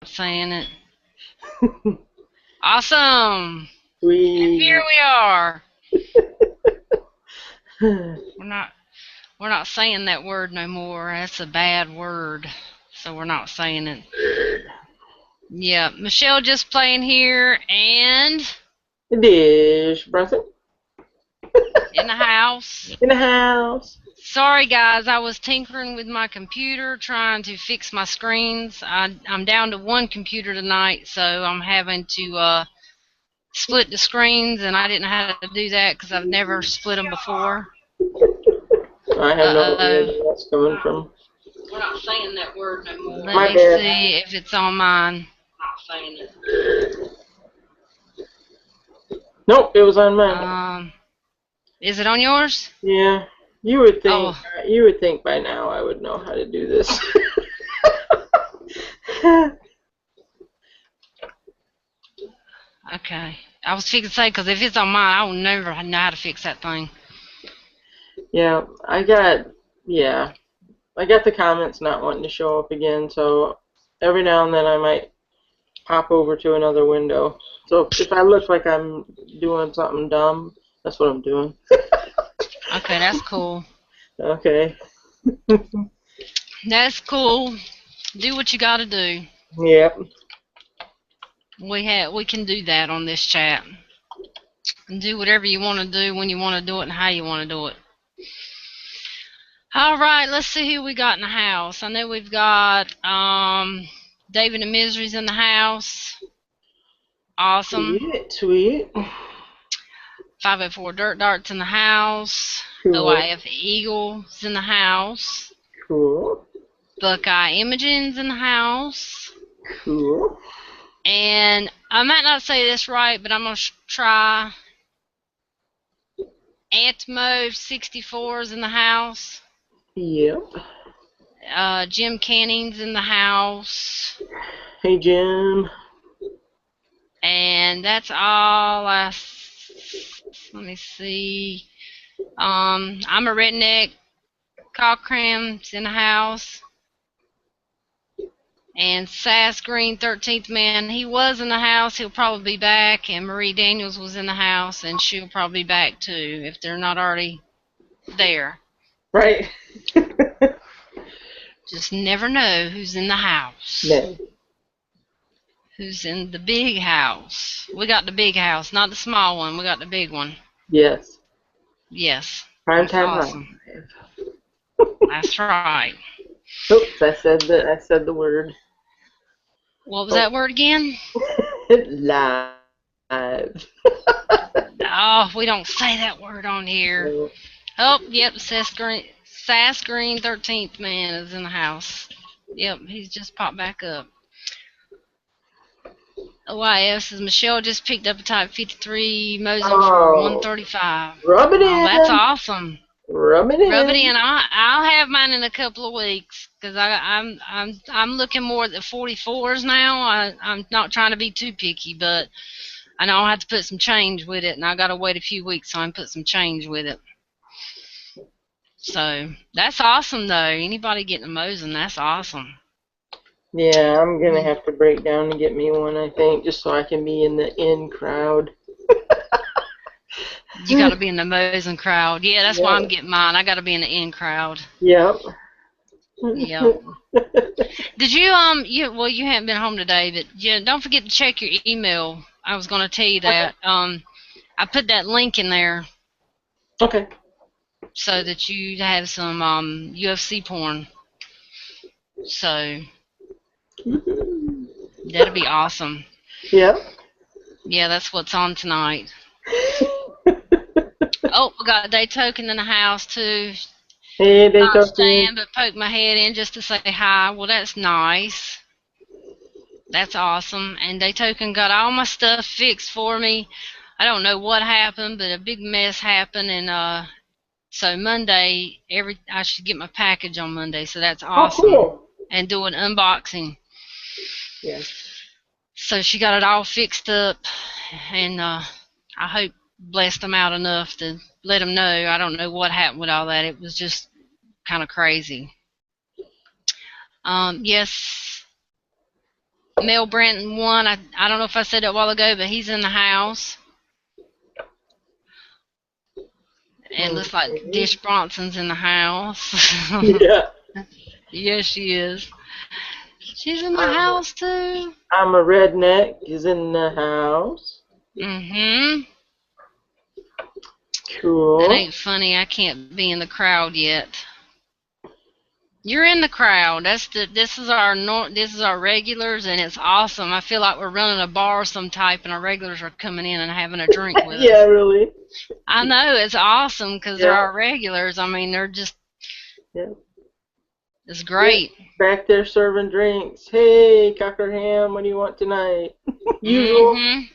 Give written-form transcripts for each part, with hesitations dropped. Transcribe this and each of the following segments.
saying it. Awesome. And here We. we are. We're not we're not saying that word no more. That's a bad word. So we're not saying it. Yeah, Michelle just playing here and Dish Brunson in the house. in the house. Sorry guys, I was tinkering with my computer trying to fix my screens. I'm down to one computer tonight, so I'm having to split the screens, and I didn't know how to do that because I've never split them before. I have no idea Uh-oh. where that's coming from. We're not saying that word no more. My Let me bad. see if it's on mine. Not saying it. Nope, it was on mine. Is it on yours? Yeah, you would think Oh, you would think by now I would know how to do this. okay. I was fixing to say because if it's on mine, I will never know how to fix that thing. yeah, yeah, I got the comments not wanting to show up again, so every now and then I might pop over to another window. So if I look like I'm doing something dumb, that's what I'm doing. Okay, that's cool. Okay. That's cool. Do what you got to do. Yep. We can do that on this chat. And do whatever you want to do when you want to do it and how you want to do it. All right, let's see who we got in the house. I know we've got David and Misery's in the house. Awesome. Sweet, sweet. 504 Dirt Darts in the house. Cool, OIF Eagle's in the house. cool, Buckeye Imogen's in the house. cool. And I might not say this right, but I'm going to try. Antmo64's in the house. Yep. Jim Canning's in the house. Hey, Jim. And that's all. Let me see. I'm a redneck. Cochran's in the house. And Sass Green, 13th Man, he was in the house. He'll probably be back. And Marie Daniels was in the house, and she'll probably be back too if they're not already there. Right. Just never know who's in the house. No. Who's in the big house. We got the big house, not the small one. We got the big one. Yes. Yes. Prime That's time awesome. live. That's right. Oops, I said the word. What was Oh. that word again? Live. Oh, we don't say that word on here. No. Oh, yep, Sass Green 13th Man is in the house. Yep, he's just popped back up. OIS is Michelle just picked up a Type 53 Mosin for Oh, 135. rub it Oh, that's in. awesome. Rub it Rub it in. in. I'll have mine in a couple of weeks because I'm looking more at the 44s now. I'm not trying to be too picky, but I know I'll have to put some change with it, and I got to wait a few weeks so I can put some change with it. So that's awesome, though. Anybody getting a Mosin, that's awesome. Yeah, I'm gonna have to break down and get me one, I think, just so I can be in the in crowd. You got to be in the Mosin crowd. Yeah, that's why I'm Yep. getting mine. I got to be in the in crowd. Yep. Yep. Did you you haven't been home today, but yeah, don't forget to check your email. I was gonna tell you that. I put that link in there Okay. so that you have some UFC porn. So that'll be awesome. Yep. Yeah, that's what's on tonight. Oh, we got Day Token in the house too. Hey, they Not talking. staying, but poke my head in just to say hi. Well, that's nice. That's awesome. And Day Token got all my stuff fixed for me. I don't know what happened, but a big mess happened, and so Monday, I should get my package on Monday, so that's Oh, awesome. cool. And do an unboxing. Yeah. So she got it all fixed up, and I hope blessed them out enough to let them know. I don't know what happened with all that. It was just kind of crazy. Yes, Mel Branton won. I don't know if I said it a while ago, but he's in the house. It looks like Okay. Dish Bronson's in the house. Yeah. Yes, she is. She's in the I'm a, house too. I'm a redneck is in the house. Mm-hmm. That Cool. ain't funny. I can't be in the crowd yet. You're in the crowd. This is our regulars, and it's awesome. I feel like we're running a bar of some type, and our regulars are coming in and having a drink with Yeah, us. really. I know it's awesome because they're Yeah. our regulars. I mean, they're just Yeah. it's Yeah. great. Back there serving drinks. Hey, Cockerham, what do you want tonight? Usual. Mm-hmm.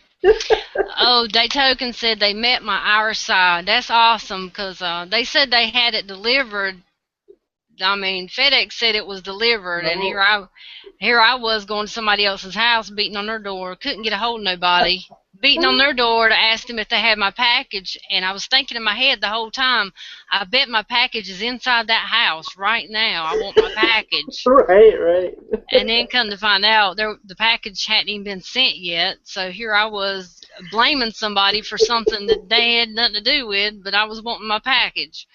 Oh, they token said they met my Irish side. That's awesome because they said they had it delivered. I mean, FedEx said it was delivered, and Oh. here I was going to somebody else's house, beating on their door, couldn't get a hold of nobody, beating on their door to ask them if they had my package, and I was thinking in my head the whole time, I bet my package is inside that house right now. I want my package. Right, right. And then come to find out, the package hadn't even been sent yet. So here I was blaming somebody for something that they had nothing to do with, but I was wanting my package.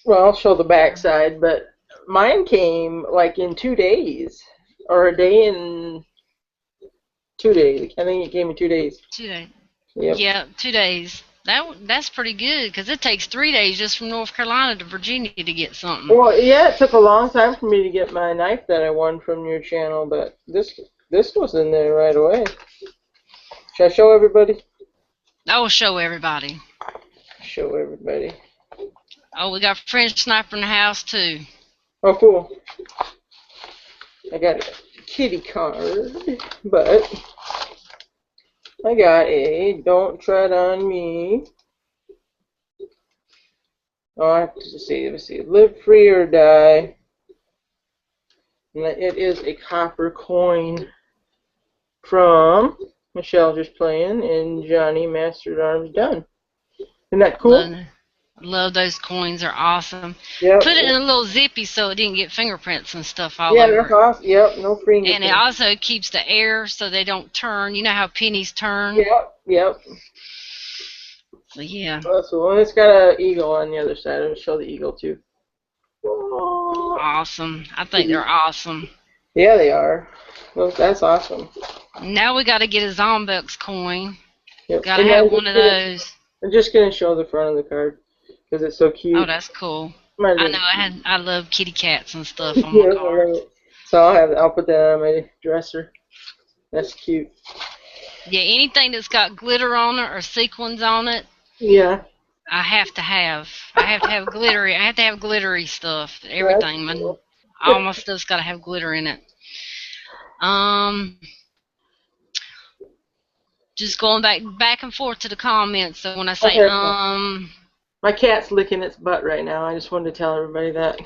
Well, I'll show the backside, but mine came like in 2 days, or a day and 2 days. I think it came in 2 days. 2 days. Yep. Yeah, 2 days. That's pretty good because it takes 3 days just from North Carolina to Virginia to get something. Well, yeah, it took a long time for me to get my knife that I won from your channel, but this was in there right away. Should I show everybody? I will show everybody. Show everybody. Oh, we got French Sniper in the house too. Oh, cool. I got a kitty card, but I got a Don't Tread on Me. Oh, I have to see. Let me see. Live Free or Die. And it is a copper coin from Michelle Just Playing and Johnny Master at Arms Done. Isn't that cool? Love those coins. Are awesome. Yep. Put it in a little zippy so it didn't get fingerprints and stuff all Yeah, over that's it. awesome. Yep, no And it fingerprints. also keeps the air so they don't turn. You know how pennies turn? Yep, yep. So yeah. So and it's got an eagle on the other side. I'll show the eagle too. Awesome. I think they're awesome. Yeah, they are. Well, that's awesome. Now we got to get a Zombex coin. Yep. Got to And have one of those. I'm just gonna show the front of the card because it's so Oh, cute. that's cool. Might I as know well. I love kitty cats and stuff on my Yeah, I love cards. it. So I'll put that on my dresser. That's cute. Yeah, anything that's got glitter on it or sequins on it, Yeah. I have to have. I have to have glittery. I have to have glittery stuff. That's Everything. cool. All my stuff's got to have glitter in it. Um, just going back and forth to the comments. So when I say Okay. My cat's licking its butt right now. I just wanted to tell everybody that.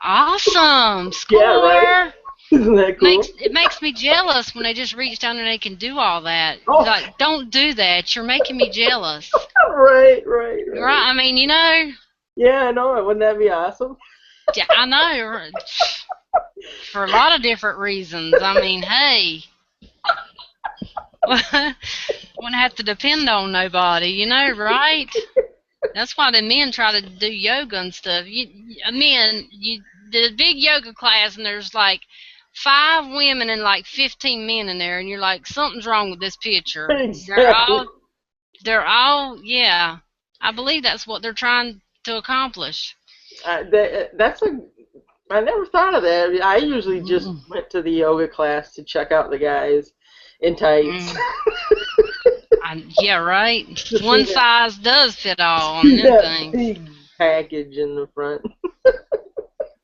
awesome Yeah, right. score. Isn't that cool? It makes me jealous when they just reach down and they can do all that. Oh. Like, don't do that. You're making me jealous. Right, right, right. Right? I mean, you know. Yeah, I know. Wouldn't that be awesome? Yeah, I know. For a lot of different reasons. I mean, hey, wouldn't have to depend on nobody, you know, right? That's why the men try to do yoga and stuff. You did a big yoga class, and there's like 5 women and like 15 men in there, and you're like, something's wrong with this picture. Exactly. They're all, yeah. I believe that's what they're trying to accomplish. That's a. I never thought of that. I usually just Mm. went to the yoga class to check out the guys in tights. Mm. Yeah, right. To see One that, size does fit all on see them that things. big package in the front.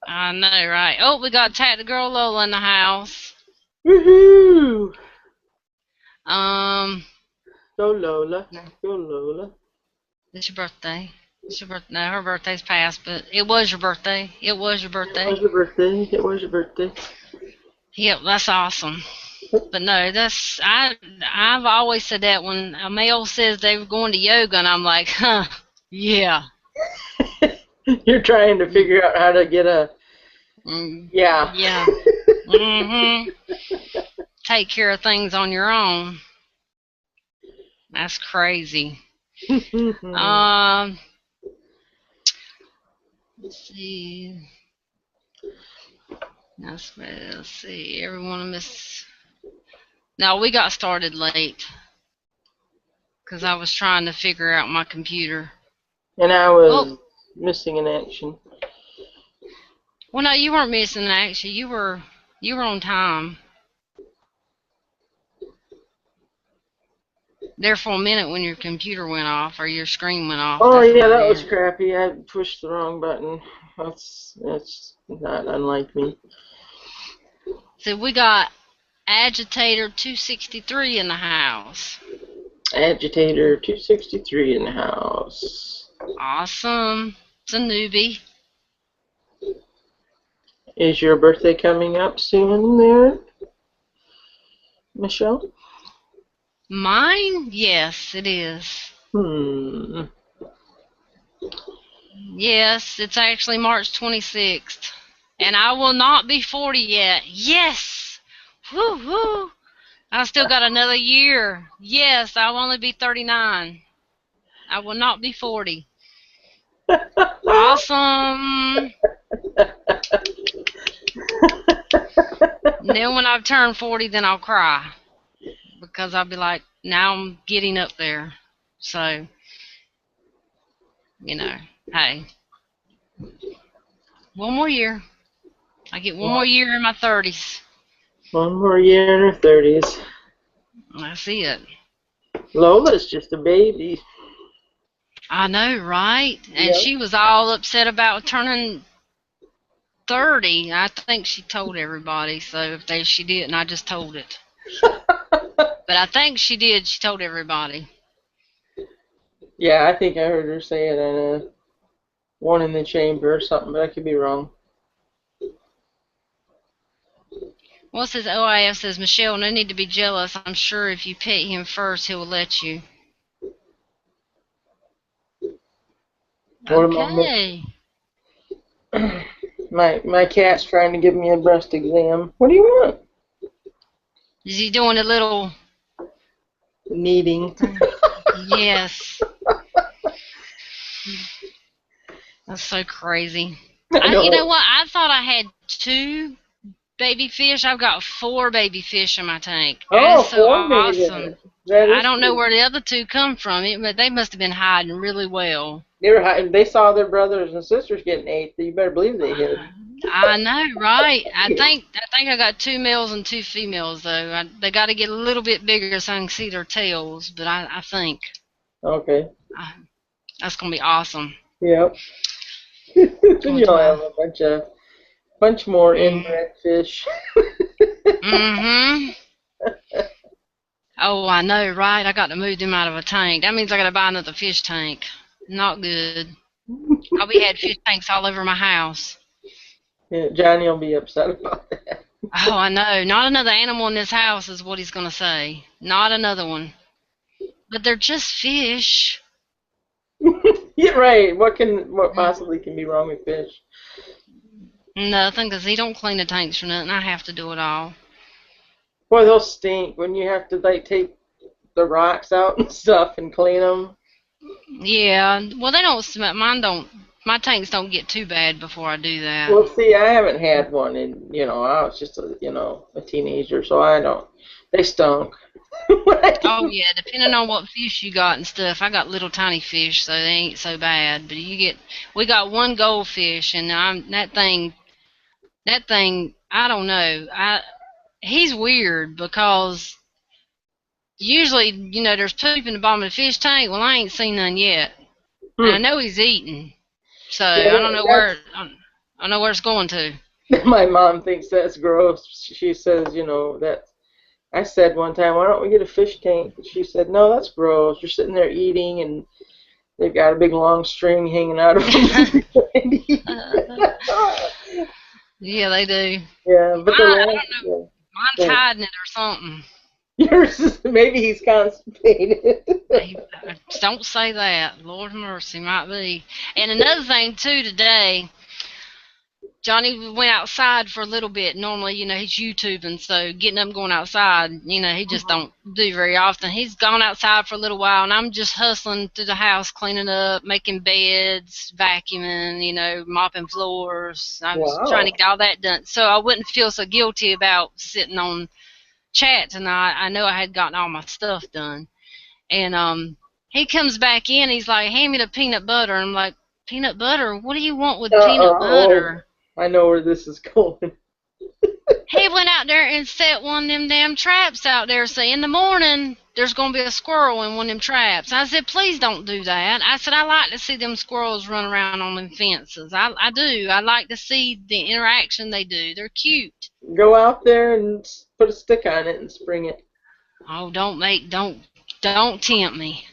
I know, right? Oh, we got Tactic Girl Lola in the house. Woohoo! Um, Go Lola. Go Lola. it's your birthday. It's your birthday. No, her birthday's past, but it was your birthday. It was your It was birthday. your birthday. It was your birthday. Yep, that's awesome. But no, I've always said that when a male says they were going to yoga, and I'm like, huh, yeah. You're trying to figure out how to get a. Mm, Yeah. yeah. Mm-hmm. take care of things on your own. That's crazy. Let's see. Let's see. Everyone miss. No, we got started late because I was trying to figure out my computer. And I was missing in action. Well, no, you weren't missing actually. You were on time. There for a minute when your computer went off or your screen went off. Oh That's yeah, about that was it. crappy. I pushed the wrong button. That's not unlike me. So we got Agitator 263 in the house. Agitator 263 in the house. Awesome. It's a newbie. Is your birthday coming up soon there, Michelle? Mine? Yes, it is. Yes, it's actually March 26th. And I will not be 40 yet. Yes! Woo woo! I still got another year. Yes, I'll only be 39. I will not be 40. Awesome! And then when I've turned 40, then I'll cry. Because I'll be like, now I'm getting up there. So, hey. One more year. I get one more year in my 30s. One more year in her 30s. That's it. Lola's just a baby. I know, right? And Yep. she was all upset about turning 30. I think she told everybody. So if she didn't, I just told it. But I think she did. She told everybody. Yeah, I think I heard her say it in one in the chamber or something, but I could be wrong. Well, it says OIF says, Michelle, no need to be jealous. I'm sure if you pet him first, he'll let you. What Okay. My cat's trying to give me a breast exam. What do you want? Is he doing a little Kneading. Yes. That's so crazy. I You know know. what? I thought I had 2 baby fish. I've got 4 baby fish in my tank. Oh, That's so 4 baby awesome. dinners. That I is don't know cool. where the other 2 come from, but they must have been hiding really well. They were hiding. They saw their brothers and sisters getting ate. So you better believe they hid. I know, right? I got 2 males and 2 females though. They got to get a little bit bigger so I can see their tails. But I think Okay. that's gonna be awesome. Yep. Going to You'll my have a bunch more inbred fish. mm-hmm. Oh, I know, right? I got to move them out of a tank. That means I got to buy another fish tank. Not good. We had fish tanks all over my house. Yeah, Johnny will be upset about that. Oh, I know. Not another animal in this house is what he's going to say. Not another one. But they're just fish. Yeah, right. What possibly can be wrong with fish? Nothing, because he don't clean the tanks for nothing. I have to do it all. Boy, those stink when you have to take the rocks out and stuff and clean them. Yeah. Well, they don't smell. Mine don't. My tanks don't get too bad before I do that. Well, see, I haven't had one in, I was just a teenager, so I don't. They stunk. Oh yeah, depending on what fish you got and stuff. I got little tiny fish, so they ain't so bad. But we got one goldfish, and that thing. I don't know. He's weird because usually, there's poop in the bottom of the fish tank. Well, I ain't seen none yet, and I Hmm. know he's eating. So Yeah, I don't know where it's going to. my mom thinks that's gross. She says, that I said one time, why don't we get a fish tank? She said, no, that's gross. You're sitting there eating, and they've got a big long string hanging out of them. Yeah, they do. Yeah, but I don't know. yeah. Mine's hiding it or something. Yours is, maybe he's constipated. Don't say that. Lord mercy, might be. And another thing too today, Johnny went outside for a little bit. Normally, he's YouTubing, so getting up and going outside, he just don't do very often. He's gone outside for a little while, and I'm just hustling through the house, cleaning up, making beds, vacuuming, mopping floors. I was trying to Wow. get all that done, so I wouldn't feel so guilty about sitting on chat tonight. I know I had gotten all my stuff done, and he comes back in. He's like, "Hand me the peanut butter." I'm like, "Peanut butter? What do you want with peanut Oh, butter?" I know where this is going. He went out there and set one of them damn traps out there. Say, in the morning, there's going to be a squirrel in one of them traps. I said, please don't do that. I said, I like to see them squirrels run around on them fences. I do. I like to see the interaction they do. They're cute. Go out there and put a stick on it and spring it. Oh, don't tempt me.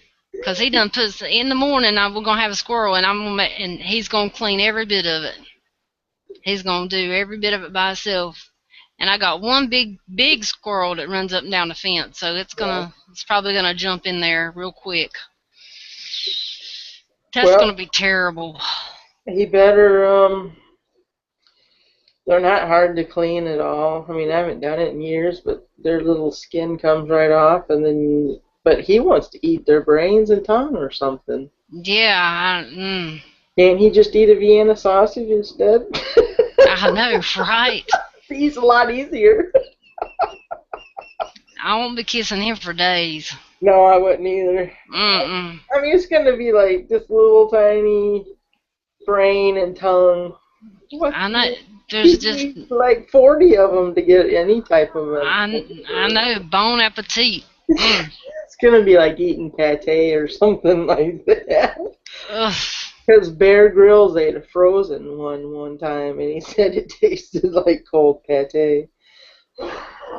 Cause he done put in the morning. We're gonna have a squirrel, and and he's gonna clean every bit of it. He's gonna do every bit of it by himself. And I got one big squirrel that runs up and down the fence, so Yeah. it's probably gonna jump in there real quick. That's gonna Well, be terrible. he better they're not hard to clean at all. I mean, I haven't done it in years, but their little skin comes right off, and then but he wants to eat their brains and tongue or something. Yeah, Can't he just eat a Vienna sausage instead? I know, right? He's a lot easier. I won't be kissing him for days. No, I wouldn't either. Mm-mm. I mean, it's gonna be like this little tiny brain and tongue. What? I know. There's He'd just need like 40 of them to get any type of a. I know. Bon appetit. Mm. It's gonna be like eating pate or something like that. Ugh. Because Bear Grylls ate a frozen one time, and he said it tasted like cold pate.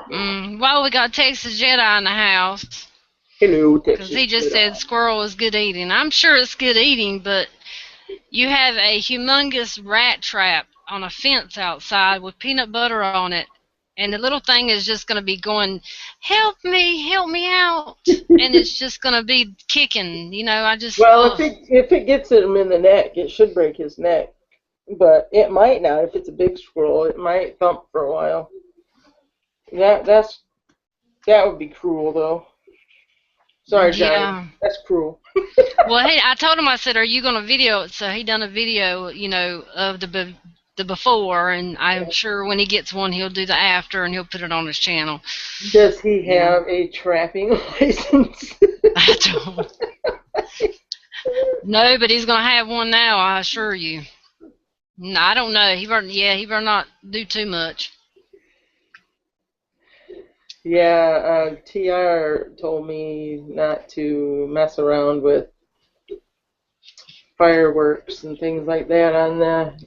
Well, we got Texas Jedi in the house Hello, because Texas he just said Jedi. squirrel is good eating. I'm sure it's good eating, but you have a humongous rat trap on a fence outside with peanut butter on it, and the little thing is just going to be going, help me out, and it's just going to be kicking. I just, Well, ugh. if it gets him in the neck, it should break his neck. But it might not. If it's a big squirrel, it might thump for a while. That would be cruel, though. Sorry, Johnny. Yeah. That's cruel. Well, hey, I told him, I said, are you going to video it? So he done a video, of the before, and I'm sure when he gets one, he'll do the after, and he'll put it on his channel. Does he Yeah. have a trapping license? I don't. No, but he's going to have one now, I assure you. No, I don't know. He better not do too much. Yeah, TR told me not to mess around with fireworks and things like that on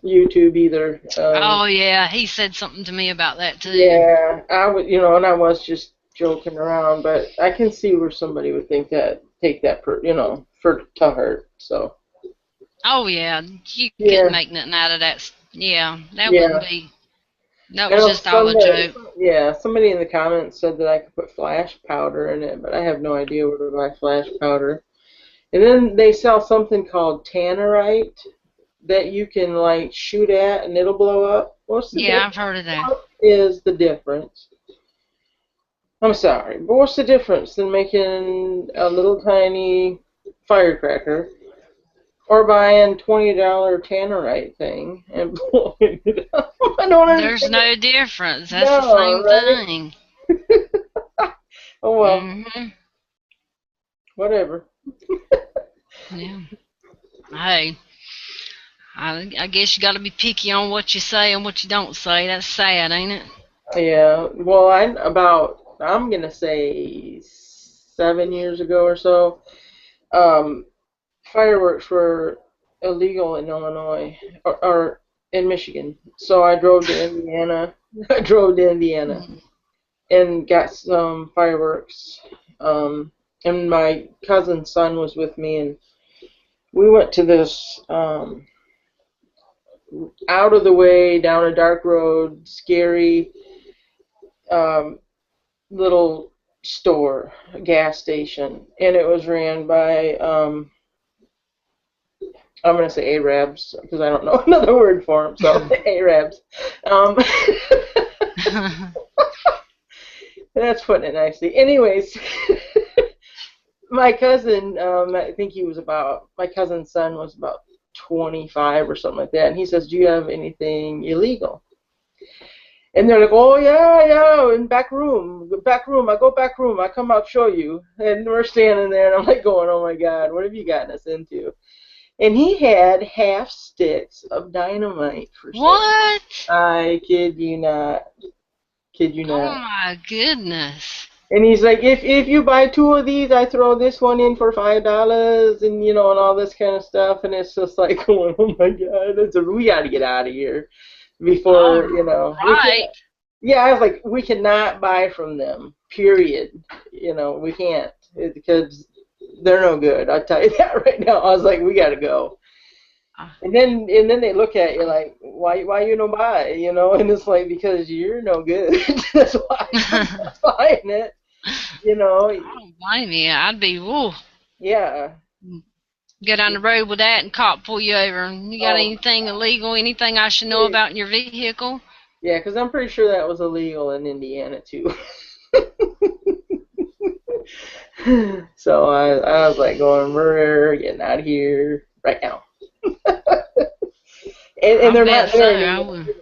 YouTube either. Oh yeah, he said something to me about that too. Yeah, I would, and I was just joking around, but I can see where somebody would take that, for to hurt. So Oh yeah, you couldn't yeah, make nothing out of that. Yeah, that wouldn't yeah. be. That I was know just all a joke. somebody in the comments said that I could put flash powder in it, but I have no idea where to buy flash powder. And then they sell something called tannerite that you can like shoot at and it'll blow up. What's the Yeah, difference? I've heard of that. What is the difference? I'm sorry, but what's the difference in making a little tiny firecracker or buying $20 tannerite thing and blowing it up? I don't There's understand. no difference. That's the No, same right? thing. Oh well, Mhm. whatever. Yeah. Hey, I guess you got to be picky on what you say and what you don't say. That's sad, ain't it? Yeah, well, I'm gonna say 7 years ago or so. Um, Fireworks were illegal in Illinois or in Michigan. So I drove to Indiana. I drove to Indiana Mhm. and got some fireworks. And my cousin's son was with me, and we went to this out of the way, down a dark road, scary um, little store, a gas station, and it was ran by I'm gonna say Arabs because I don't know another word for them. So Arabs. Um, that's putting it nicely. Anyways, my cousin, I think he was about, my cousin's son was about 25 or something like that, and he says, "Do you have anything illegal?" And they're like, "Oh yeah, yeah, in back room, back room. I go back room. I come out show you." And we're standing there, and I'm like going, "Oh my God, what have you gotten us into?" And he had half sticks of dynamite for sale. What? I kid you not. Kid you Oh not. my goodness. And he's like, if you buy two of these, I throw this one in for $5, and and all this kind of stuff. And it's just like, going, oh my God, we got to get out of here All before we can't. right. Yeah, I was like, we cannot buy from them. Period. We can't because they're no good. I'll tell you that right now. I was like, we got to go. Uh, And then they look at you like, why you no buy, and it's like, because you're no good. That's why I'm not buying it, you know. I don't blame you. I'd be, woo. Yeah. Go down the road with that and cop pull you over. You got Oh, anything illegal? Anything I should know about in your vehicle? yeah, because I'm pretty sure that was illegal in Indiana too. So I was like going, we're getting out of here right now. And I they're bet not so. there I anymore. would.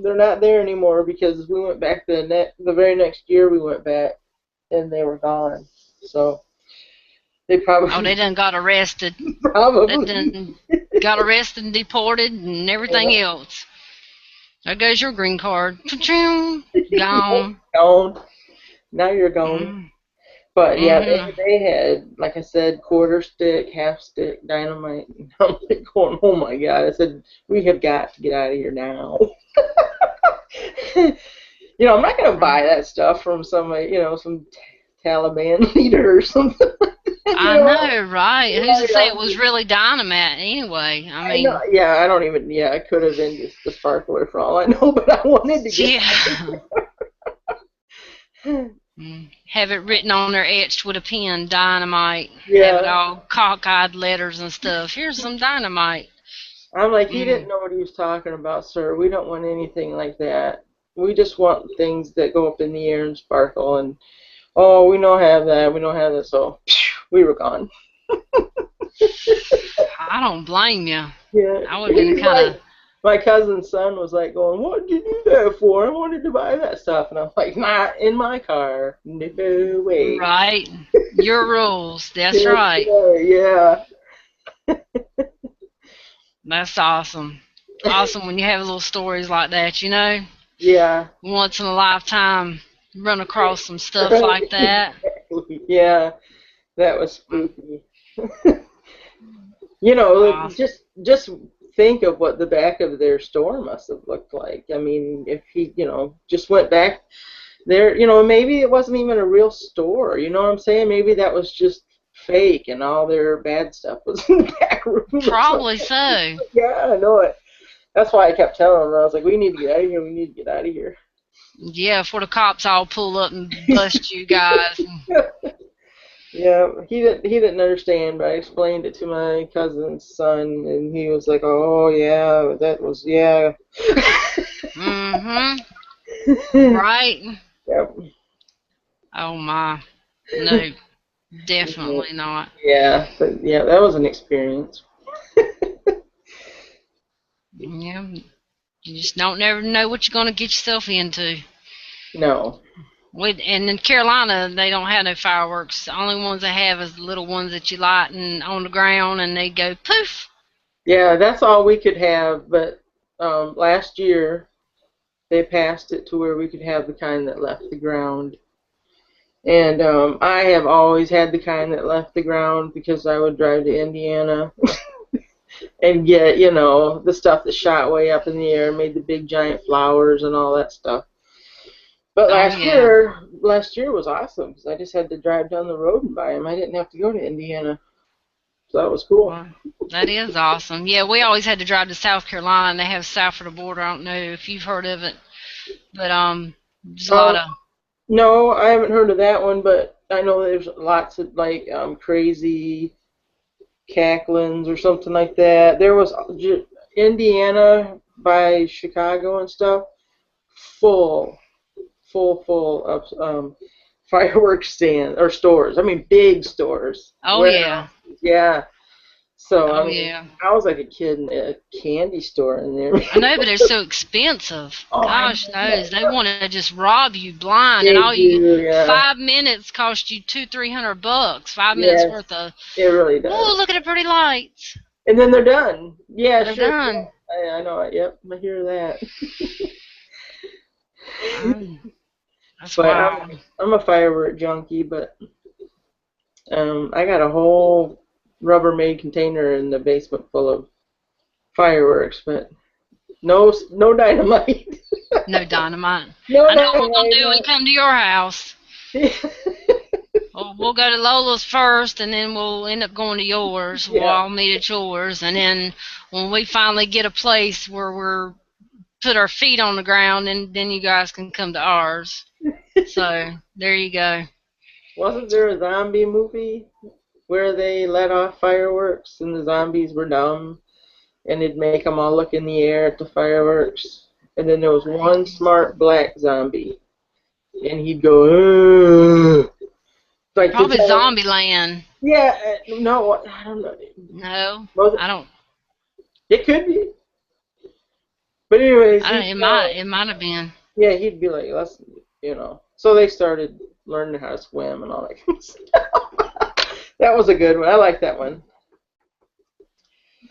They're not there anymore because we went back the very next year we went back and they were gone. So they Oh, they probably done got arrested. They probably done got arrested and deported and everything else. There goes your green card. Cha-ching. Gone. gone. Now you're gone. Mm. But yeah, Mm-hmm. they had, like I said, quarter stick, half stick dynamite. And I'm like going, oh my God. I said, we have got to get out of here now. I'm not going to buy that stuff from somebody, some Taliban leader or something. I know, right? Who's to say it Yeah, was really dynamite anyway? I I know. mean, Yeah, I don't even. Yeah, it could have been just a sparkler for all I know, but I wanted to get yeah. Have it written on there, etched with a pen, dynamite. Have it Yeah, all cockeyed letters and stuff. Here's some dynamite. I'm like, he didn't Mm. know what he was talking about, sir. We don't want anything like that. We just want things that go up in the air and sparkle. And oh, we don't have that. We don't have that. So we were gone. I don't blame you. Yeah, I would have been he's kind like, of, my cousin's son was like going, "What did you do that for? I wanted to buy that stuff." And I'm like, "Not in my car. No way." right. Your rules. That's Yes, right. sir. Yeah. That's awesome. Awesome when you have little stories like that, you know? Yeah. Once in a lifetime, run across some stuff like that. Yeah, that was spooky. Awesome. Just think of what the back of their store must have looked like. I mean, if he, just went back there, maybe it wasn't even a real store. You know what I'm saying? Maybe that was just fake and all their bad stuff was in the back room or Probably something. so. Yeah, I know it. That's why I kept telling them. I was like, we need to get out of here. We need to get out of here. Yeah, before the cops all pull up and bust you guys. Yeah, he didn't understand, but I explained it to my cousin's son, and he was like, "Oh yeah, that was yeah." Mm-hmm. Right? Yep. Oh my. No, definitely not. Yeah, but yeah, that was an experience. Yeah, you just don't never know what you're gonna get yourself into. No. And in Carolina, they don't have no fireworks. The only ones they have is the little ones that you light and on the ground, and they go poof. Yeah, that's all we could have. But last year they passed it to where we could have the kind that left the ground. And I have always had the kind that left the ground because I would drive to Indiana and get, the stuff that shot way up in the air and made the big giant flowers and all that stuff. But Oh yeah, last year was awesome because I just had to drive down the road and buy them. I didn't have to go to Indiana, so that was cool. well, that is awesome. Yeah, we always had to drive to South Carolina. They have south of the border. I don't know if you've heard of it, but there's a lot Um, of. no, I haven't heard of that one, but I know there's lots of like crazy Cacklin's or something like that. There was Indiana by Chicago and stuff, full, full of fireworks stands or stores. I mean, big stores, Oh yeah. warehouses. Yeah. So I Oh mean, yeah. I was like a kid in a candy store in there. I know, but they're so expensive. Oh, I Gosh know. knows, they want to just rob you blind, and They all you do, yeah. 5 minutes cost you 200-300 bucks. 5 minutes Yes, worth of. it really Oh, does. look at the pretty lights. And then they're done. Yeah, They're sure. done. Yeah, I know it. Yep, I hear that. Oh, that's But wild. I'm a firework junkie, but I got a whole Rubbermaid container in the basement full of fireworks, but no dynamite. No dynamite. No I know what we'll do when we dynamite. come to your house. No. We'll go to Lola's first, and then we'll end up going to yours. We'll Yeah. all meet at yours, and then when we finally get a place where we're put our feet on the ground, and then you guys can come to ours. So there you go. Wasn't there a zombie movie where they let off fireworks and the zombies were dumb and it'd make them all look in the air at the fireworks? And then there was one smart black zombie and he'd go, ugh, like to Probably tell. Zombieland. Yeah, no, I don't know. No, Was I don't. it could be. But anyways, I don't. he'd It might. tell, It might have been. yeah, he'd be like, let's. So they started learning how to swim and all that kind of stuff. That was a good one. I like that one.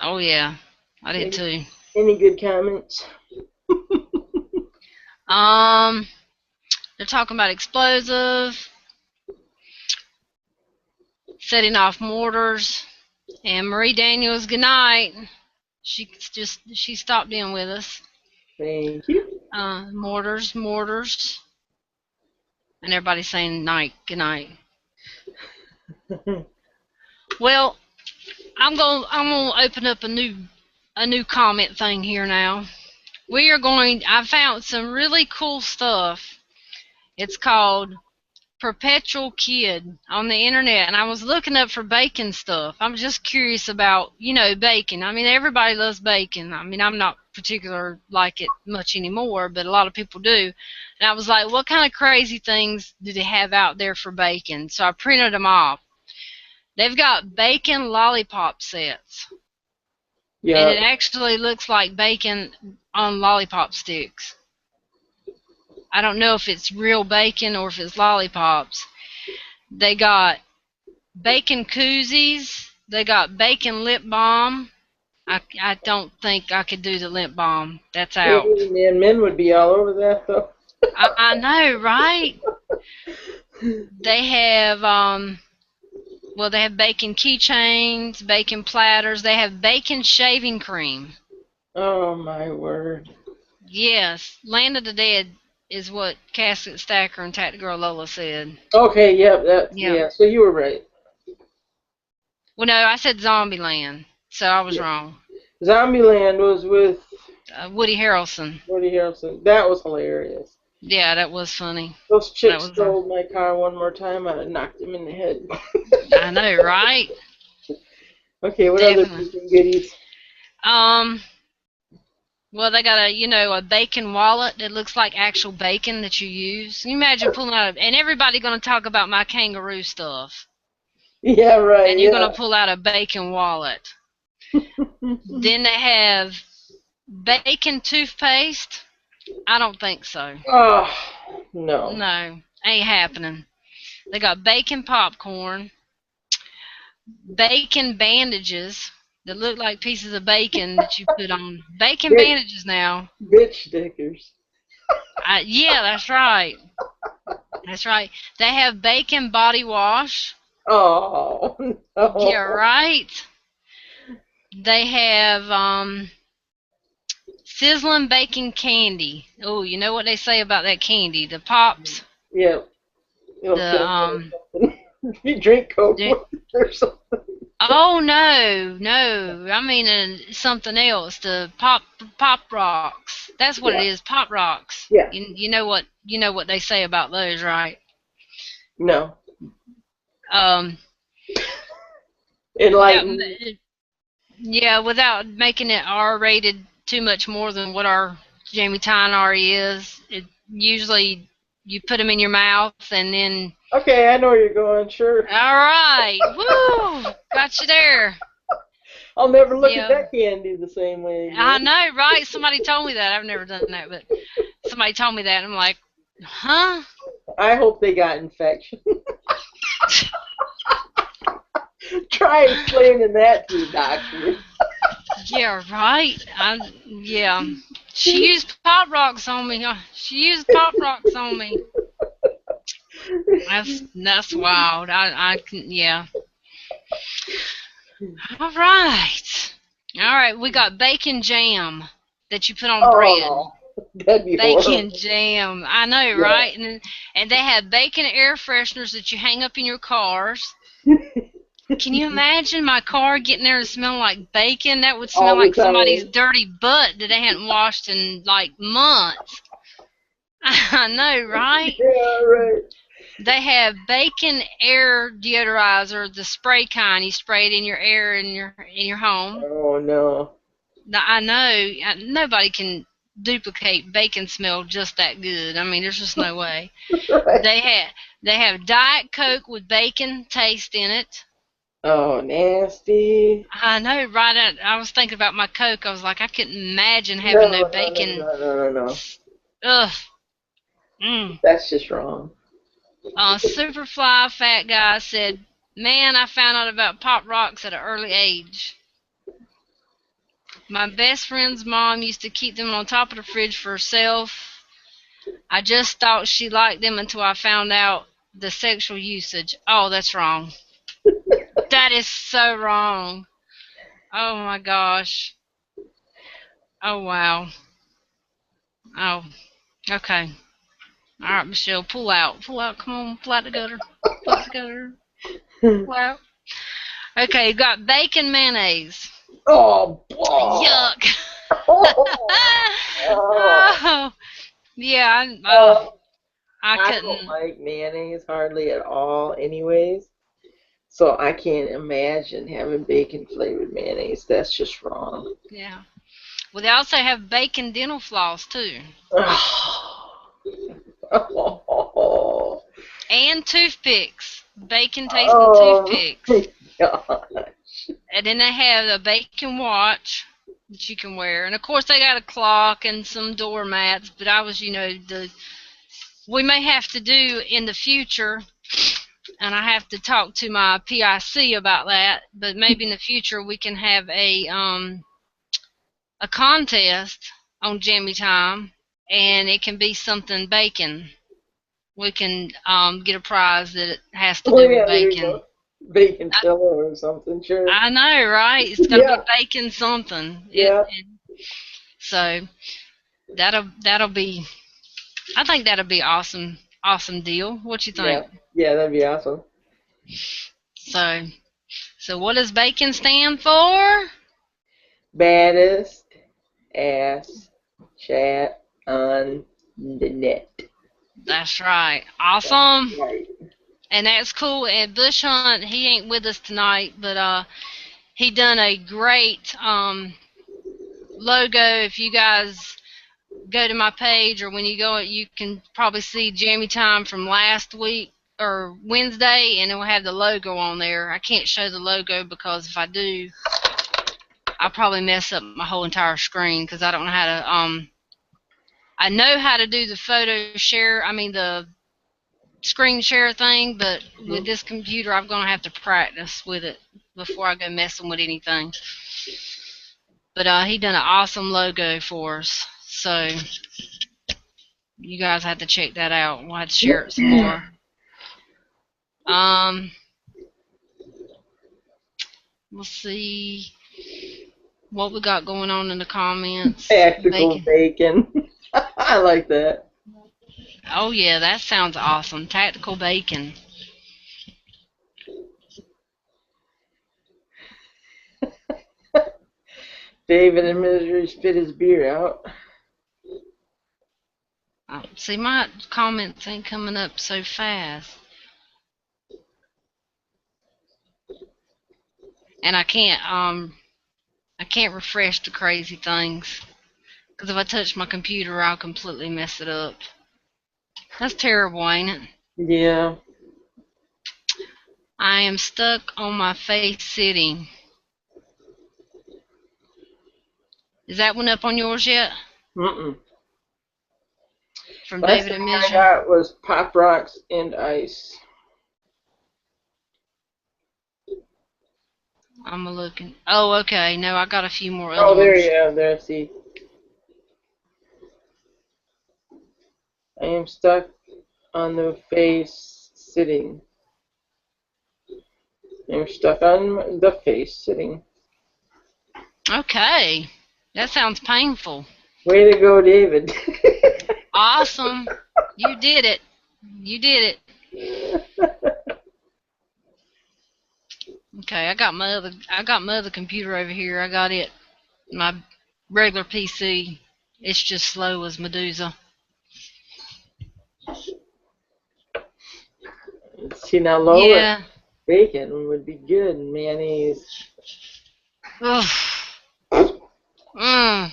Oh yeah, I did Any, too. any good comments? Um, they're talking about explosive, setting off mortars, and Marie Daniels. Good night. She stopped in with us. Thank you. Mortars, and everybody's saying night. Good night. Well, I'm gonna open up a new comment thing here now. I found some really cool stuff. It's called Perpetual Kid on the internet, and I was looking up for bacon stuff. I'm just curious about, bacon. I mean, everybody loves bacon. I mean, I'm not particular like it much anymore, but a lot of people do. And I was like, what kind of crazy things do they have out there for bacon? So I printed them off. They've got bacon lollipop sets, and Yeah. it actually looks like bacon on lollipop sticks. I don't know if it's real bacon or if it's lollipops. They got bacon koozies. They got bacon lip balm. I don't think I could do the lip balm. That's out. Man, men would be all over that though. I know, right? They have they have bacon keychains, bacon platters. They have bacon shaving cream. Oh my word. Yes, Land of the Dead is what Casket Stacker and Tactic Girl Lola said. Okay, yep, Yeah. yeah. So you were right. Well, no, I said Zombieland, so I was Yeah. wrong. Zombieland was with Woody Harrelson. Woody Harrelson. That was hilarious. Yeah, that was funny. Those That chicks was. stole my car one more time. I'd have knocked him in the head. I know, right? Okay, what other Definitely. bacon goodies? Um. Well, they got a bacon wallet that looks like actual bacon that you use. Can you imagine pulling out and everybody gonna talk about my kangaroo stuff, Yeah, right. and you're Yeah. gonna pull out a bacon wallet. Then they have bacon toothpaste. I don't think so. Oh no. No, ain't happening. They got bacon popcorn, bacon bandages that look like pieces of bacon that you put on. Bacon Bitch, bandages now. bitch stickers. Yeah, that's right. That's right. They have bacon body wash. Oh Yeah, no. right. They have sizzling bacon candy. Oh, you know what they say about that candy? The pops. Yeah, it'll The kill you or something. If you drink Coke the with it or something. oh no, no. I mean something else. The pop rocks. That's what it Yeah. is. Pop rocks. Yeah. You know what they say about those, right? No. Um, Without Enlightened. yeah, without making it R-rated too much more than what our Jamie Time already is. It usually you put them in your mouth and then Okay, I know where you're going. Sure. all right, woo, got you there. I'll never look at Yeah, that candy the same way I again. know, right? Somebody told me that. I've never done that, but somebody told me that. And I'm like, huh? I hope they got infection. Try explaining that to the doctor. Yeah, right. Yeah. She used pop rocks on me. She used pop rocks on me. That's wild. I can yeah. All right. All right. We got bacon jam that you put on bread. Oh, that'd be Bacon horrible. jam. I know, right? And they have bacon air fresheners that you hang up in your cars. Yeah. Can you imagine my car getting there and smelling like bacon? That would smell All the like somebody's time. dirty butt that they hadn't washed in like months. I know, right? Yeah, right. They have bacon air deodorizer, the spray kind. You spray it in your air in your home. Oh no. Now, I know nobody can duplicate bacon smell just that good. I mean, there's just no way. Right. They have Diet Coke with bacon taste in it. Oh, nasty. I know, right? I was thinking about my Coke. I was like, I couldn't imagine having no No, no, no, bacon. no, no, no, no. Ugh. Mm. That's just wrong. Superfly Fat Guy said, "Man, I found out about Pop Rocks at an early age. My best friend's mom used to keep them on top of the fridge for herself. I just thought she liked them until I found out the sexual usage. Oh, that's wrong. That is so wrong. Oh my gosh. Oh wow. Oh, okay. All right, Michelle, pull out. Pull out. Come on, pull out the gutter. Pull out the gutter. Pull out. Okay, you got bacon mayonnaise. Oh, boy. Yuck. Oh, Oh, yeah. oh. I I don't couldn't. like mayonnaise hardly at all, anyways. So I can't imagine having bacon flavored mayonnaise. That's just wrong. Yeah. Well, they also have bacon dental floss too, Oh, and toothpicks. Bacon tasting oh toothpicks. my god. And then they have a bacon watch that you can wear, and of course they got a clock and some doormats. But I was, the we may have to do in the future, and I have to talk to my PIC about that. But maybe in the future we can have a contest on Jammy Time, and it can be something bacon. We can get a prize that has to Oh do with yeah, there you bacon. go. Bacon I, pillow or something, sure. I know, right? It's got to be Yeah, bacon something. yeah, So that'll be. I think that'll be awesome. Awesome deal. What you yeah, think? yeah, that'd be awesome. So what does bacon stand for? Baddest ass chat on the net. That's right. That's Awesome. right. And that's cool. And Bush Hunt, he ain't with us tonight, but he done a great logo. If you guys go to my page, or when you go, you can probably see Jammy Time from last week or Wednesday, and it will have the logo on there. I can't show the logo because if I do, I'll probably mess up my whole entire screen because I don't know how to. I know how to do the photo share. I mean the screen share thing, but with Mhm. this computer, I'm gonna have to practice with it before I go messing with anything. But he done an awesome logo for us, so you guys have to check that out. We'll have to share it some more. Um, we'll see what we got going on in the comments. Tactical Bacon. bacon. I like that. Oh yeah, that sounds awesome. Tactical bacon. David in misery spit his beer out. See, my comments ain't coming up so fast. and I can't refresh the crazy things because if I touch my computer, I'll completely mess it up. That's terrible, ain't it? Yeah. I am stuck on my face sitting. Is that one up on yours yet? Mm-mm. From Last David thing and I Measure? got was Pop Rocks and Ice. I'm looking. Oh, okay. No, I got a few more other Oh, there you ones. have there. See, I am stuck on the face sitting. I'm stuck on the face sitting. Okay. That sounds painful. Way to go, David. Awesome. You did it. You did it. Okay, I got my other computer over here. I got it. My regular PC. It's just slow as Medusa. See, now Lola, Yeah. bacon would be good, mayonnaise. Ugh. Mm.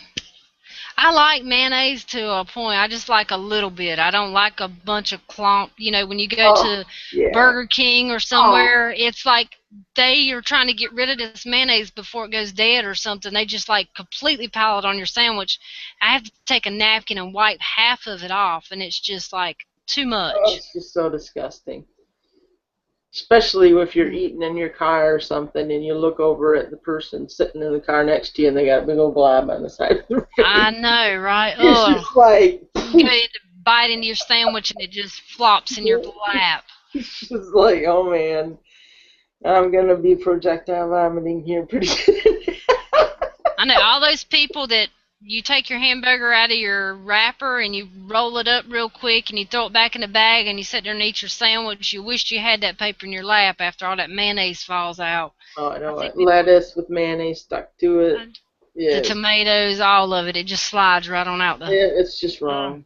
I like mayonnaise to a point. I just like a little bit. I don't like a bunch of clump. You know, when you go Oh, to yeah. Burger King or Oh, somewhere, it's like they are trying to get rid of this mayonnaise before it goes dead or something. They just like completely pile it on your sandwich. I have to take a napkin and wipe half of it off, and it's just like too much. it's just so disgusting. Especially if you're Mm. eating in your car or something and you look over at the person sitting in the car next to you and they got a big old blob on the side of their I face. know, right? It's Ugh. just like, You go in to bite into your sandwich and it just flops in your lap. it's just like, oh man, I'm gonna be projectile vomiting here pretty soon. I know all those people that you take your hamburger out of your wrapper and you roll it up real quick and you throw it back in the bag and you sit there and eat your sandwich. You wished you had that paper in your lap after all that mayonnaise falls out. Oh, I I know, think like lettuce with mayonnaise stuck to it. the Yeah, tomatoes, all of it, it just slides right on out the. it's just Mm. wrong.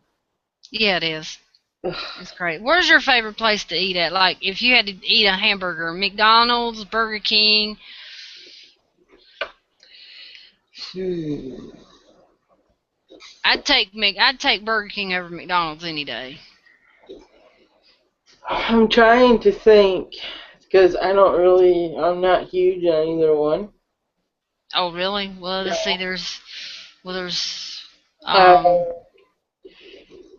Yeah, it is. It's great. Where's your favorite place to eat at? Like, if you had to eat a hamburger, McDonald's, Burger King. Hmm. I'd take Burger King over McDonald's any day. I'm trying to think because I'm not huge on either one. Oh, really? Well, let's see. No. There's Uh, um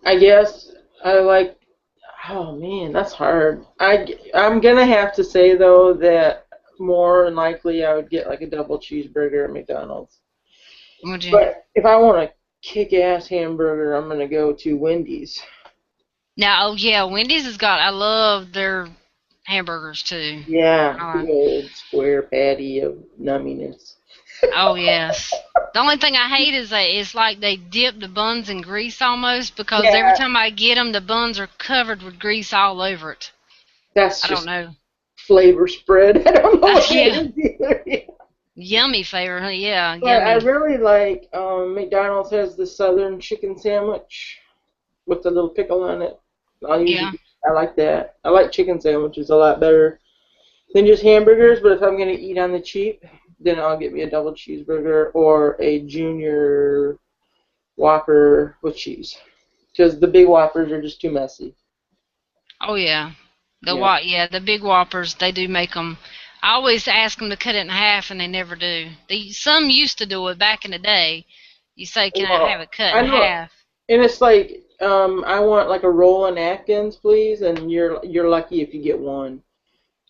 I guess I like. Oh man, that's hard. I'm gonna have to say though that more than likely I would get like a double cheeseburger at McDonald's. would you But if I want a kick-ass hamburger, I'm gonna go to Wendy's. now? Oh yeah, Wendy's has got. I love their hamburgers too. Yeah, Uh, big old square patty of numminess. oh yes. The only thing I hate is that it's like they dip the buns in grease almost because every Yeah, time I get them, the buns are covered with grease all over it. that's I don't just know. flavor spread. I don't know what that Yeah, is either. yummy flavor. Huh? Yeah, But I yummy. really like McDonald's has the Southern chicken sandwich with the little pickle on it. Yeah. I like that. I like chicken sandwiches a lot better than just hamburgers. But if I'm gonna eat on the cheap, then I'll get me a double cheeseburger or a junior Whopper with cheese. Because the big Whoppers are just too messy. Oh yeah. Yeah. Yeah, the big whoppers, they do make them. I always ask them to cut it in half, and they never do. Some used to do it back in the day. You say, "Can I have Well, it cut in I know, half?" and it's like I want like a roll of napkins, please, and you're lucky if you get one.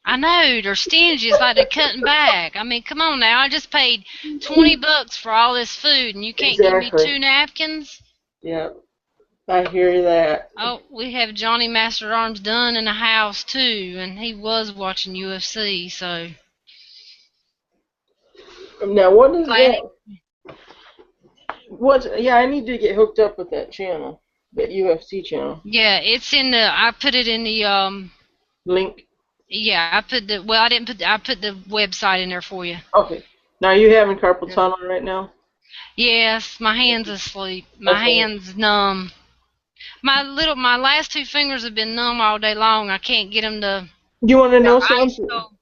I know they're stingy. It's like they're cutting back. I mean, come on now. I just paid $20 for all this food, and you can't give me Exactly. two napkins. Yeah, I hear that. Oh, we have Johnny Master at Arms done in the house too, and he was watching UFC. So Now, what is planning. that? What? Yeah, I need to get hooked up with that channel, that UFC channel. Yeah, it's in the. I put it in the. Link. Yeah, I put the. Well, I didn't put. I put the website in there for you. Okay. Now, are you having carpal Yeah. tunnel right now? Yes, my hand's asleep. My Okay. hand's numb. My last two fingers have been numb all day long. I can't get them to. You want to The know ice something? cold.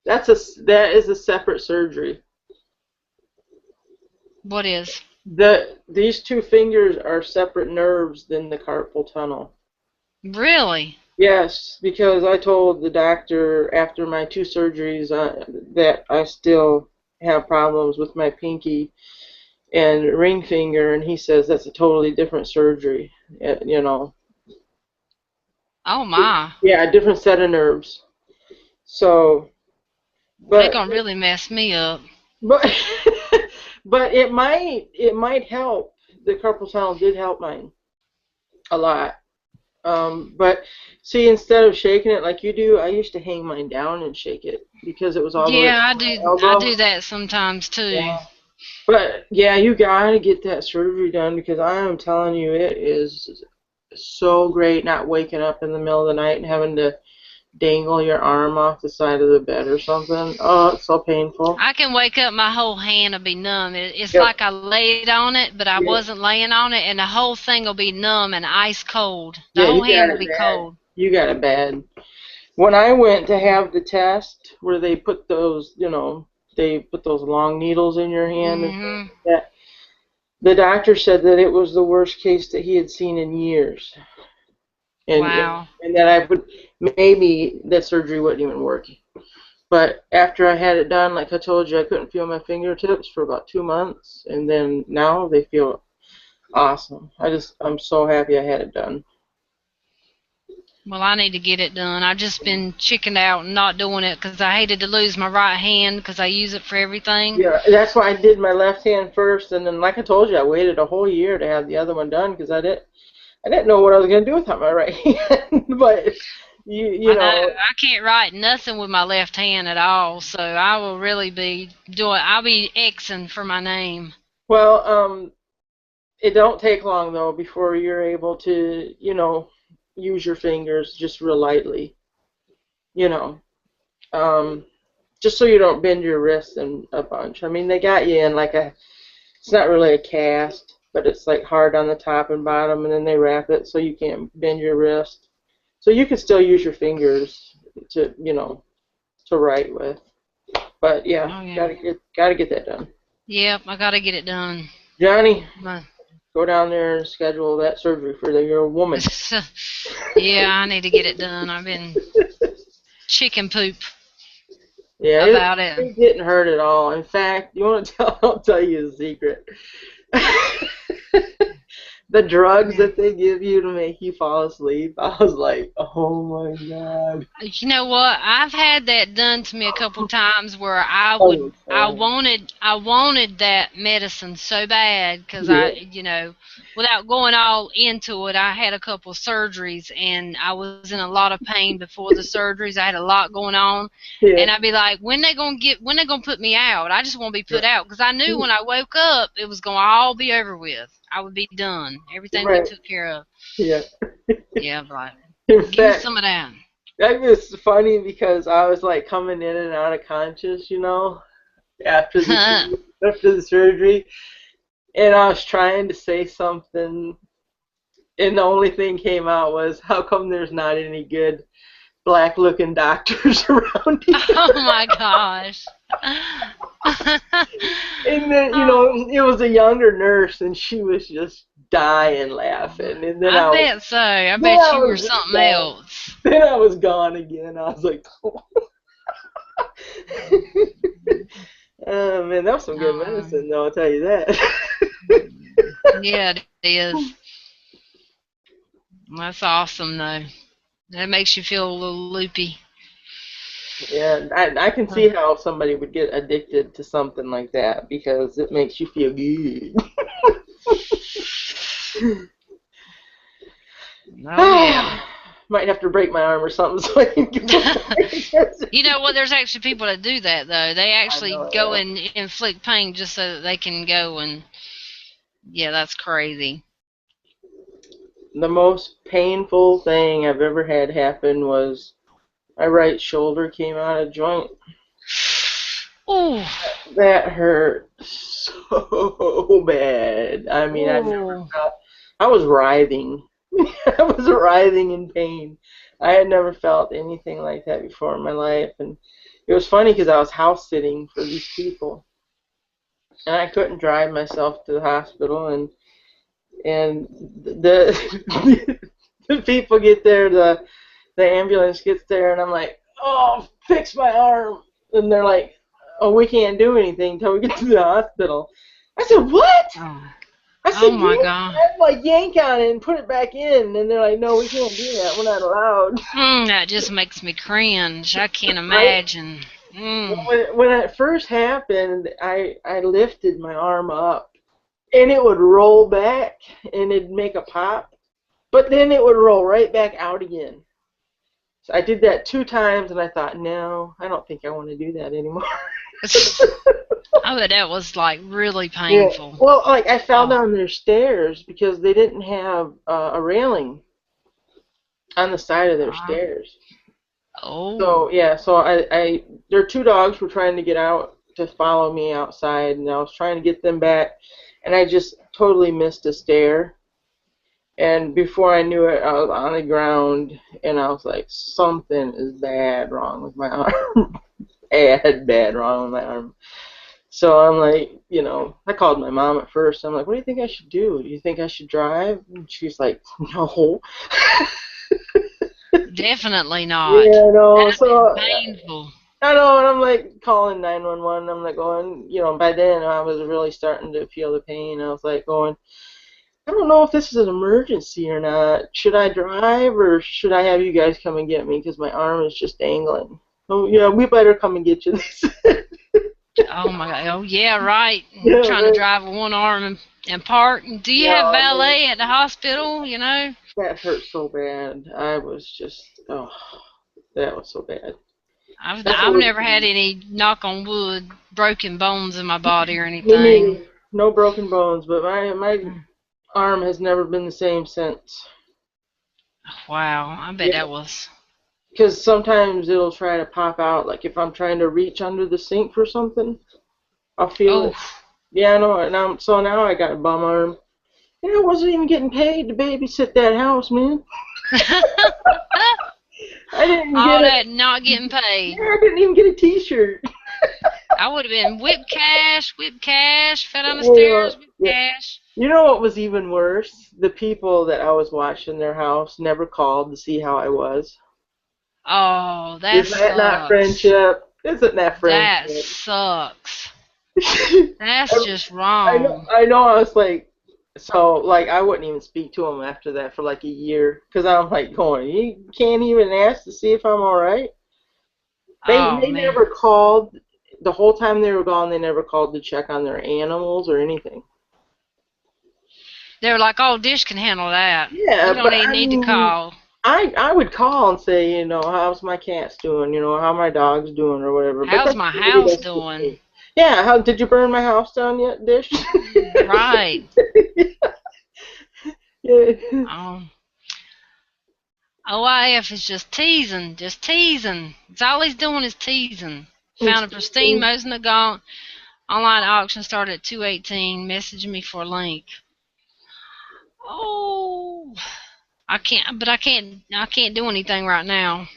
That is a separate surgery. What is? These two fingers are separate nerves than the carpal tunnel. Really? Yes, because I told the doctor after my two surgeries that I still have problems with my pinky and ring finger, and he says that's a totally different surgery. You know, Oh my. yeah, a different set of nerves. So, Well, they're but gonna really mess me up. but but it might help. The carpal tunnel did help mine a lot. But see, instead of shaking it like you do, I used to hang mine down and shake it because it was all the way up Yeah, to I my do. I elbow. do that sometimes too. Yeah. But yeah, you gotta get that surgery done because I am telling you, it is so great not waking up in the middle of the night and having to dangle your arm off the side of the bed or something. Oh, it's so painful. I can wake up, my whole hand will be numb. It's Yep. like I laid on it, but I Yep. wasn't laying on it, and the whole thing will be numb and ice cold. The Yeah, whole you hand got will it be bad. cold. You got it bad. When I went to have the test where they put those, they put those long needles in your hand and things Mhm. like that, the doctor said that it was the worst case that he had seen in years. And, and, Wow. and that I would, maybe that surgery wouldn't even work. But after I had it done, like I told you, I couldn't feel my fingertips for about 2 months. And then now they feel awesome. I'm so happy I had it done. Well, I need to get it done. I've just been chickened out and not doing it because I hated to lose my right hand because I use it for everything. Yeah, that's why I did my left hand first, and then, like I told you, I waited a whole year to have the other one done because I didn't know what I was gonna do without my right hand. But you I know know, I can't write nothing with my left hand at all, so I will really be doing. I'll be Xing for my name. well, it don't take long though before you're able to, use your fingers just real lightly, you know, um, just so you don't bend your wrist in a bunch. I mean, they got you in like it's not really a cast, but it's like hard on the top and bottom, and then they wrap it so you can't bend your wrist. So you can still use your fingers to write with. But yeah, Oh yeah. gotta get that done. Yep, I gotta get it done. Johnny, My- go down there and schedule that surgery for your woman. yeah, I need to get it done. I've been chicken poop Yeah, about it. it didn't hurt at all. In fact, you want to tell? I'll tell you a secret. The drugs Yeah. that they give you to make you fall asleep, I was like, oh my god. You know what? I've had that done to me a couple times where Oh, I wanted that medicine so bad because yeah, without going all into it, I had a couple surgeries and I was in a lot of pain before the surgeries. I had a lot going on, yeah, and I'd be like, when they gonna put me out? I just want to be put out because I knew when I woke up it was gonna all be over with. I would be done. Everything would be right, took care of. yeah. Yeah, but In give me fact, some of that. that was funny because I was like coming in and out of conscious, after the after the surgery, and I was trying to say something, and the only thing came out was, "How come there's not any good black-looking doctors around here?" Oh my gosh. And then, Oh, it was a younger nurse, and she was just dying laughing. And then I I was, bet so. I then bet I you were was just something gone. else. Then I was gone again. I was like, oh man, that was some good Um, medicine, though. I'll tell you that. yeah, it is. That's awesome, though. That makes you feel a little loopy. Yeah, I can see how somebody would get addicted to something like that because it makes you feel good. Oh, yeah. Might have to break my arm or something so I can get You know what? There's actually people that do that, though. They I actually know, go yeah. and inflict pain just so that they can go and. Yeah, that's crazy. The most painful thing I've ever had happen was my right shoulder came out of joint. Ooh. That hurt so bad. I mean, I never Ooh. felt. I was writhing. I was writhing in pain. I had never felt anything like that before in my life, and it it was funny because I was house sitting for these people, and I couldn't drive myself to the hospital, and the the people get there, the ambulance gets there, and I'm like, oh, fix my arm, and they're like, oh, we can't do anything until we get to the hospital. I said, what? Oh, I oh said, my yank, God. I'd like yank on it and put it back in, and they're like, no, we can't do that. We're not allowed. That just makes me cringe. I can't Right? imagine. Well, Mm. when it first happened, I lifted my arm up, and it would roll back, and it'd make a pop, but then it would roll right back out again. So I did that 2 times, and I thought, no, I don't think I want to do that anymore. I bet that was like really Yeah. painful. Well, like I fell Oh, down their stairs because they didn't have a railing on the side of their uh, stairs. oh, So yeah, so their 2 dogs were trying to get out to follow me outside, and I was trying to get them back, and I just totally missed a stair. And before I knew it, I was on the ground, and I was like, something is bad wrong with my arm. Bad wrong with my arm. So I'm like, I called my mom at first. I'm like, what do you think I should do? Do you think I should drive? And she's like, no. definitely not. Yeah, no. That'd been So painful. I know, and I'm like calling 911. I'm like going, by then I was really starting to feel the pain. I was like going, I don't know if this is an emergency or not. Should I drive or should I have you guys come and get me because my arm is just dangling? Oh yeah, we better come and get you. Oh my God. Oh yeah, right. You're Yeah, trying to right. drive with one arm and park. Do you have Yeah, man, valet at the hospital? You know. that hurt so bad. I was just, oh, that was so bad. That's I've what never had any, knock on wood, broken bones in my body or me anything. neither. No broken bones, but my Mm. arm has never been the same since. Wow, I bet Yeah, that was. because sometimes it'll try to pop out. Like if I'm trying to reach under the sink for something, I'll feel Oh, it. Yeah, I know. And so now I got a bum arm. And I wasn't even getting paid to babysit that house, man. I didn't all get it. that not getting Yeah, paid. I didn't even get a T-shirt. I would have been whip cash, fell down the Yeah, stairs, whip yeah. cash. You know what was even worse? The people that I was watching their house never called to see how I was. Oh, that Is that not sucks. friendship? Isn't that That friendship? sucks. I, That's just I know. wrong. I know. I was like, so like I wouldn't even speak to them after that for like a year because I'm like going, you can't even ask to see if I'm all right. Oh They man. never called the whole time they were gone. They never called to check on their animals or anything. They were like, oh, Dish can handle that. Yeah, We but don't even I need to mean, call. I would call and say, how's my cats doing? How my dog's doing or whatever. But How's then my nobody house does it to doing? me. Yeah, how did you burn my house down yet, Dish? Right. Yeah. Um, OIF is just teasing, just teasing. It's all he's doing is teasing. Found a pristine Mosin Nagant online auction started at 218. Message me for a link. Oh, I can't do anything right now.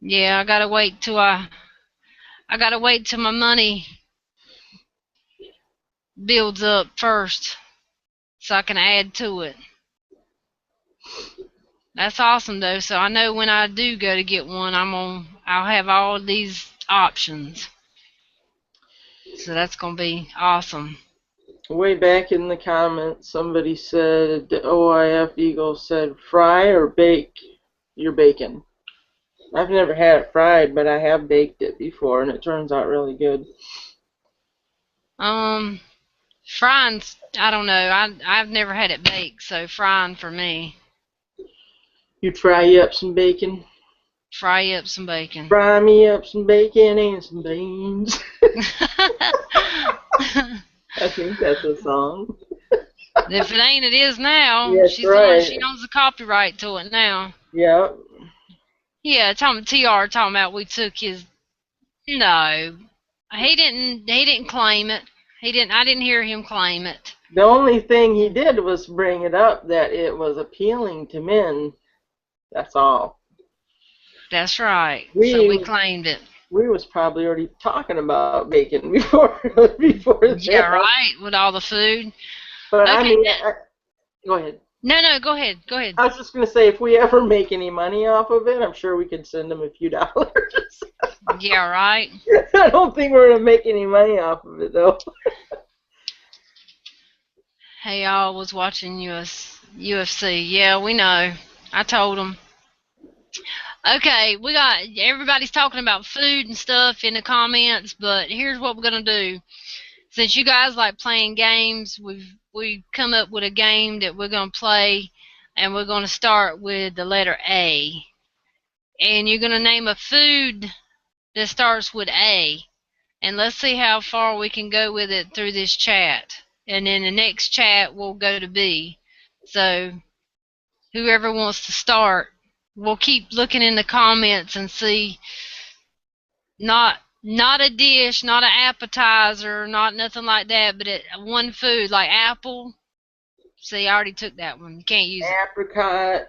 Yeah, I gotta wait till my money builds up first so I can add to it. That's awesome though. So I know when I do go to get one, I'll have all these options. So that's gonna be awesome. Way back in the comments, somebody said the OIF Eagle said fry or bake your bacon. I've never had it fried, but I have baked it before, and it turns out really good. Um, Frying's, I don't know. I've never had it baked, so frying for me. You fry up some bacon. Fry up some bacon. Fry me up some bacon and some beans. I think that's a song. If it ain't, it is now. That's She's the one. She right. owns the copyright to it now. Yep. Yeah, Tr talking about we took his. No, he didn't. He didn't claim it. He didn't. I didn't hear him claim it. The only thing he did was bring it up that it was appealing to men. That's all. That's right. So we We claimed it. We was probably already talking about bacon before Yeah, that. right. With all the food. But I Okay. mean, go ahead. No, no. Go ahead. Go ahead. I was just gonna say, if we ever make any money off of it, I'm sure we could send them a few dollars. Yeah, right. I don't think we're gonna make any money off of it though. Hey, y'all was watching UFC. Yeah, we know. I told them. Okay, we got everybody's talking about food and stuff in the comments, but here's what we're gonna do. Since you guys like playing games, we've come up with a game that we're gonna play, and we're gonna start with the letter A, and you're gonna name a food that starts with A, and let's see how far we can go with it through this chat, and then the next chat we'll go to B. So whoever wants to start, we'll keep looking in the comments and see. Not a dish, not an appetizer, not nothing like that, but one food like apple. See, I already took that one. You can't use it. Apricot.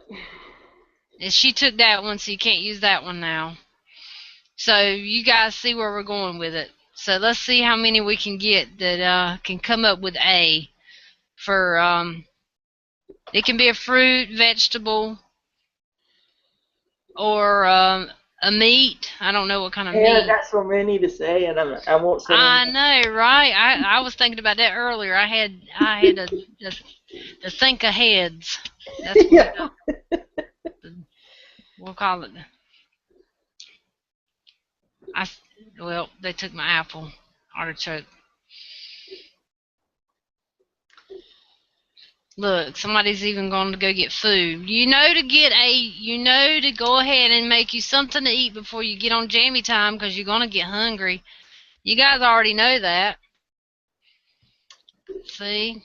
And she took that one, so you can't use that one now. So you guys see where we're going with it. So let's see how many we can get that can come up with A for it can be a fruit, vegetable, or a meat. I don't know what kind of And I meat. got so many to say, and I won't say them. I know, right? I was thinking about that earlier. I had to think aheads. That's what Yeah. we'll call it. I well, they took my apple artichoke. Look, somebody's even going to go get food. You know to go ahead and make you something to eat before you get on Jammy Time because you're going to get hungry. You guys already know that. See?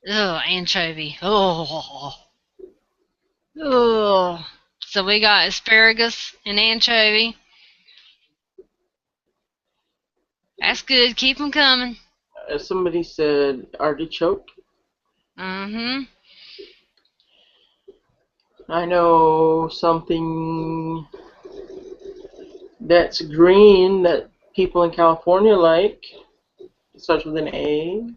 Ugh, anchovy. Oh. Ugh. So we got asparagus and anchovy. That's good. Keep them coming. Somebody said artichoke. Mm-hmm. I know something that's green that people in California like. It starts with an A.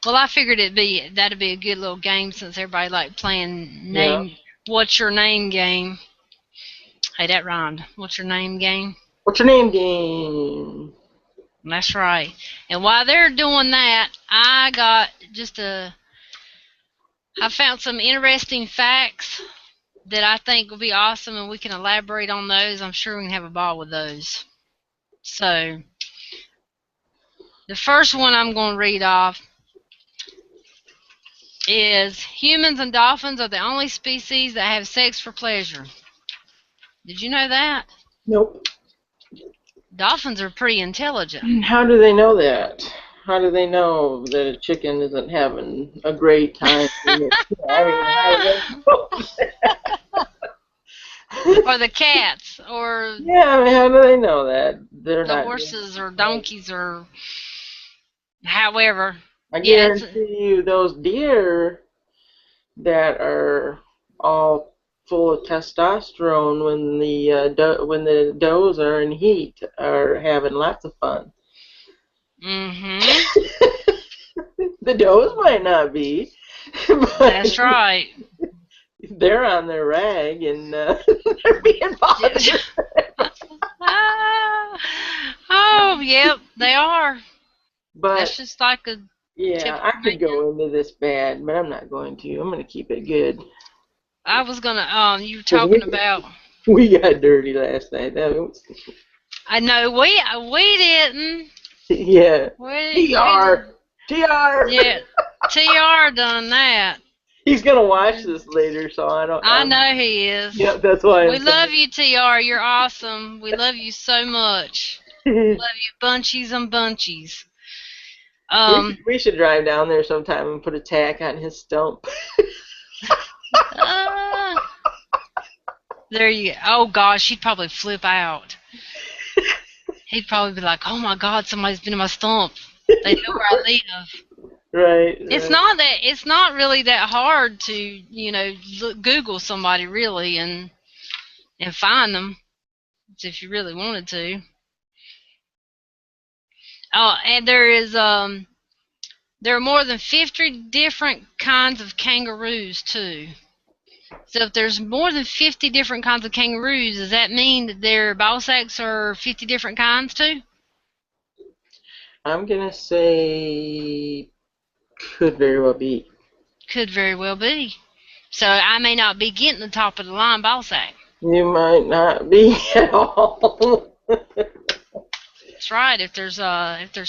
Well, I figured that'd be a good little game since everybody like playing Yeah. name. What's your name game? Hey, that rhymed. What's your name game? What's your name game? That's right. And while they're doing that, I found some interesting facts that I think will be awesome, and we can elaborate on those. I'm sure we can have a ball with those. So, the first one I'm going to read off is humans and dolphins are the only species that have sex for pleasure. Did you know that? Nope. Dolphins are pretty intelligent. How do they know that? How do they know that a chicken isn't having a great time? I mean, how do they know? Or the cats, or Yeah, I mean, how do they know that they're the not? horses, or donkeys, or however. I Yeah, guarantee you, those deer that are all full of testosterone when when the does are in heat are having lots of fun. mm-hmm. The does might not be, but That's right. they're on their rag and they're being bothered. Oh, yep, they are. That's But just like a yeah, typical I could man. go into this bad, but I'm not going to. I'm going to keep it good. I was gonna, you were Because talking about. we got dirty last night. I know we didn't. Yeah. We TR. didn't. TR. Yeah, Tr done that. He's going to watch this later, so I don't. I know he is. Yeah, that's why We I'm love saying. you, Tr. You're awesome. We love you so much. Love you, bunchies and bunchies. we should drive down there sometime and put a tack on his stump. Uh, there you go. Oh gosh, he'd probably flip out. He'd probably be like, "Oh my God, somebody's been in my stump. They know where I live." Right, It's right. not that it's not really that hard to Google somebody really and find them if you really wanted to. Oh, and there are more than 50 different kinds of kangaroos too. So if there's more than 50 different kinds of kangaroos, does that mean that their ball sacks are 50 different kinds too? I'm gonna say could very well be. Could very well be. So I may not be getting the top of the line ball sack. You might not be at all. That's right. If there's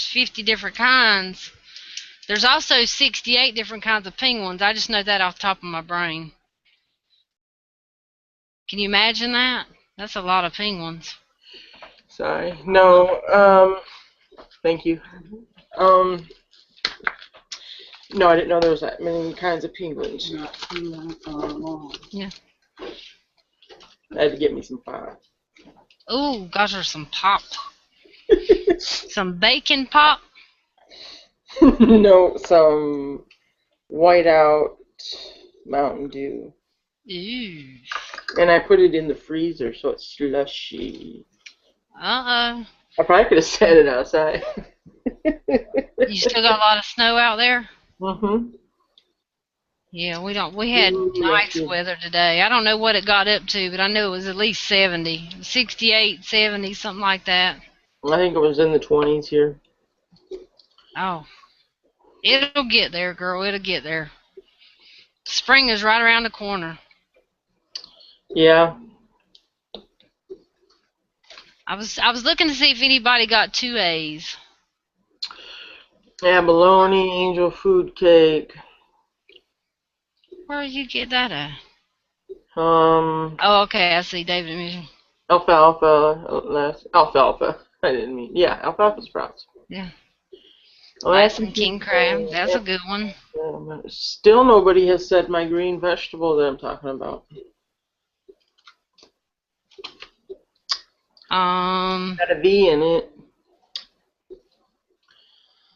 50 different kinds, there's also 68 different kinds of penguins. I just know that off the top of my brain. Can you imagine that? That's a lot of penguins. Sorry. No. Thank you. Um. No, I didn't know there was that many kinds of penguins. Yeah. I had to get me some pie. Ooh, gosh, there's some pop. Some bacon pop. No, some whiteout Mountain Dew. Ooh. And I put it in the freezer so it's slushy. Uh-oh. I probably could have set it outside. You still got a lot of snow out there? Mm-hmm. Yeah, we don't. We had Ooh, that's nice good. weather today. I don't know what it got up to, but I know it was at least 70, 68, 70, something like that. I think it was in the 20s here. Oh, it'll get there, girl. It'll get there. Spring is right around the corner. Yeah. I was looking to see if anybody got two A's. Abalone, angel food cake. Where did you get that at? Um, Oh, okay. I see David Mission. alfalfa. I didn't mean, yeah, alfalfa sprouts. Yeah, Alaskan Alaskan king king crab. crab. That's a Yep. good one. Still nobody has said my green vegetable that I'm talking about. Um. Got a V in it.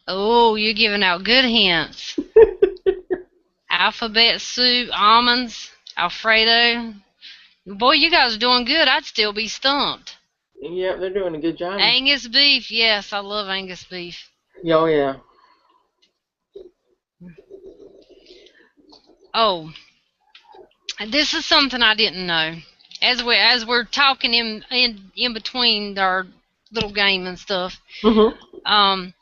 Oh, you're giving out good hints. Alphabet soup, almonds, Alfredo. Boy, you guys are doing good. I'd still be stumped. Yeah, they're doing a good job. Angus beef. Yes, I love Angus beef. Oh yeah. Oh, this is something I didn't know. As we're talking in between our little game and stuff, Mhm. um,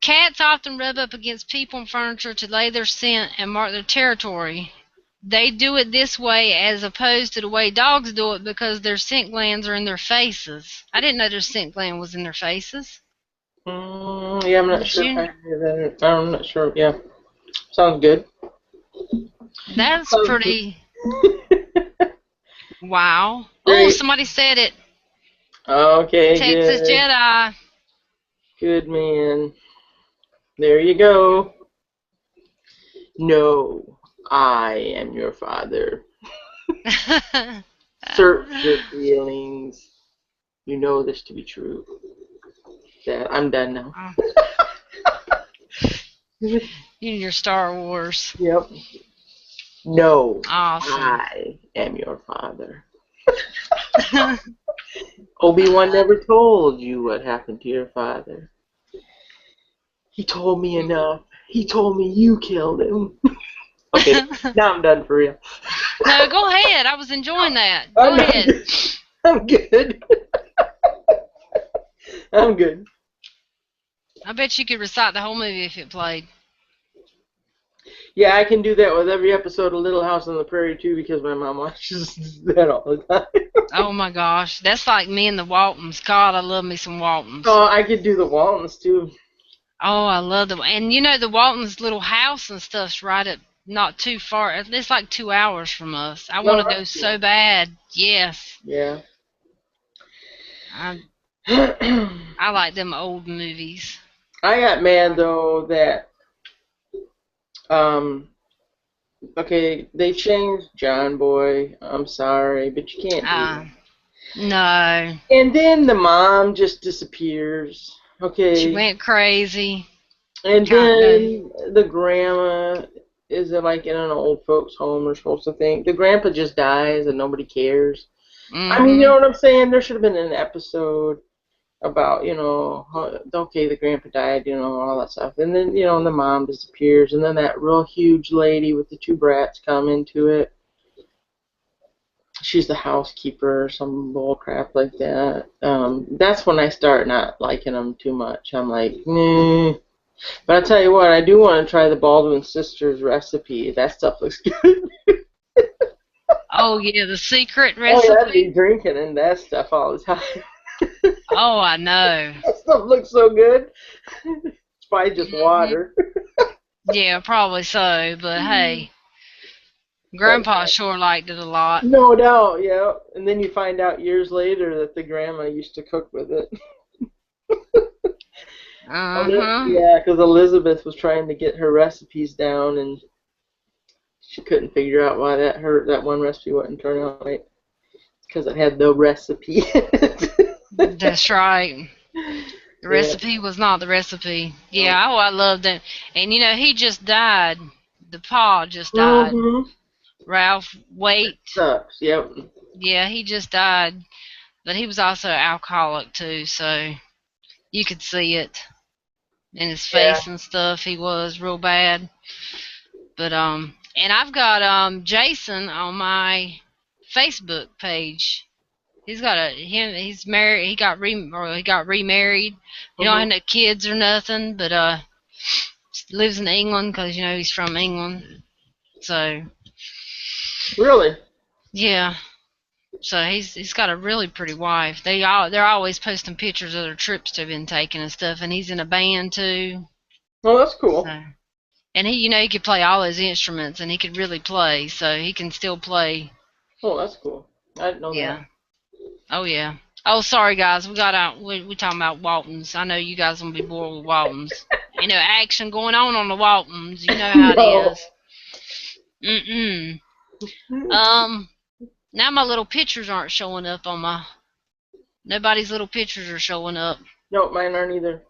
cats often rub up against people and furniture to lay their scent and mark their territory. They do it this way as opposed to the way dogs do it because their scent glands are in their faces. I didn't know their scent gland was in their faces. Yeah, I'm not Did sure if I you? hear that. I'm not sure. Yeah, sounds good. That's Sounds good. pretty. Wow. Oh, Great. somebody said it. Okay, Texas good. Jedi. Good man. There you go. No, I am your father. Search your feelings. You know this to be true. Dad, I'm done now. You and your Star Wars. Yep. No, Awesome. I am your father. Obi-Wan never told you what happened to your father. He told me enough. He told me you killed him. Okay, now I'm done for real. No, go ahead. I was enjoying that. Go I'm not ahead. good. I'm good. I'm good. I bet you could recite the whole movie if it played. Yeah, I can do that with every episode of Little House on the Prairie too because my mom watches that all the time. Oh my gosh, that's like me and the Waltons. God, I love me some Waltons. Oh, I could do the Waltons too. Oh, I love them. And the Waltons' little house and stuff's right up not too far. It's like 2 hours from us. I want No, to go that's so cool. bad. Yes. Yeah. I I I like them old movies. got mad though that um okay, they changed John Boy. I'm sorry, but you can't do Uh, that. no. And then the mom just disappears. She Okay. went crazy. And Kind of. then the grandma is like in an old folks home, we're supposed to think. The grandpa just dies and nobody cares. I mean, you know Mhm. what I'm saying? There should have been an episode about, okay, the grandpa died, all that stuff. And then, the mom disappears. And then that real huge lady with the two brats come into it. She's the housekeeper or some bull crap like that. That's when I start not liking them too much. I'm like, nah. But I tell you what, I do want to try the Baldwin sisters recipe. That stuff looks good. Oh yeah, the secret Oh yeah, I'd be recipe. drinking in that stuff all the time. Oh, I know. That stuff looks so good. It's probably just Mhm. water. Yeah, probably so. But hey, But Grandpa sure liked it a lot. no doubt, yeah. And then you find out years later that the grandma used to cook with it. Uh huh. Yeah, because Elizabeth was trying to get her recipes down, and she couldn't figure out why that one recipe wouldn't turn out right because it had no recipe. That's right. The Yeah. recipe was not the recipe. No. Yeah, oh, I loved it. And he just died. The pa just died. Mm-hmm. Ralph Waite. Sucks. Yep. Yeah, he just died. But he was also an alcoholic too, so you could see it in his Yeah. face and stuff. He was real bad. But and I've got Jason on my Facebook page. He's married. He got remarried. He don't Mm-hmm. have no kids or nothing, but lives in England because he's from England. So Really? yeah, so he's got a really pretty wife. They're always posting pictures of their trips they've been taking and stuff. And he's in a band too. Oh, that's cool. So and he could play all his instruments and he could really play. So he can still play. Oh, that's cool. I didn't know that. Yeah. Oh yeah. Oh, sorry guys, we got out. We talking about Waltons. I know you guys gonna be bored with Waltons. Action going on the Waltons. You know how it No. is. Mm-mm. Um. Now my little pictures aren't showing up on my. Nobody's little pictures are showing up. No, mine aren't either.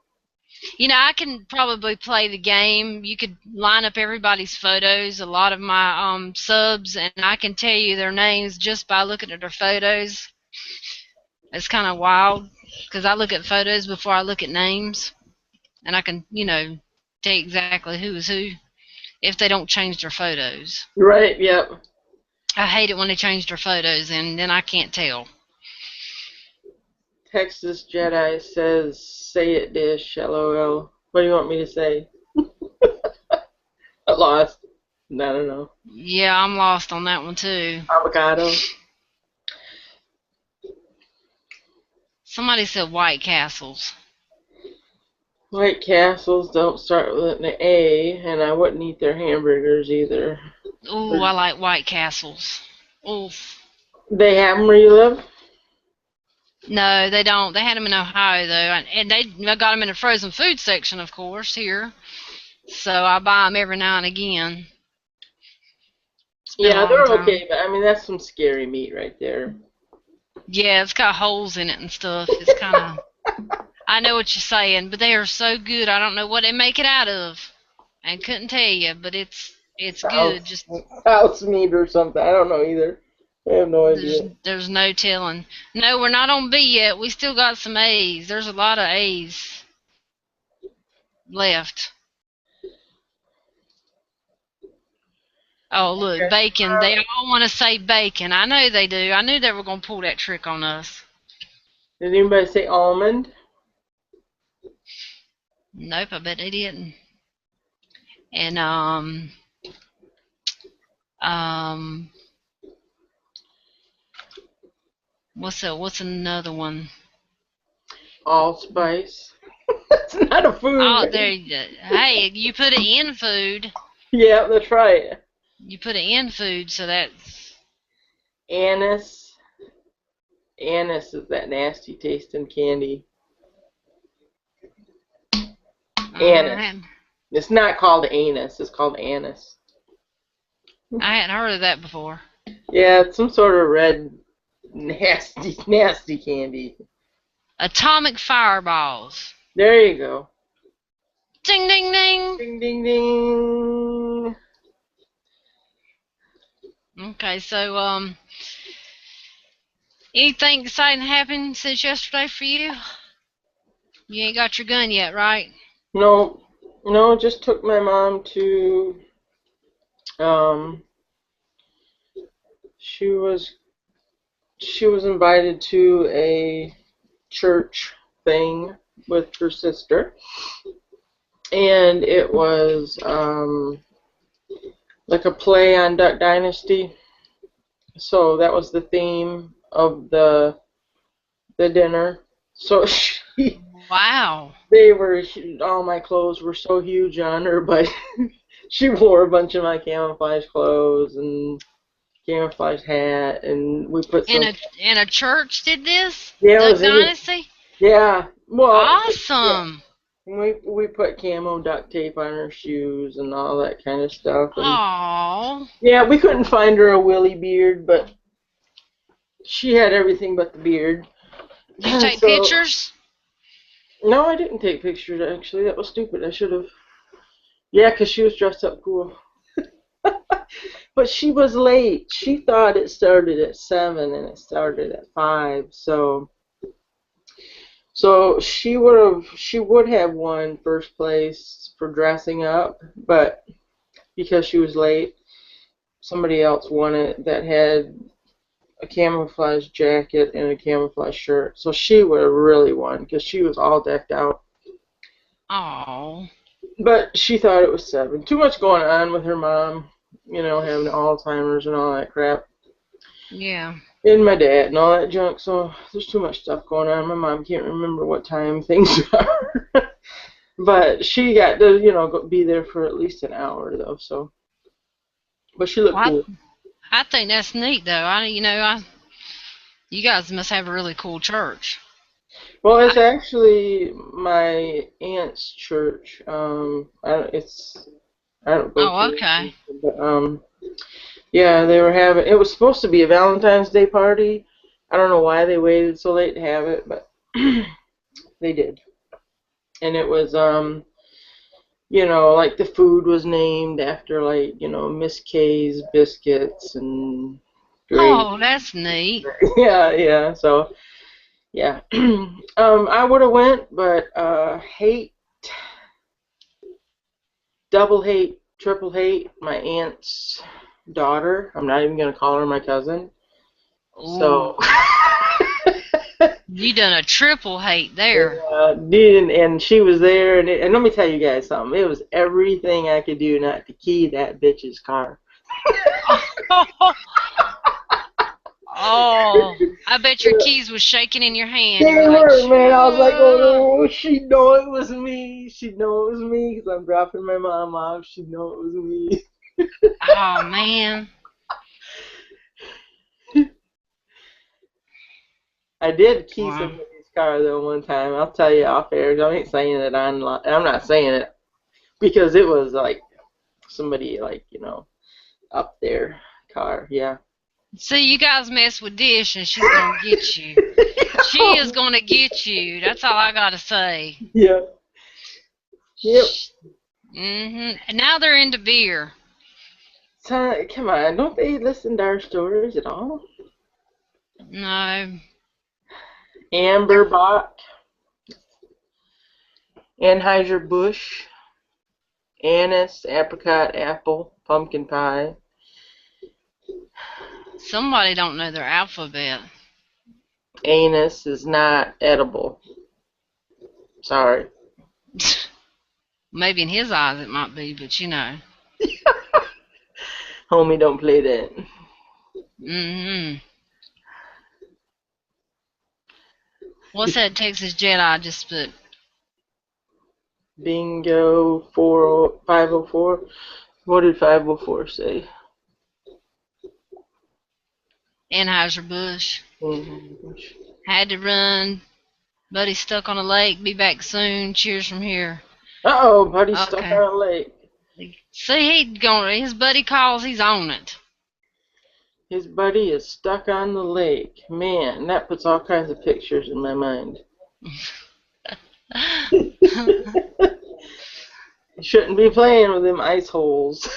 I can probably play the game. You could line up everybody's photos, a lot of my subs, and I can tell you their names just by looking at their photos. It's kind of wild because I look at photos before I look at names, and I can, tell you exactly who is who if they don't change their photos. Right. Yep. I hate it when they change their photos and then I can't tell. Texas Jedi says, "Say it, dish." LOL. What do you want me to say? I lost. I don't know. Yeah, I'm lost on that one too. Avocado. Somebody said White Castles. White Castles don't start with an A, and I wouldn't eat their hamburgers either. Ooh, I like White Castles. Oof. They have them where you live? No, they don't. They had them in Ohio though, and they got them in the frozen food section, of course, here. So I buy them every now and again. It's been a Yeah, long they're time. okay, but I mean that's some scary meat right there. Yeah, it's got holes in it and stuff. It's kind of. I know what you're saying, but they are so good. I don't know what they make it out of. I couldn't tell you, but it's good. House, Just house meat or something. I don't know either. I have no there's idea. there's no telling. No, we're not on B yet. We still got some A's. There's a lot of A's left. Oh look, Okay. bacon. They all want to say bacon. I know they do. I knew they were gonna pull that trick on us. Did anybody say almond? Nope, I bet they didn't. And um, what's another one? Allspice. That's not a food, Oh, man. hey, you put it in food. Yeah, that's right. You put it in food, so that's. Anise. Anise is that nasty tasting candy. Anise. I It's not called anus. It's called anise. hadn't heard of that before. Yeah, it's some sort of red, nasty, nasty candy. Atomic fireballs. There you go. Ding, ding, ding. Ding, ding, ding. Okay, so, anything exciting happened since yesterday for you? You ain't got your gun yet, right? No, no, just took my mom to, um, she was, she was invited to a church thing with her sister, and it was, like a play on Duck Dynasty. So that was the theme of the dinner. So Wow. they were, all my clothes were so huge on her, but she wore a bunch of my camouflage clothes and camouflage hat, and we put And some. a church did this? Yeah, it Duck was in. Dynasty? Yeah, well, yeah. Awesome. We put camo duct tape on her shoes and all that kind of stuff, and Oh. yeah, we couldn't find her a willy beard, but she had everything but the beard. Did you take So pictures? no, I didn't take pictures actually. That was stupid. I should have. Yeah, 'cause she was dressed up cool. But she was late. She thought it started at 7 and it started at 5. So she would have won first place for dressing up, but because she was late, somebody else won it that had a camouflage jacket and a camouflage shirt. So she would have really won because she was all decked out. Oh. But she thought it was 7. Too much going on with her mom, having Alzheimer's and all that crap. Yeah. And my dad and all that junk. So there's too much stuff going on. My mom can't remember what time things are. But she got to, be there for at least an hour though. So, but she looked Well, cool. I think that's neat though. You guys must have a really cool church. Well, it's I, actually my aunt's church. I don't go oh, to okay. it, but yeah, they were having. It was supposed to be a Valentine's Day party. I don't know why they waited so late to have it, but they did. And it was like the food was named after like, Miss K's biscuits and great. Oh, that's neat. Yeah, yeah. So yeah, I would have went, but hate, double hate, triple hate my aunt's daughter. I'm not even gonna call her my cousin. Ooh. So You done a triple hate there. dude, and she was there, and let me tell you guys something. It was everything I could do not to key that bitch's car. Oh, I bet your keys was shaking in your hand. You were They like, were, man. I was like, "Ugh." oh, she'd know it was me. She'd know it was me because I'm dropping my mom off. She'd know it was me. Oh man. I did key Wow. somebody's car though one time. I'll tell you off air. I ain't saying it on. I'm not saying it because it was like somebody like up there car. Yeah. See, you guys mess with Dish, and she's gonna get you. She is gonna get you. That's all I gotta say. Yeah. Yep. And now they're into beer. So, come on, don't they listen to our stories at all? No, Amber they're Bach, Anheuser-Busch, anise, apricot, apple, pumpkin pie. somebody don't know their alphabet. Anise is not edible. Sorry. Maybe in his eyes it might be, but you know. Homie, don't play that. Mm-hmm. What's that Texas Jet I just put? Bingo 504. What did 504 say? Anheuser-Busch. Mm-hmm. Had to run. Buddy stuck on a lake. Be back soon. Cheers from here. Uh-oh, buddy's stuck Okay. on a lake. See, his buddy calls, he's on it. His buddy is stuck on the lake. Man, that puts all kinds of pictures in my mind. You shouldn't be playing with them ice holes.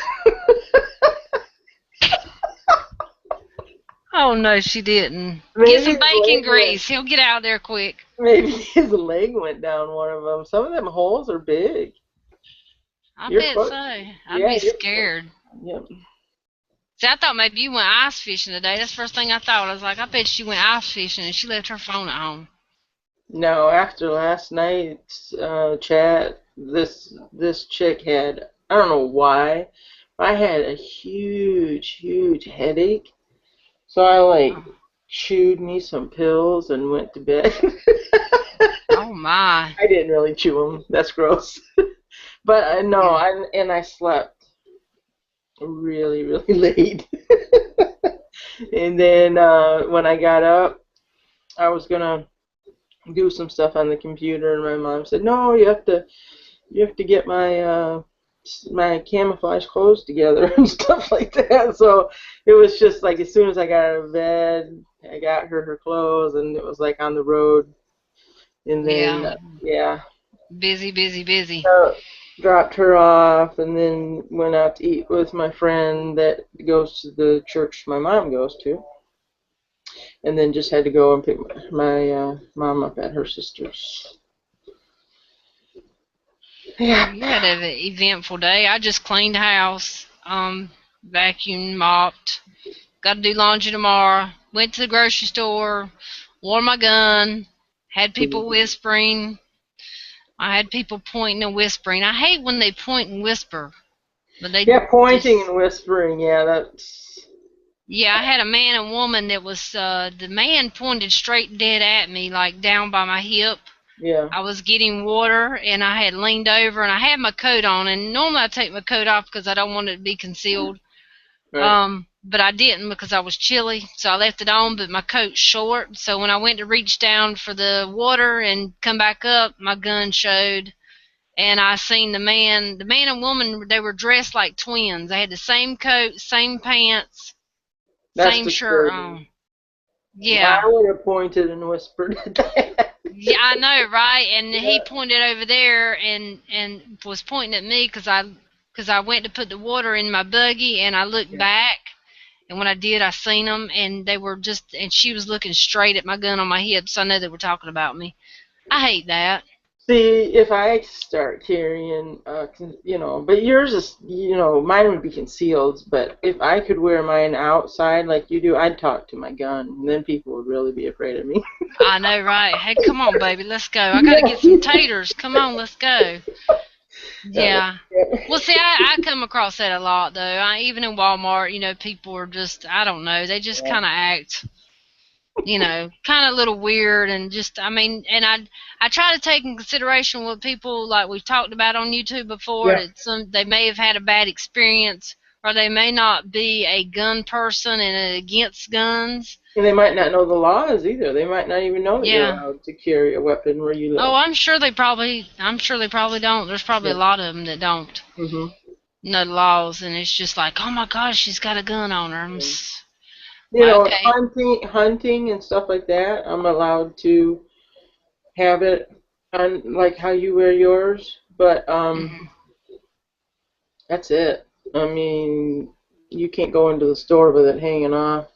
Oh no, she didn't. Get Maybe some his bacon leg went. grease. He'll get out there quick. Maybe his leg went down one of them. Some of them holes are big. I Your bet foot, so. I'd yeah, be your foot. scared. Yep. See, I thought maybe you went ice fishing today. That's the first thing I thought. I was like, I bet she went ice fishing and she left her phone at home. No, after last night's chat, this chick had, I don't know why, I had a huge headache. So I like Oh, chewed me some pills and went to bed. oh my. I didn't really chew them. That's gross. But no, Yeah. I slept really late. And then when I got up, I was gonna do some stuff on the computer, and my mom said, "No, you have to get my camouflage clothes together and stuff like that." So it was just like as soon as I got out of bed, I got her clothes, and it was like on the road. And then Yeah. yeah, Busy. uh, dropped her off, and then went out to eat with my friend that goes to the church my mom goes to, and then just had to go and pick my mom up at her sister's. Well, Yeah. you had an eventful day. I just cleaned the house, vacuumed, mopped. Got to do laundry tomorrow. Went to the grocery store, wore my gun, had people whispering. I had people pointing and whispering. I hate when they point and whisper, but they Yeah, pointing just. and whispering. Yeah, that's Yeah, I had a man and woman that was, the man pointed straight dead at me, like down by my hip. yeah, I was getting water and I had leaned over and I had my coat on, and normally I take my coat off because I don't want it to be concealed. right. But I didn't because I was chilly, so I left it on. But my coat's short, so when I went to reach down for the water and come back up, my gun showed, and I seen the man and woman. They were dressed like twins. They had the same coat, same pants, That's same shirt disturbing. on. I Yeah, would have pointed and whispered at that. yeah, I know, right? And he Yeah, pointed over there and was pointing at me because I went to put the water in my buggy and I looked yeah. back. And when I did, I seen them, and they were just, and she was looking straight at my gun on my hip, so I know they were talking about me. I hate that. See, if I start carrying, but yours is, mine would be concealed. But if I could wear mine outside like you do, I'd talk to my gun, and then people would really be afraid of me. I know, right? Hey, come on, baby, let's go. I gotta get some Yeah. taters. Come on, let's go. Yeah. Well, see, I come across that a lot though. Even in Walmart, people are just, I don't know, they just Yeah. kind of act, kind of a little weird, and just, I mean, and I try to take in consideration what people, like we've talked about on YouTube before, Yeah. that they may have had a bad experience, or they may not be a gun person and against guns. And they might not know the laws either. They might not even know that you're Yeah. allowed to carry a weapon where you Oh, live. I'm sure they probably don't. There's probably Yeah. a lot of them that don't Hmm. know the laws, and it's just like, oh my gosh, she's got a gun on her. Yeah. Like, okay. Hunting and stuff like that, I'm allowed to have it on like how you wear yours, but Mhm. that's it. I mean, you can't go into the store with it hanging off.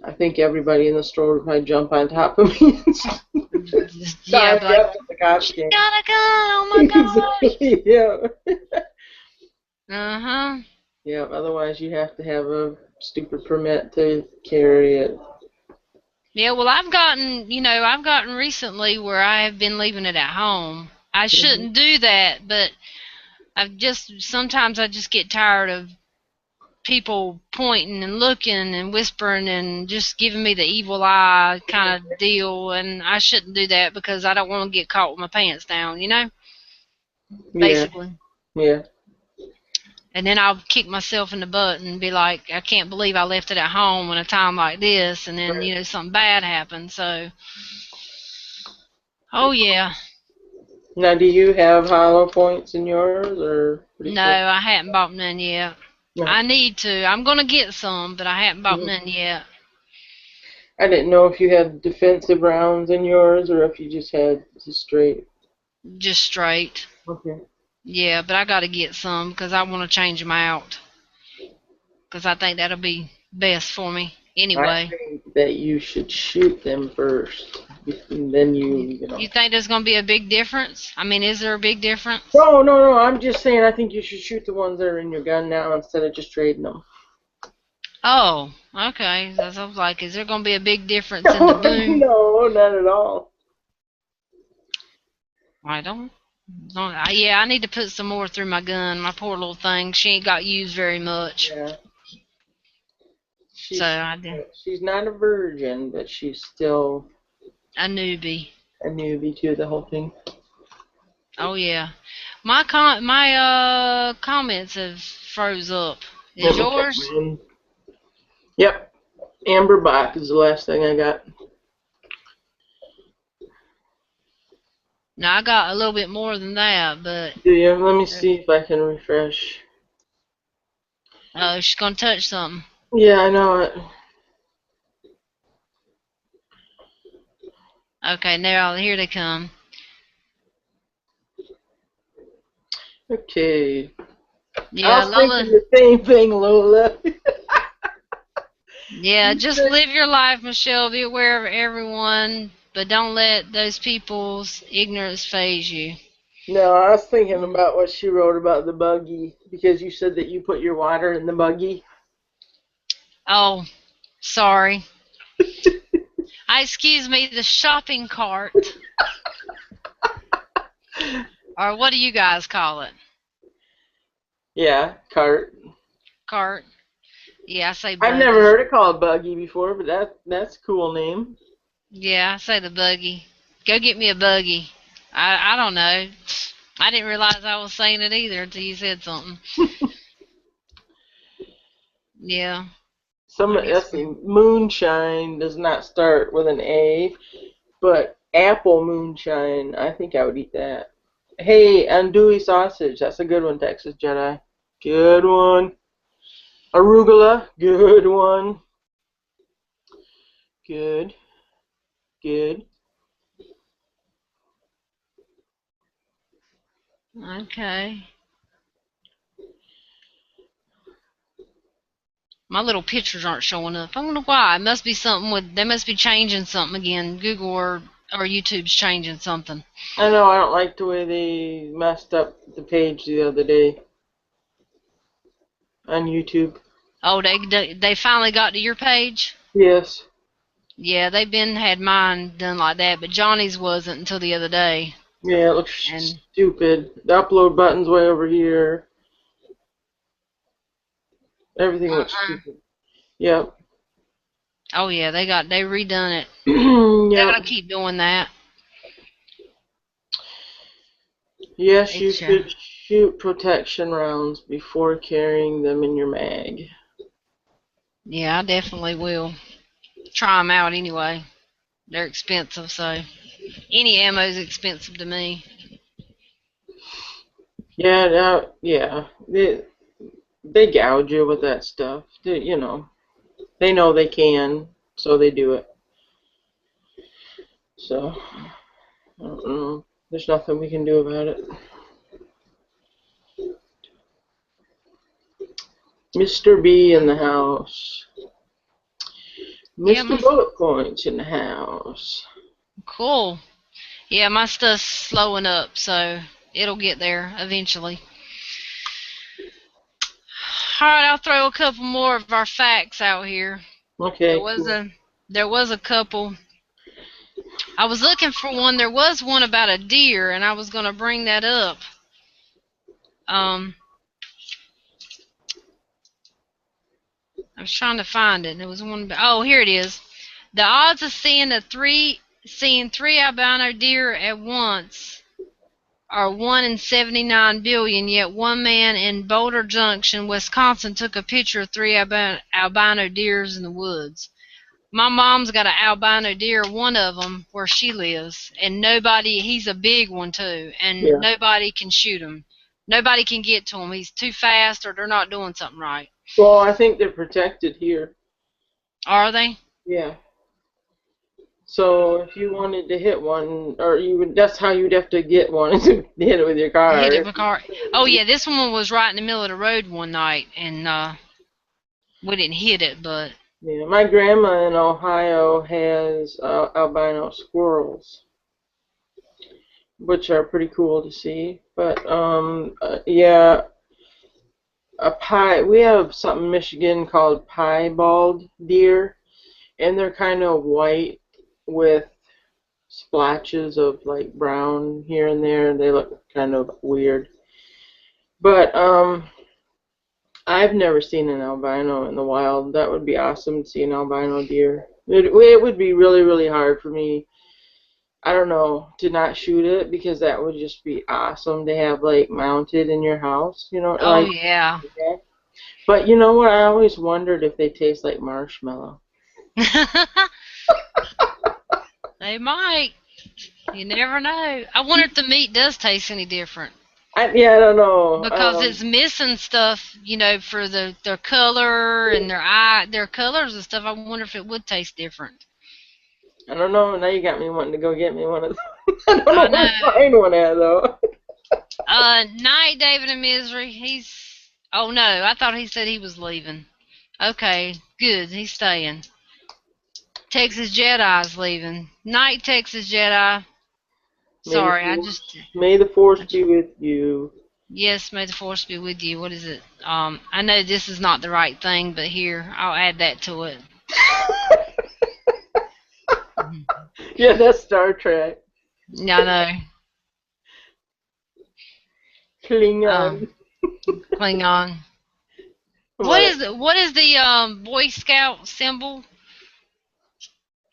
I think everybody in the store would probably jump on top of me and Yeah, tie be me like, up so the cops she came. got a gun. Oh my gosh. Exactly. Yeah. Uh huh. Yeah. Otherwise, you have to have a stupid permit to carry it. Yeah, well, I've gotten recently where I have been leaving it at home. I Hmm. shouldn't do that, but sometimes I just get tired of people pointing and looking and whispering and just giving me the evil eye kind of deal, and I shouldn't do that because I don't want to get caught with my pants down, Yeah. basically. Yeah. And then I'll kick myself in the butt and be like, I can't believe I left it at home in a time like this, and then, Right. something bad happened. So, oh yeah. Now, do you have hollow points in yours, or what do you No, think? I hadn't bought none yet. No. I need to. I'm gonna get some, but I haven't bought Mhm. none yet. I didn't know if you had defensive rounds in yours, or if you just had just straight. Just straight. Okay. Yeah, but I got to get some because I want to change them out because I think that'll be best for me I anyway. think that you should shoot them first, and then you know. You think there's going to be a big difference? I mean, is there a big difference? No, no, no. I'm just saying. I think you should shoot the ones that are in your gun now instead of just trading them. Oh, okay. That's I was like, is there going to be a big difference in the No, boom? no, not at all. I don't. Yeah, I need to put some more through my gun. My poor little thing. She ain't got used very much. Yeah, So she's I did she's not a virgin, but she's still a newbie. a newbie to the whole thing. Oh yeah. My comments have froze up. Let Is me check yours? mine. Yep, Amber Bach is the last thing I got. Now I got a little bit more than that, but Do you? Let me see if I can refresh. she's gonna touch something. Yeah, I know it. Okay, now here they come. Okay. I Yeah, was thinking Lola. the same thing, Lola. Yeah, just live your life, Michelle. Be aware of everyone, but don't let those people's ignorance phase you. No, I was thinking about what she wrote about the buggy because you said that you put your water in the buggy. Oh, sorry. Excuse me, the shopping cart. Or what do you guys call it? Yeah, cart. Cart. Yeah, I say I've never buggy. heard it called buggy before, but that's a cool name. Yeah, I say the buggy. Go get me a buggy. I don't know. I didn't realize I was saying it either until you said something. Yeah, Some I guess let's see, moonshine does not start with an A, but apple moonshine, I think I would eat that. Hey, andouille sausage, that's a good one, Texas Jedi. Good one. Arugula, good one. Good, good. okay. My little pictures aren't showing up. I wonder why. It must be something with. They must be changing something again. Google or YouTube's changing something. I know I don't like the way they messed up the page the other day on YouTube. Oh, they finally got to your page. Yes. Yeah, they've been had mine done like that, but Johnny's wasn't until the other day. Yeah, it looks And stupid. The upload button's way over here. Everything looks uh-uh. stupid. Yep. Oh yeah, they redone it. They Yep. gotta keep doing that. Yes, you It's yeah. should shoot protection rounds before carrying them in your mag. Yeah, I definitely will try them out anyway. They're expensive, so any ammo's expensive to me. Yeah, yeah. They gouge you with that stuff. They know they can, so they do it. So, I don't know. There's nothing we can do about it. Mr. B in the house. Yeah, Mr. Bullet Points in the house. cool. Yeah, my stuff's slowing up, so it'll get there eventually. All right, I'll throw a couple more of our facts out here. There Okay, was cool. a there was a couple. I was looking for one. There was one about a deer, and I was gonna bring that up. Um, I was trying to find it, and there was one. Oh, here it is. The odds of seeing three albino deer at once are 1 in 79 billion, yet one man in Boulder Junction, Wisconsin took a picture of three albino deers in the woods. My mom's got an albino deer, one of them, where she lives, and he's a big one too, and Yeah. nobody can shoot him. Nobody can get to him. He's too fast or they're not doing something right. Well, I think they're protected here. Are they? Yeah. So if you wanted to hit one, or you would, that's how you'd have to get one is to hit it with your Hit it car. with a car. Oh yeah, this one was right in the middle of the road one night, and we didn't hit it, but Yeah, my grandma in Ohio has albino squirrels, which are pretty cool to see. But yeah, a pie. We have something in Michigan called piebald deer, and they're kind of white with splotches of like brown here and there. They look kind of weird. But I've never seen an albino in the wild. That would be awesome to see an albino deer. It would be really, really hard for me, I don't know, to not shoot it because that would just be awesome to have like mounted in your house, oh like yeah, that. But you know what? I always wondered if they taste like marshmallow. they might. You never know. I wonder if the meat does taste any different Yeah, I don't know. because it's missing stuff, for their color and their colors and stuff. I wonder if it would taste different. I don't know. Now you got me wanting to go get me one of those. I don't I know where to know. find one at though. Night, David and Misery. He's. Oh no, I thought he said he was leaving. Okay, good. He's staying. Texas Jedi's leaving. Night, Texas Jedi. May the Sorry, force, may the force be with you. yes, may the force be with you. What is it? I know this is not the right thing, but here, I'll add that to it. Mhm. Yeah, that's Star Trek. Yeah, I know. Klingon. Klingon. What? What is the Boy Scout symbol?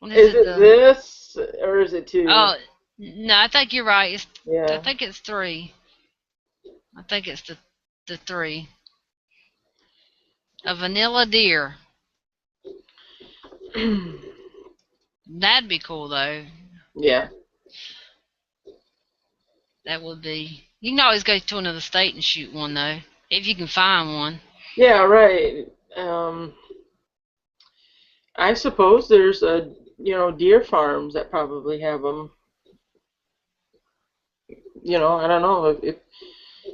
What is Is it? it The this or is it two? oh no, I think you're right. I Yeah. think it's three. I think it's the three. A vanilla deer. That'd be cool though. Yeah. That would be. You can always go to another state and shoot one though, if you can find one. Yeah, right. I suppose there's deer farms that probably have them. I don't know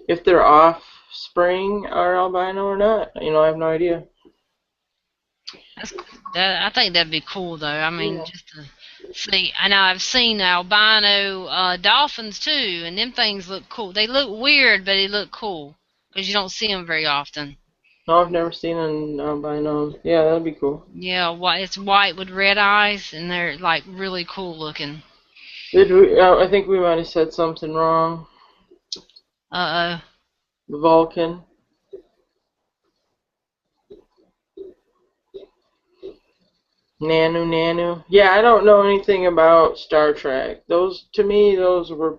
if they're offspring are albino or not. I have no idea. That's that. I think that'd be cool though. I mean, Yeah. just to see. I know I've seen albino dolphins too, and them things look cool. They look weird, but they look cool because you don't see them very often. No, I've never seen an albino. Yeah, that'd be cool. Yeah, it's white with red eyes, and they're like really cool looking. Did we? I think we might have said something wrong. Uh Vulcan. Nanu Nanu. Yeah, I don't know anything about Star Trek. Those to me, those were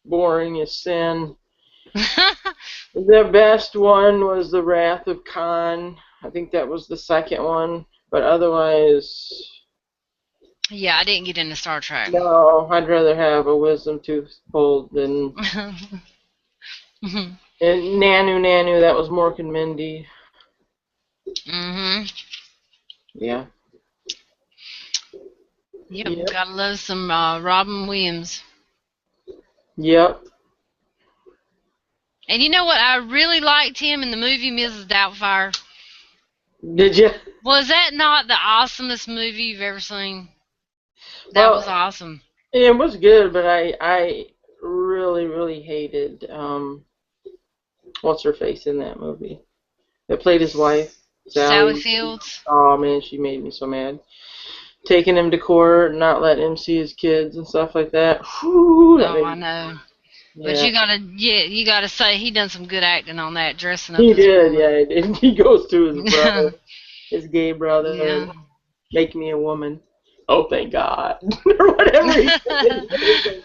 boring as sin. oh. The best one was the Wrath of Khan. I think that was the second one. But otherwise, Yeah, I didn't get into Star Trek. no, I'd rather have a wisdom tooth pulled than mhm. and Nanu Nanu. That was Mork and Mindy. Mhm. Yeah. Yep, Yep. gotta love some Robin Williams. Yep. And you know what? I really liked him in the movie Mrs. Doubtfire. Did you? Was that not the awesomest movie you've ever seen? That was Well, awesome. it was good, but I really really hated what's her face in that movie that played his wife, Sally Sally. Fields. Oh man, she made me so mad. Taking him to court, not letting him see his kids and stuff like that. Whew, that Oh, made I me, know. But yeah. you gotta say he done some good acting on that, dressing up He as a did, woman. yeah. And he goes to his brother, his gay brother, and Yeah. make me a woman. Oh, thank God, or whatever he said. He's like,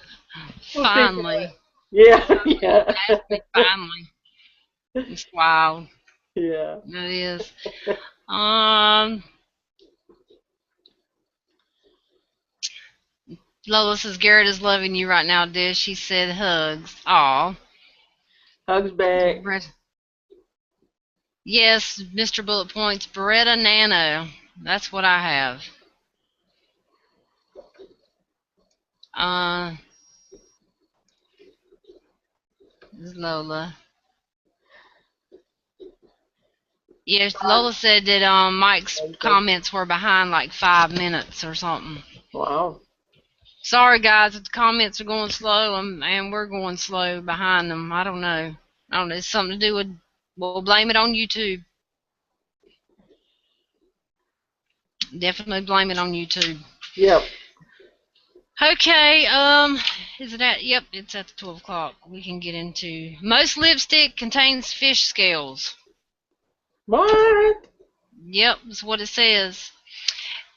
oh, thank God. Finally. Yeah, yeah, Ask me finally. It's wild. yeah. It is. Um, Lola says Garrett is loving you right now, dear. She said hugs. Aw. Hugs back. Yes, Mr. Bullet Points, Beretta Nano. That's what I have. Uh, this is Lola. Yes, Lola said that Mike's comments were behind like 5 minutes or something. Wow. Sorry guys, if the comments are going slow and we're going slow behind them. I don't know. I don't know. It's something to do with. We'll blame it on YouTube. Definitely blame it on YouTube. Yep. Okay, is it at? Yep, it's at the 12 o'clock. We can get into. Most lipstick contains fish scales. What? Yep, that's what it says.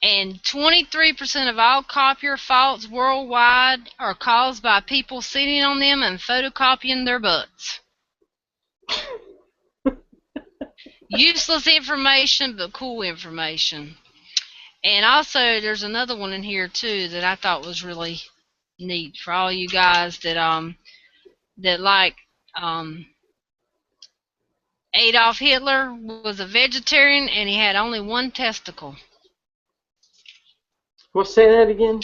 And 23% of all copier faults worldwide are caused by people sitting on them and photocopying their butts. Useless information, but cool information. And also, there's another one in here too that I thought was really neat for all you guys that like Adolf Hitler was a vegetarian and he had only one testicle. Well, say that again.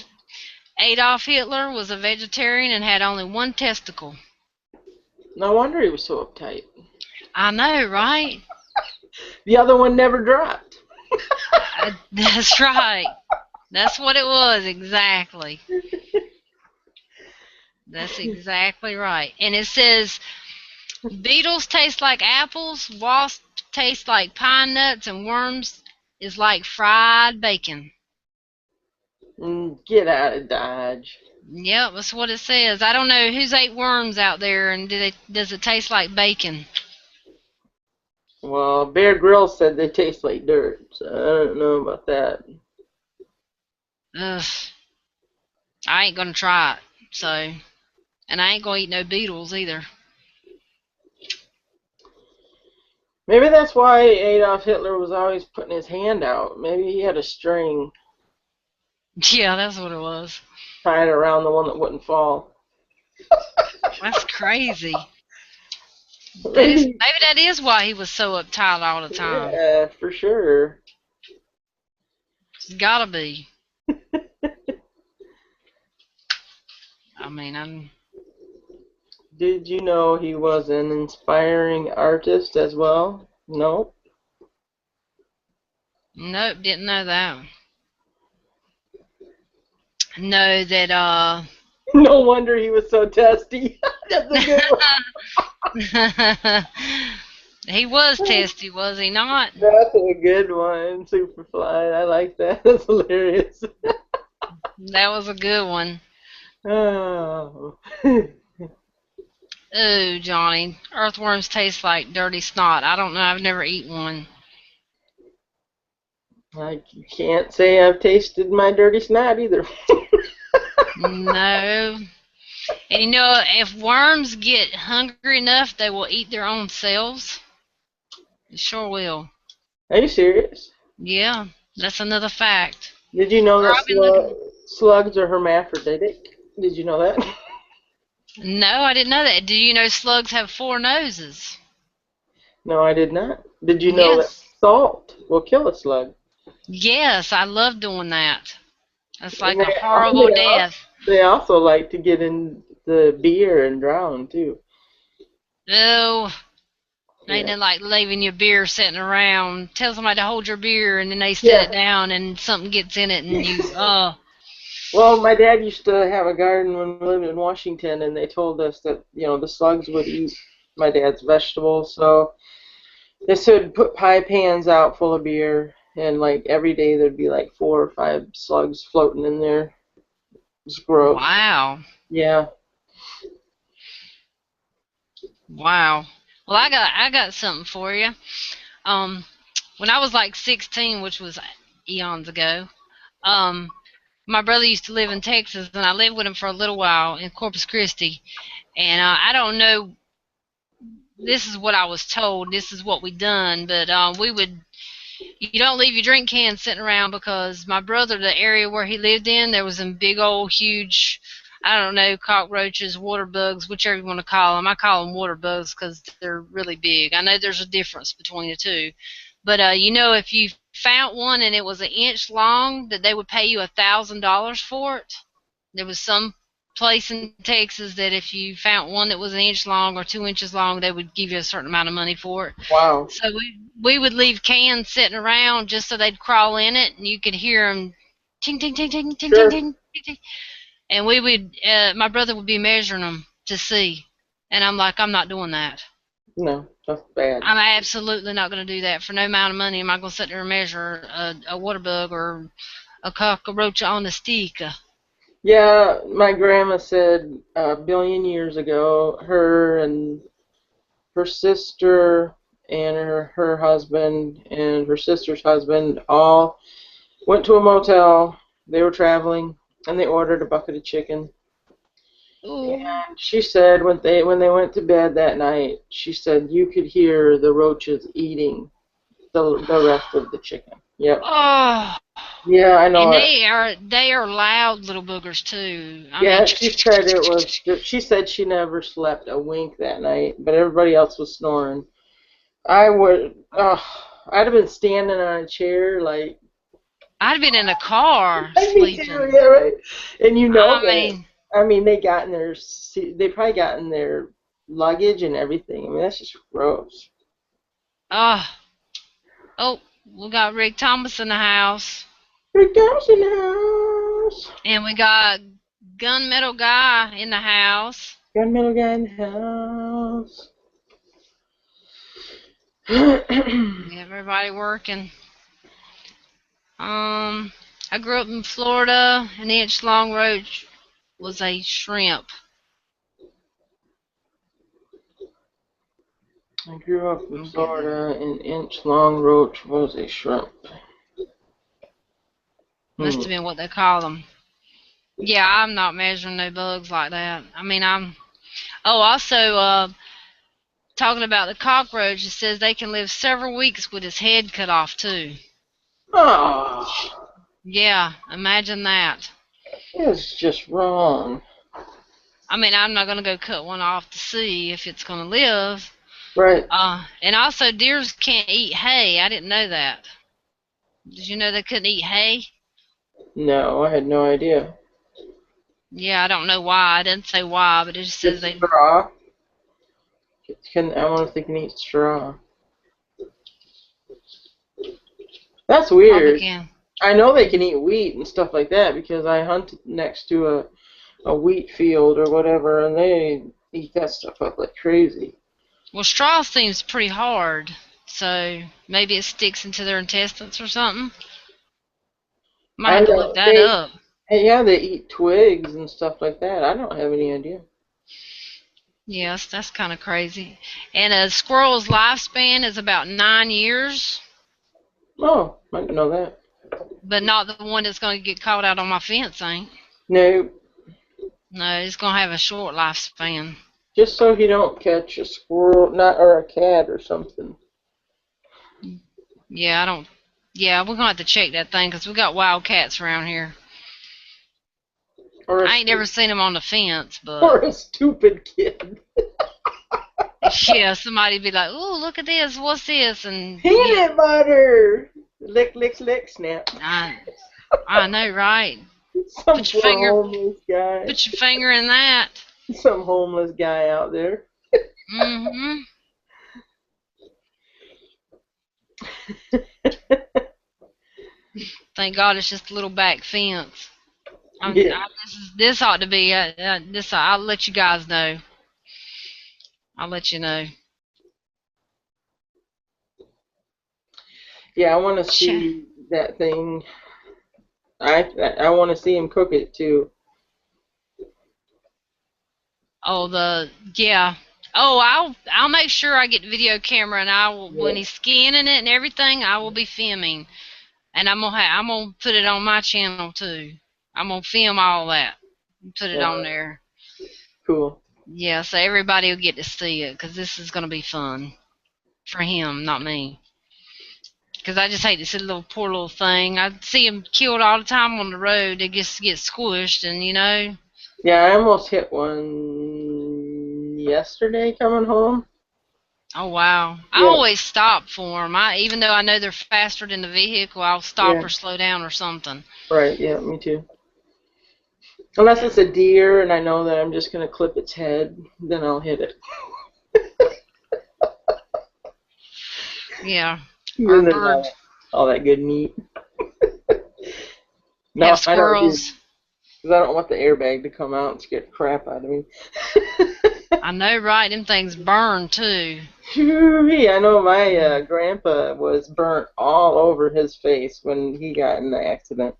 Adolf Hitler was a vegetarian and had only one testicle. No wonder he was so uptight. I know, right? The other one never dropped. That's right. That's what it was, exactly. That's exactly right. And it says, beetles taste like apples, wasps taste like pine nuts, and worms is like fried bacon. Get out of Dodge. Yep, that's what it says. I don't know who's ate worms out there, and does it taste like bacon? Well, Bear Grylls said they taste like dirt, so I don't know about that. Ugh, I ain't gonna try it. So, and I ain't gonna eat no beetles either. Maybe that's why Adolf Hitler was always putting his hand out. Maybe he had a string Yeah, that's what it was. tied around the one that wouldn't fall. That's crazy. Maybe. Maybe that is why he was so uptight all the time. Yeah, for sure. It's gotta be. I mean, Did you know he was an inspiring artist as well? No. nope, didn't know that. Know that No wonder he was so testy. That's a good one. he was testy, was he not? That's a good one, Superfly. I like that. That's hilarious. That was a good one. Oh. Ooh, Johnny, earthworms taste like dirty snot. I don't know. I've never eaten one. I can't say I've tasted my dirty snot either. No. And you know, if worms get hungry enough, they will eat their own cells. They sure will. Are you serious? Yeah, that's another fact. Did you know Or that I've been looking. slugs are hermaphroditic? Did you know that? No, I didn't know that. Do you know slugs have four noses? No, I did not. Did you know that Yes. salt will kill a slug? Yes, I love doing that. That's And like a horrible death. they also like to get in the beer and drown too. Oh, ain't Yeah. it like leaving your beer sitting around? Tell somebody to hold your beer and then they set it Yeah. down and something gets in it and you, oh, Well, my dad used to have a garden when we lived in Washington, and they told us that the slugs would eat my dad's vegetables. So they said put pie pans out full of beer, and like every day there'd be like 4 or 5 slugs floating in there. It's gross. wow, Yeah. wow. Well, I got something for you. Um, when I was like 16, which was eons ago, um, my brother used to live in Texas, and I lived with him for a little while in Corpus Christi. And I don't know, this is what I was told, this is what we done, but we would, you don't leave your drink cans sitting around because my brother, the area where he lived in, there was some big old huge, I don't know, cockroaches, water bugs, whichever you want to call them. I call them water bugs because they're really big. I know there's a difference between the two. But if you found one and it was an inch long, that they would pay you $1,000 for it. There was some place in Texas that if you found one that was an inch long or 2 inches long, they would give you a certain amount of money for it. Wow. So we would leave cans sitting around just so they'd crawl in it, and you could hear them ting ting ting ting ting ting Sure. ting ting. Ting. And we would, my brother would be measuring them to see, and I'm like, I'm not doing that. No, that's bad. I'm absolutely not going to do that for no amount of money. Am I going to sit there and measure a water bug or a cockroach on a stick? Yeah, my grandma said a billion years ago, her and her sister and her husband and her sister's husband all went to a motel. They were traveling and they ordered a bucket of chicken. Ooh. She said when they went to bed that night, she said you could hear the roaches eating the rest of the chicken. Yep. Oh, Yeah, I know and it. they are loud little boogers too. I mean, Yeah, she said it was. She said she never slept a wink that night, but everybody else was snoring. I would. I'd have been standing on a chair like. I'd been in a car Me too. sleeping. Yeah, right. And you know I that. mean, I mean, they got in their. They probably got in their luggage and everything. I mean, that's just gross. oh, oh, we got Rick Thomas in the house, Rick Down's in the house. and we got Gunmetal Guy in the house. Got a middle guy in the house. We have everybody working. I grew up in Florida. An inch long roach was a shrimp. I grew up in Okay, then. Florida. An inch long roach was a shrimp. Must Hmm. have been what they call them. Yeah, I'm not measuring no bugs like that. I mean, I'm. Oh, also, talking about the cockroach, it says they can live several weeks with its head cut off too. Oh, Yeah, imagine that. it's just wrong. I mean, I'm not gonna go cut one off to see if it's gonna live. Right. And also, deers can't eat hay. I didn't know that. Did you know they couldn't eat hay? No, I had no idea. Yeah, I don't know why. I didn't say why, but it just says It's they straw. I wonder if they can eat straw. That's probably weird. can. I know they can eat wheat and stuff like that because I hunt next to a wheat field or whatever, and they eat that stuff up like crazy. Well, straw seems pretty hard, so maybe it sticks into their intestines or something. Might I have to look know that up. yeah, they eat twigs and stuff like that. I don't have any idea. Yes, that's kind of crazy. And a squirrel's lifespan is about 9 years, Oh, I didn't know that. but not the one that's going to get caught out on my fence, ain't. No, No, it's going to have a short lifespan. just so you don't catch a squirrel, not or a cat or something. Yeah, I don't. Yeah, we're going to have to check that thing because we got wild cats around here. Or a I ain't never seen them on the fence, but or a stupid kid. yeah, somebody'd be like, "Ooh, look at this! What's this?" And yeah, Peanut butter. Lick, lick, lick, snap. I know, right? Some Put your poor finger, homeless guy. put your finger in that. Some homeless guy out there. Mm-hmm. Thank God it's just a little back fence. Yeah. This ought to be this. I'll let you guys know. I'll let you know. Yeah, I want to Ch- see that thing. I want to see him cook it too. Oh, the yeah. Oh, I'll make sure I get the video camera, and I will when Yeah. he's scanning it and everything. I will be filming, and I'm gonna put it on my channel too. I'm gonna film all that and put it on there. Cool. Yeah, so everybody will get to see it because this is gonna be fun for him, not me. Because I just hate to see the little poor little thing. I see him killed all the time on the road. They just get squished, and Yeah, I almost hit one yesterday coming home. oh wow. I Yeah. always stop for them. Even though I know they're faster than the vehicle, I'll stop Yeah. or slow down or something. Right. Yeah. Me too. Unless it's a deer and I know that I'm just going to clip its head, then I'll hit it. Yeah. Or Then there's bird. all that good meat. Have No, I don't do squirrels. because I don't want the airbag to come out and scare the crap out of me. I know, right? Them things burn too. Phew, I know my grandpa was burnt all over his face when he got in the accident.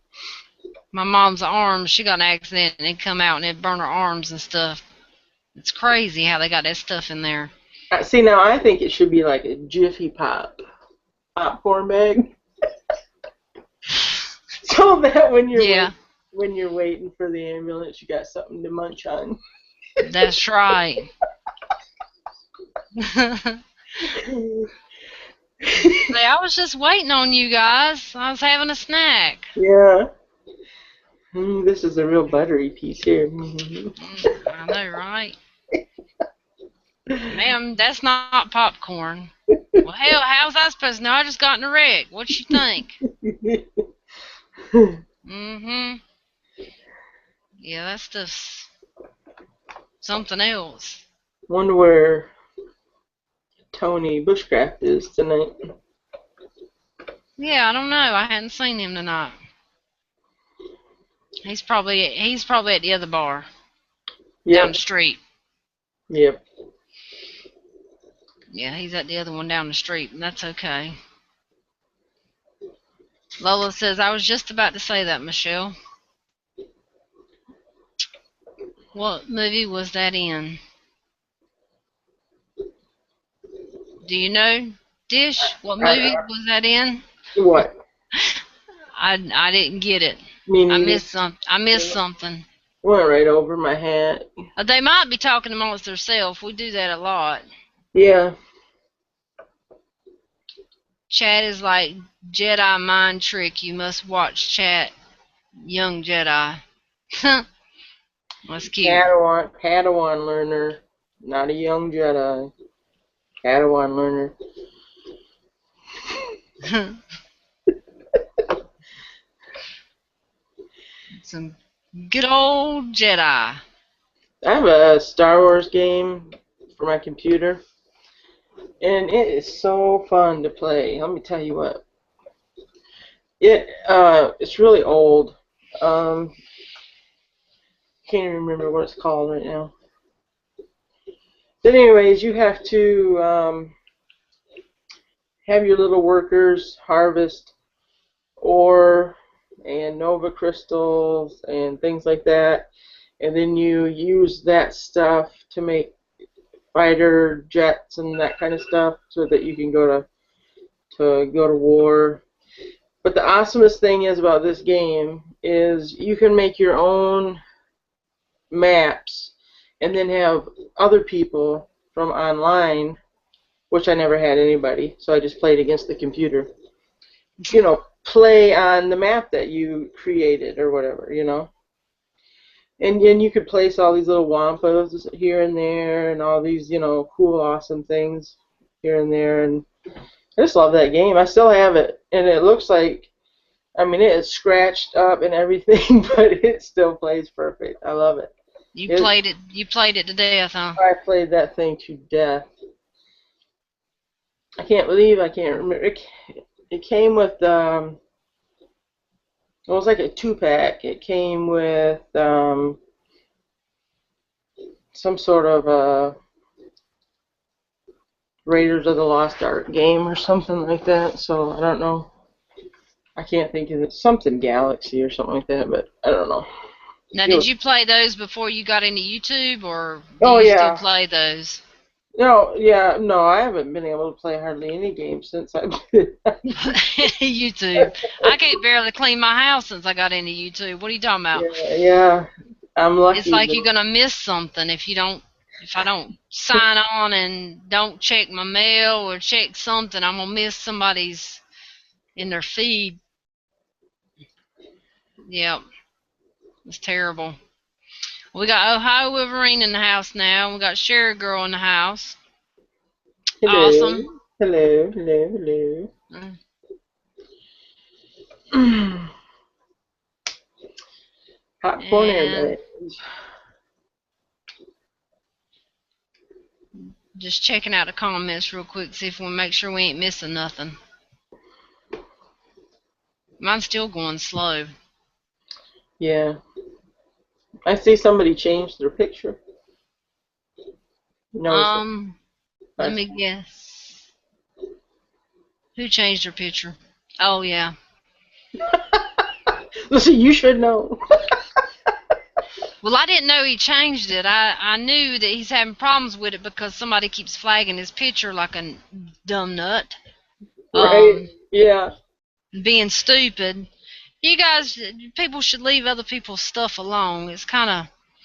My mom's arms, she got in an accident and it come out and it burned her arms and stuff. It's crazy how they got that stuff in there. See, now I think it should be like a Jiffy Pop popcorn bag, so that Yeah, when you're waiting for the ambulance, you got something to munch on. that's right. Say, I was just waiting on you guys. I was having a snack. Yeah. This is a real buttery piece here. I know, right? Ma'am, that's not popcorn. Well, hell, how's I supposed to know? I just got in a wreck. What you think? Mm-hmm. Yeah, that's just something else. Wonder where Tony Bushcraft is tonight. Yeah, I don't know. I hadn't seen him tonight. He's probably at the other bar down the Yep. street. Yep. Yeah, he's at the other one down the street, and that's okay. Lola says, I was just about to say that, Michelle. What movie was that in? Do you know, Dish? What movie I, was that in? what? I didn't get it. Me I neither. missed some. I missed something. Went right over my hat. They might be talking amongst themselves. We do that a lot. Yeah. Chat is like Jedi mind trick. You must watch Chat, Young Jedi. That's cute. Padawan learner, not a young Jedi. Padawan learner. Some good old Jedi. I have a Star Wars game for my computer, and it is so fun to play. Let me tell you what. It's really old. Um, can't even remember what it's called right now. But anyways, you have to have your little workers harvest ore and nova crystals and things like that, and then you use that stuff to make fighter jets and that kind of stuff, so that you can go to war. But the awesomest thing is about this game is you can make your own maps and then have other people from online, which I never had anybody, so I just played against the computer. Play on the map that you created or whatever. And you could place all these little wampas here and there and all these, cool, awesome things here and there. And I just love that game. I still have it. And it looks like, I mean, it is scratched up and everything, but it still plays perfect. I love it. You played it. You played it to death, huh? I played that thing to death. I can't believe I can't remember. It came with, it was like a 2-pack. It came with some sort of Raiders of the Lost Ark game or something like that. So I don't know. I can't think of it. Something Galaxy or something like that, but I don't know. Now, did you play those before you got into YouTube, or do Oh you still yeah. play those? No, yeah, no, I haven't been able to play hardly any games since I've been. YouTube. I can't barely clean my house since I got into YouTube. What are you talking about? Yeah, yeah. I'm It's lucky, like but you're gonna miss something if I don't sign on and don't check my mail or check something. I'm gonna miss somebody's in their feed. Yep, it's terrible. We got Ohio Wolverine in the house now. We got Sherry Girl in the house. Awesome. hello, hello, hello, Mm. hello. Hot Poor And Annabelle. just checking out the comments real quick, see if we make sure we ain't missing nothing. Mine's still going slow. Yeah. I see somebody changed their picture. Notice it. Let me guess. Who changed their picture? Oh yeah. Listen, you should know. Well, I didn't know he changed it. I knew that he's having problems with it because somebody keeps flagging his picture like a dumb nut. Right? Yeah. Being stupid. You guys, people should leave other people's stuff alone.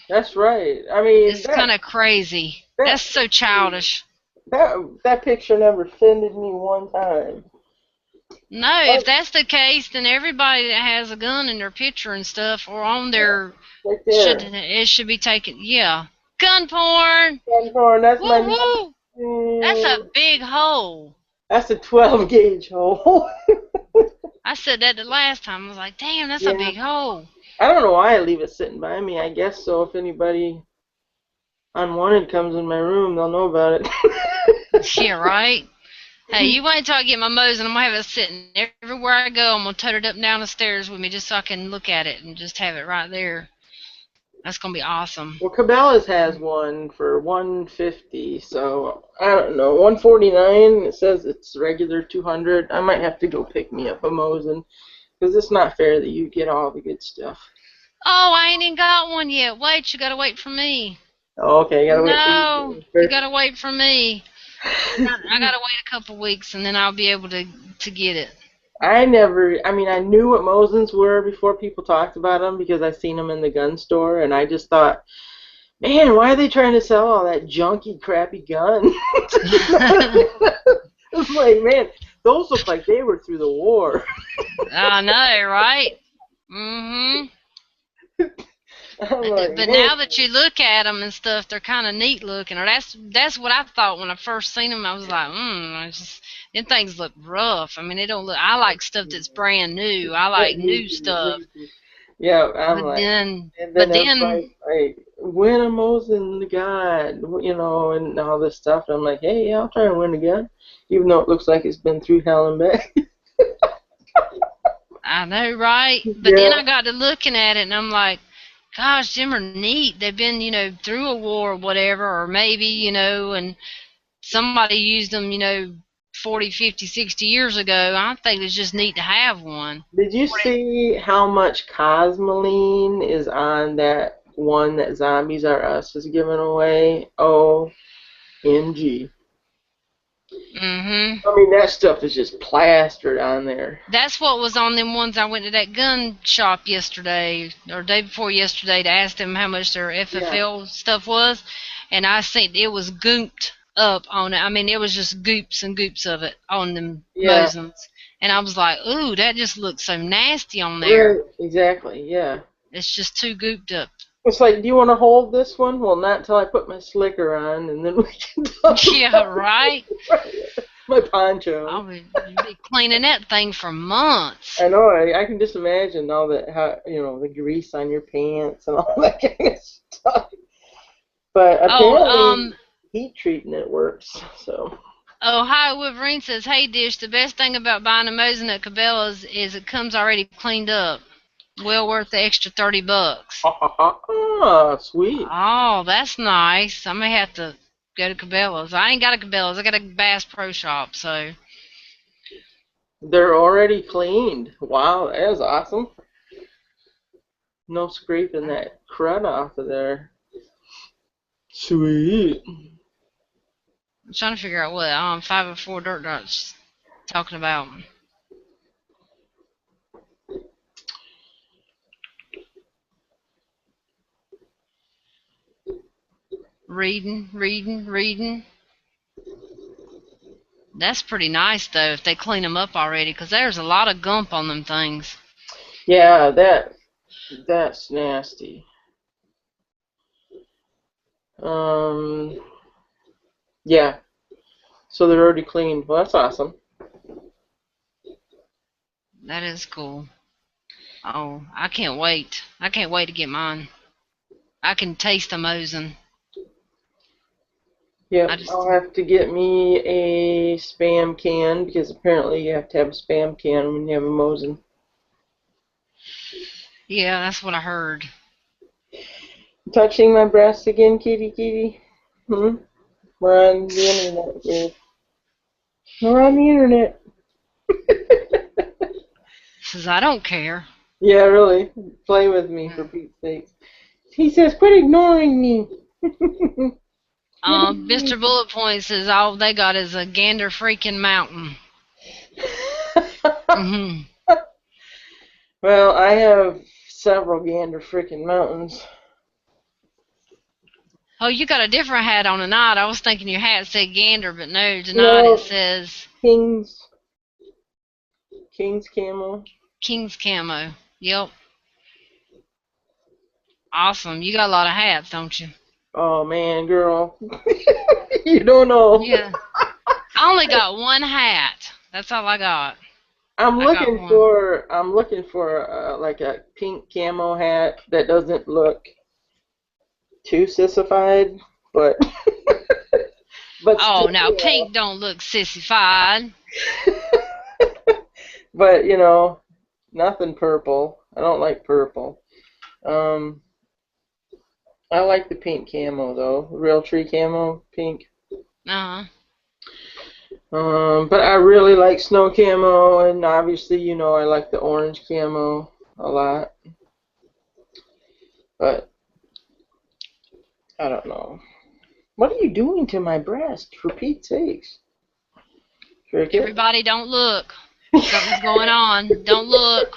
That's right. I mean, It's kind of crazy. that That's so childish. that picture never offended me one time. No, if that's the case, then everybody that has a gun in their picture and stuff or on their Right there. it should be taken. Yeah, gun porn. That's my Woo woo. That's a big hole. that's a 12 gauge hole. I said that the last time. I was like, damn, that's a Yeah. big hole. I don't know why I leave it sitting by me. I guess so. If anybody unwanted comes in my room, they'll know about it. Yeah, right. Hey, you wait until I get my Moe's and I'm gonna have it sitting everywhere I go. I'm gonna tote it up and down the stairs with me just so I can look at it and just have it right there. That's gonna be awesome. Well, Cabela's has one for 150, so I don't know, 149. It says it's regular 200. I might have to go pick me up a Mosin because it's not fair that you get all the good stuff. Oh, I ain't even got one yet. Wait, you gotta wait for me. Oh, okay, you gotta wait for No, you. you gotta wait for me. I gotta wait a couple weeks and then I'll be able to get it. I mean, I knew what Mosins were before people talked about them because I seen them in the gun store, and I just thought, man, why are they trying to sell all that junky, crappy gun? It's like, man, those look like they were through the war. I know, right? Mm-hmm. I'm like, But man. now that you look at them and stuff, they're kind of neat looking. Or that's what I thought when I first seen them. I was like, them things look rough. I mean, they don't look. I like stuff that's brand new. I like new stuff. Yeah, I'm But like, then, and then but everybody's then, like, win a Mosin God, and all this stuff. And I'm like, hey, yeah, I'll try and win again, even though it looks like it's been through hell and back. I know, right? But then Yeah. I got to looking at it, and I'm like, gosh, them are neat. They've been, through a war or whatever, or maybe, and somebody used them, 40, 50, 60 years ago. I think it's just neat to have one. Did you see how much Cosmoline is on that one that Zombies R Us is giving away? OMG. Mm-hmm. I mean, that stuff is just plastered on there. That's what was on them ones I went to that gun shop yesterday, or day before yesterday, to ask them how much their Yeah. FFL stuff was. And I seen it was gooped up on it. I mean, it was just goops and goops of it on them Yeah. Mosins. And I was like, ooh, that just looks so nasty on Right. there. Exactly. Yeah. It's just too gooped up. It's like, do you want to hold this one? Well, not until I put my slicker on, and then we can talk Yeah, about right? my poncho. I'll be cleaning that thing for months. I know. I can just imagine all the the grease on your pants and all that kind of stuff. But Oh, apparently, heat treating it works. So. Ohio Wolverine says, "Hey Dish, the best thing about buying a Mosin at Cabela's is it comes already cleaned up. Well worth the extra $30." Ah, sweet. Oh, that's nice. I may have to go to Cabela's. I ain't got a Cabela's. I got a Bass Pro Shop. So They're already cleaned. Wow, that is awesome. No scraping that crud off of there. Sweet. I'm trying to figure out what 504 Dirt Dart's talking about. Reading. That's pretty nice though if they clean them up already, 'cause there's a lot of gump on them things. Yeah, that's nasty. Um, yeah. So they're already cleaned. Well, that's awesome. That is cool. Oh, I can't wait. I can't wait to get mine. I can taste the Mosin. I Yep, just, I'll have to get me a spam can because apparently you have to have a spam can when you have a Mosin. yeah, that's what I heard. Touching my breast again, kitty kitty. Hmm? We're on the internet here. We're on the internet. Says I don't care. Yeah, really. Play with me for Mm. Pete's sake. He says, quit ignoring me. Quit Mr. ignoring Bullet Point says all they got is a gander freaking mountain. me. Hmm. Well, I have several gander freaking mountains. Oh, you got a different hat on tonight. I was thinking your hat said gander, but no, tonight it No, says King's King's camo. King's camo. Yep. Awesome. You got a lot of hats, don't you? Oh man, girl. You don't know. Yeah. I only got one hat. That's all I got. I'm I got looking one. for I'm looking for like a pink camo hat that doesn't look too sissified, but but Oh, now still, pink don't look sissified. but nothing purple. I don't like purple. Um, I like the pink camo though, real tree camo, pink. Uh-huh. But I really like snow camo, and obviously, I like the orange camo a lot. But I don't know. What are you doing to my breast, for Pete's sakes? Cricket? Everybody don't look. Something's going on. Don't look.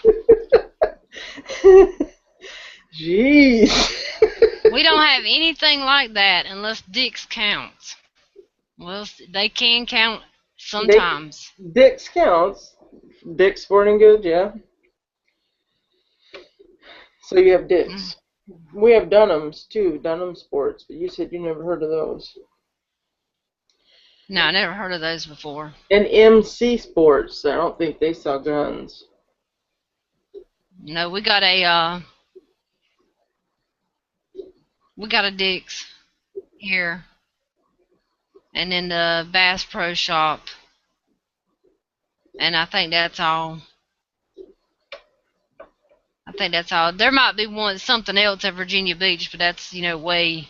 Jeez. We don't have anything like that unless Dick's counts. Well, they can count Dick, sometimes. Dick's counts. Dick's Sporting Goods, yeah. So you have Mm. Dick's. We have Dunham's too, Dunham Sports, but you said you never heard of those. No, I never heard of those before. And MC Sports, I don't think they sell guns. No, we got a Dick's here, and then the Bass Pro Shop, and I think that's all. I think that's all. There might be something else at Virginia Beach, but that's way.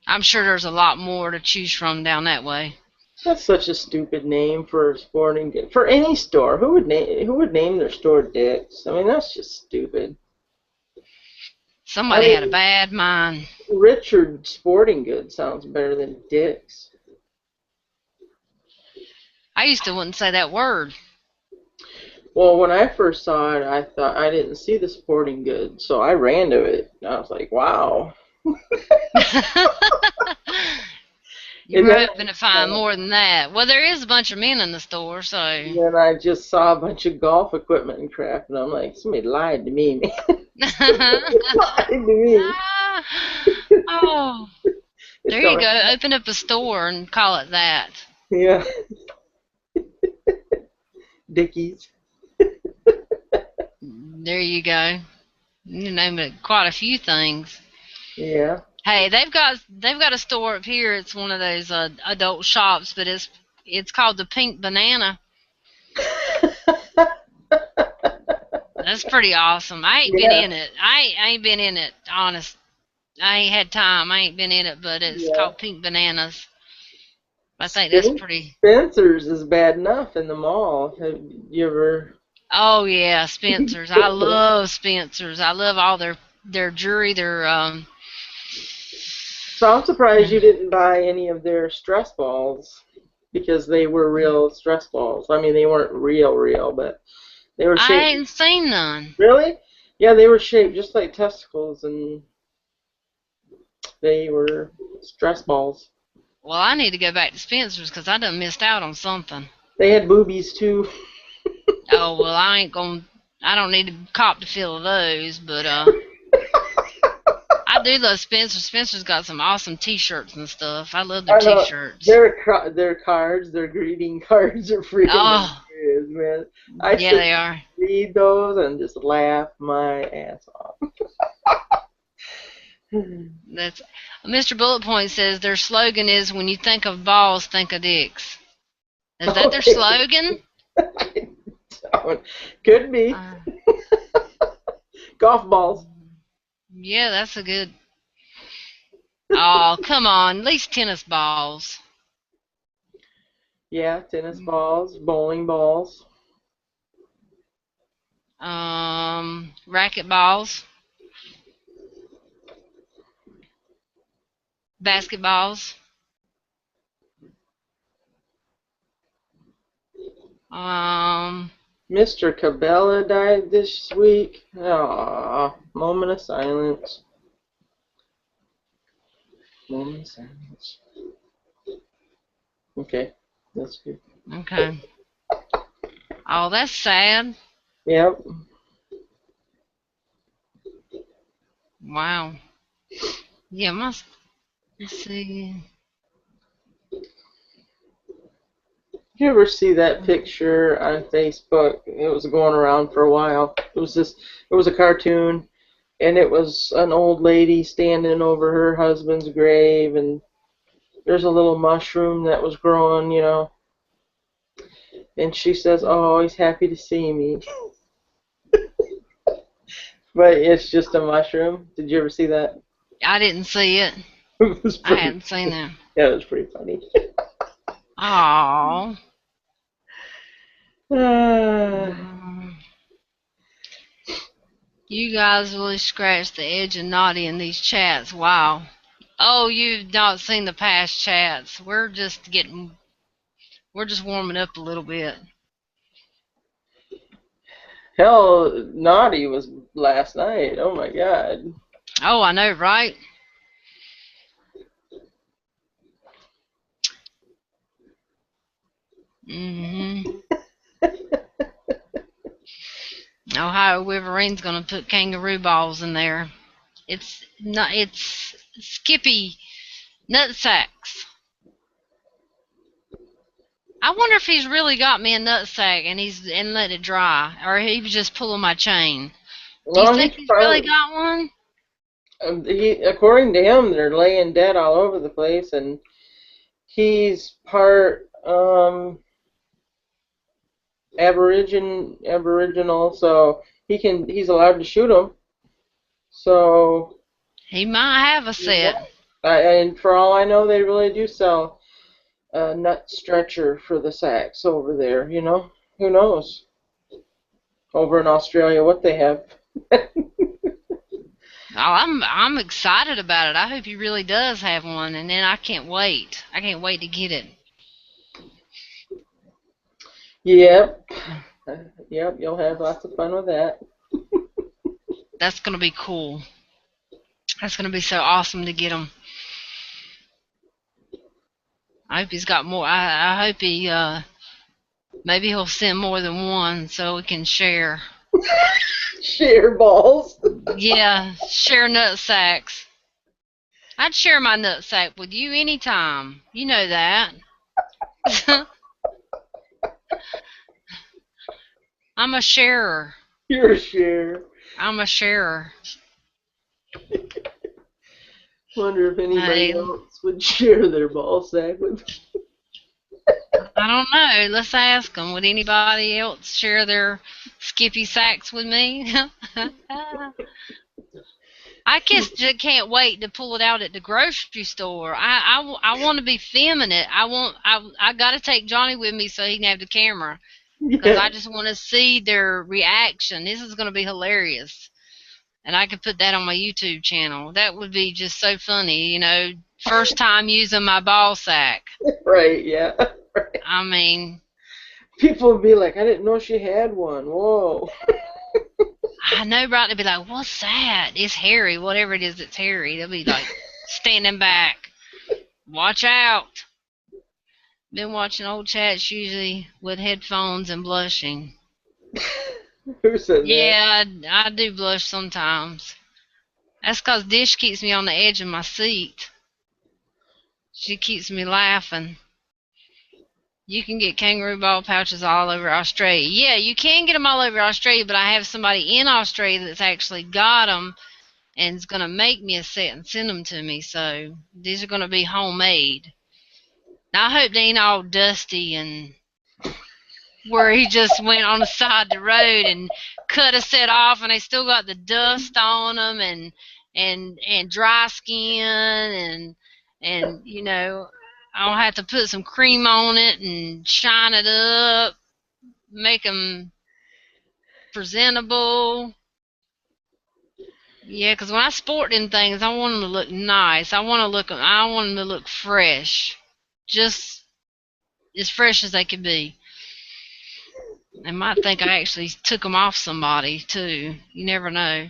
I'm sure there's a lot more to choose from down that way. That's such a stupid name for a sporting good for any store. Who would name their store Dick's? I mean, that's just stupid. I Somebody had a mean, bad mind. Richard Sporting Goods sounds better than Dick's. I used to wouldn't say that word. Well, when I first saw it, I thought I didn't see the sporting goods, so I ran to it. And I was like, "Wow!" You And were then, hoping to find more than that. Well, there is a bunch of men in the store, so. then I just saw a bunch of golf equipment and crap, and I'm like, "Somebody lied to me, man! Lied to me." Oh, It's there you all go. Open up a store and call it that. yeah, Dickies. There you go. You name it quite a few things. Yeah. Hey, they've got a store up here. It's one of those adult shops, but it's called the Pink Banana. That's pretty awesome. I ain't been Yeah. in it. I ain't been in it. Honest, I ain't had time. I ain't been in it, but it's Yeah. called Pink Bananas. I think that's pretty. Spencer's is bad enough in the mall. Have you ever? Oh yeah, Spencer's. I love Spencer's. I love all their jewelry. Their. So I'm surprised you didn't buy any of their stress balls because they were real stress balls. I mean, they weren't real, but they were I shaped. ain't seen none. Really? Yeah, they were shaped just like testicles, and they were stress balls. Well, I need to go back to Spencer's because I done missed out on something. They had boobies too. Oh well, I ain't gonna. I don't need to cop to fill those, but I do love Spencer. Spencer's got some awesome T-shirts and stuff. I love their I know T-shirts. their cards, their greeting cards are freaking Oh, hilarious. hilarious, man. I Yeah, sit they are. and read those and just laugh my ass off. That's Mr. Bullet Point says their slogan is when you think of balls, think of dicks. Is that their Okay. slogan? Could be. Uh, Golf balls. yeah, that's a good. Oh, come on, at least tennis balls. Yeah, tennis balls, bowling balls. Racket balls, basketballs. Um, Mr. Cabela died this week. Aww, moment of silence. Moment of silence. Okay, that's good. okay. Oh, that's sad. Yep. Wow. Yeah, must. Let's see. You ever see that picture on Facebook? It was going around for a while. It was a cartoon, and it was an old lady standing over her husband's grave, and there's a little mushroom that was growing, and she says, "Oh, he's happy to see me," but it's just a mushroom. Did you ever see that? I didn't see it. It was I pretty. hadn't seen that. Yeah, it was pretty funny. Oh. Uh, You guys really scratched the edge of naughty in these chats. Wow. Oh, you've not seen the past chats. We're just warming up a little bit. hell, naughty was last night. Oh my god. Oh, I know, right? Mm-hmm. Ohio Wolverine's gonna put kangaroo balls in there. It's not. It's Skippy nutsacks. I wonder if he's really got me a nutsack and let it dry, or he was just pulling my chain. Do you Well, think he's he's really probably. got one? According to him, they're laying dead all over the place, and he's part Aboriginal, so he's allowed to shoot them. So, He might have a yeah. set. And for all I know, they really do sell a nut stretcher for the sacks over there. Who knows? Over in Australia, what they have. Oh, I'm excited about it. I hope he really does have one, and then I can't wait. I can't wait to get it. Yep. Yep, you'll have lots of fun with that. That's gonna be cool. That's gonna be so awesome to get him. I hope he's got more. I hope he maybe he'll send more than one so we can share. Share balls. Yeah, share nut sacks. I'd share my nut sack with you anytime. You know that. I'm a sharer. Your share. I'm a sharer. Wonder if anybody Hey, else would share their ball sack with. I don't know. Let's ask them. Would anybody else share their Skippy sacks with me? I just can't wait to pull it out at the grocery store. I want to be filming it. I got to take Johnny with me so he can have the camera because Yeah, I just want to see their reaction. This is going to be hilarious. And I could put that on my YouTube channel. That would be just so funny, first time using my ball sack. right, yeah. Right. I mean, People would be like, I didn't know she had one. Whoa. I know, right? They'd be like, "What's that? It's hairy. Whatever it is, it's hairy." They'll be like standing back. Watch out. Been watching old chats usually with headphones and blushing. Who said that? Yeah, I do blush sometimes. That's 'cause Dish keeps me on the edge of my seat. She keeps me laughing. You can get kangaroo ball pouches all over Australia. Yeah, you can get them all over Australia, but I have somebody in Australia that's actually got them and is going to make me a set and send them to me. So these are going to be homemade. Now, I hope they ain't all dusty and where he just went on the side of the road and cut a set off and they still got the dust on them and dry skin and I'll have to put some cream on it and shine it up, make them presentable. Yeah, 'cause when I sport them things, I want them to look nice. I want them to look fresh, just as fresh as they can be. They might think I actually took them off somebody too. You never know.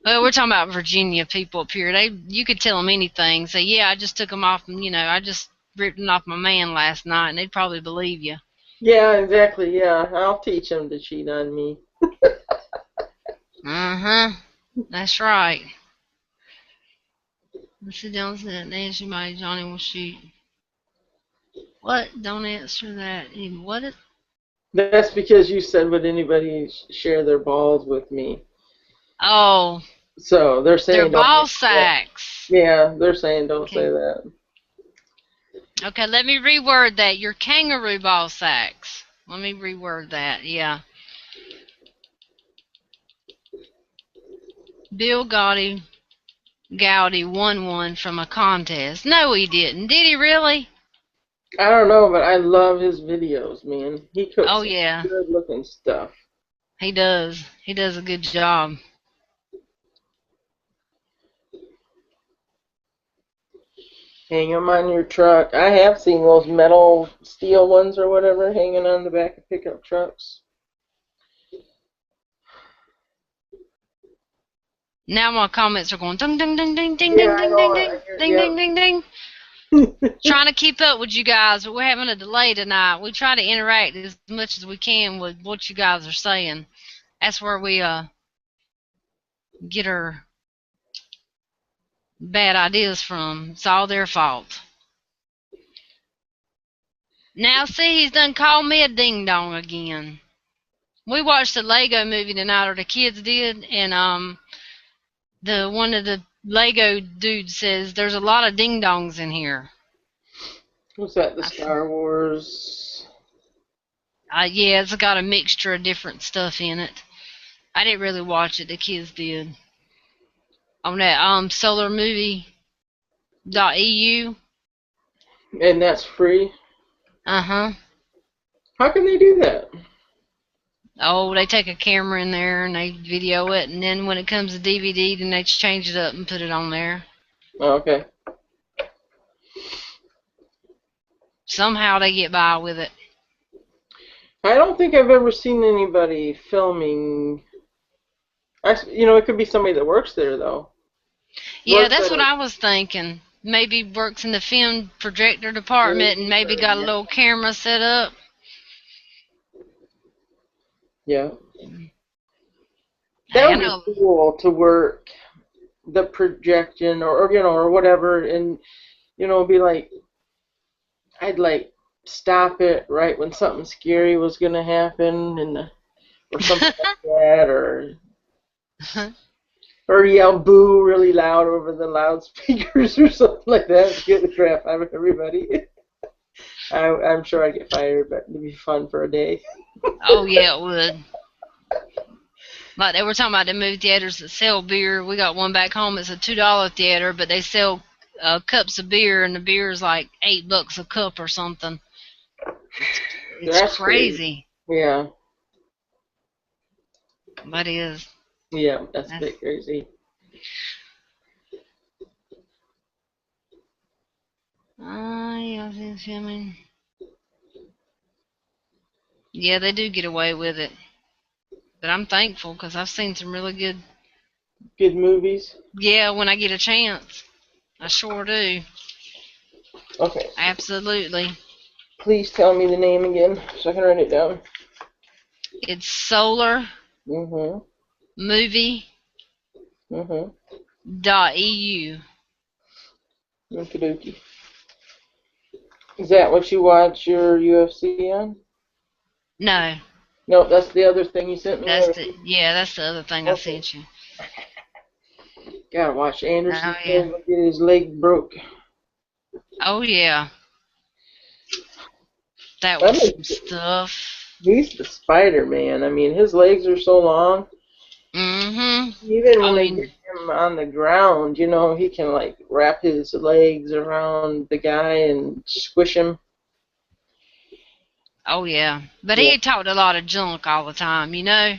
Well, we're talking about Virginia people up here. You could tell them anything. Say, yeah, I just took them off, and I just ripped them off my man last night, and they'd probably believe you. Yeah, exactly. Yeah, I'll teach him to cheat on me. That's right. Let's sit down and say, Nancy, my Johnny will shoot. What? Don't answer that. What? That's because you said, would anybody share their balls with me? Oh, So they're they're saying don't ball say that. sacks. Yeah, they're saying don't say Okay. that. Okay, let me reword that. Your kangaroo ball sacks. Let me reword that. Yeah. Bill Gowdy won one from a contest. No, he didn't. Did he really? I don't know, but I love his videos, man. He cooks Oh, some yeah. good looking stuff. He does. He does a good job. Hang them on your truck. I have seen those metal steel ones or whatever hanging on the back of pickup trucks. Now my comments are going ding ding ding ding ding Yeah, ding I ding ding know. ding I ding hear, ding ding ding. yep. Trying to keep up with you guys, but we're having a delay tonight. We try to interact as much as we can with what you guys are saying. That's where we get our bad ideas from. It's all their fault. Now see, he's done called me a ding dong again. We watched the Lego movie tonight, or the kids did, and the one of the Lego dudes says there's a lot of ding dongs in here. What's that? The I, Star Wars. yeah, it's got a mixture of different stuff in it. I didn't really watch it. The kids did. On that solarmovie.eu. And that's free. Uh-huh. How can they do that? Oh, they take a camera in there and they video it, and then when it comes to DVD, then they change it up and put it on there. Oh, okay. Somehow they get by with it. I don't think I've ever seen anybody filming. It could be somebody that works there though. Yeah, Works that's at what a I was thinking. Maybe works in the film projector department and maybe, maybe or got a little camera set up. yeah. Hey, That I would be know. cool to work the projection or whatever, and be like I'd like stop it right when something scary was gonna happen, or something like that, or yell boo really loud over the loudspeakers or something like that to get the crap out of everybody. I'm sure I'd get fired, but it'd be fun for a day. Oh yeah, it would. Like they were talking about the movie theaters that sell beer. We got one back home. It's a $2 theater, but they sell cups of beer, and the beer is like $8 a cup or something. It's That's crazy. crazy. Yeah, But it is. yeah, that's a That's, bit crazy. yeah, I mean, yeah, they do get away with it. But I'm thankful because I've seen some really good. Good movies. Yeah, when I get a chance, I sure do. Okay, Absolutely. please tell me the name again so I can write it down. It's solar Mhm. movie Mhm. dot eu. Okie dokie. Is that what you watch your UFC on? No, No, that's the other thing you sent me. that's the other thing I Okay. sent you. Gotta watch Oh Anderson yeah. Silva get his leg broke. Oh yeah. That I was mean, some stuff. he's the Spider Man. I mean, his legs are so long. Mhm. Even when Oh, they get him on the ground, he can like wrap his legs around the guy and squish him. oh yeah. But Yeah, he talked a lot of junk all the time, you know?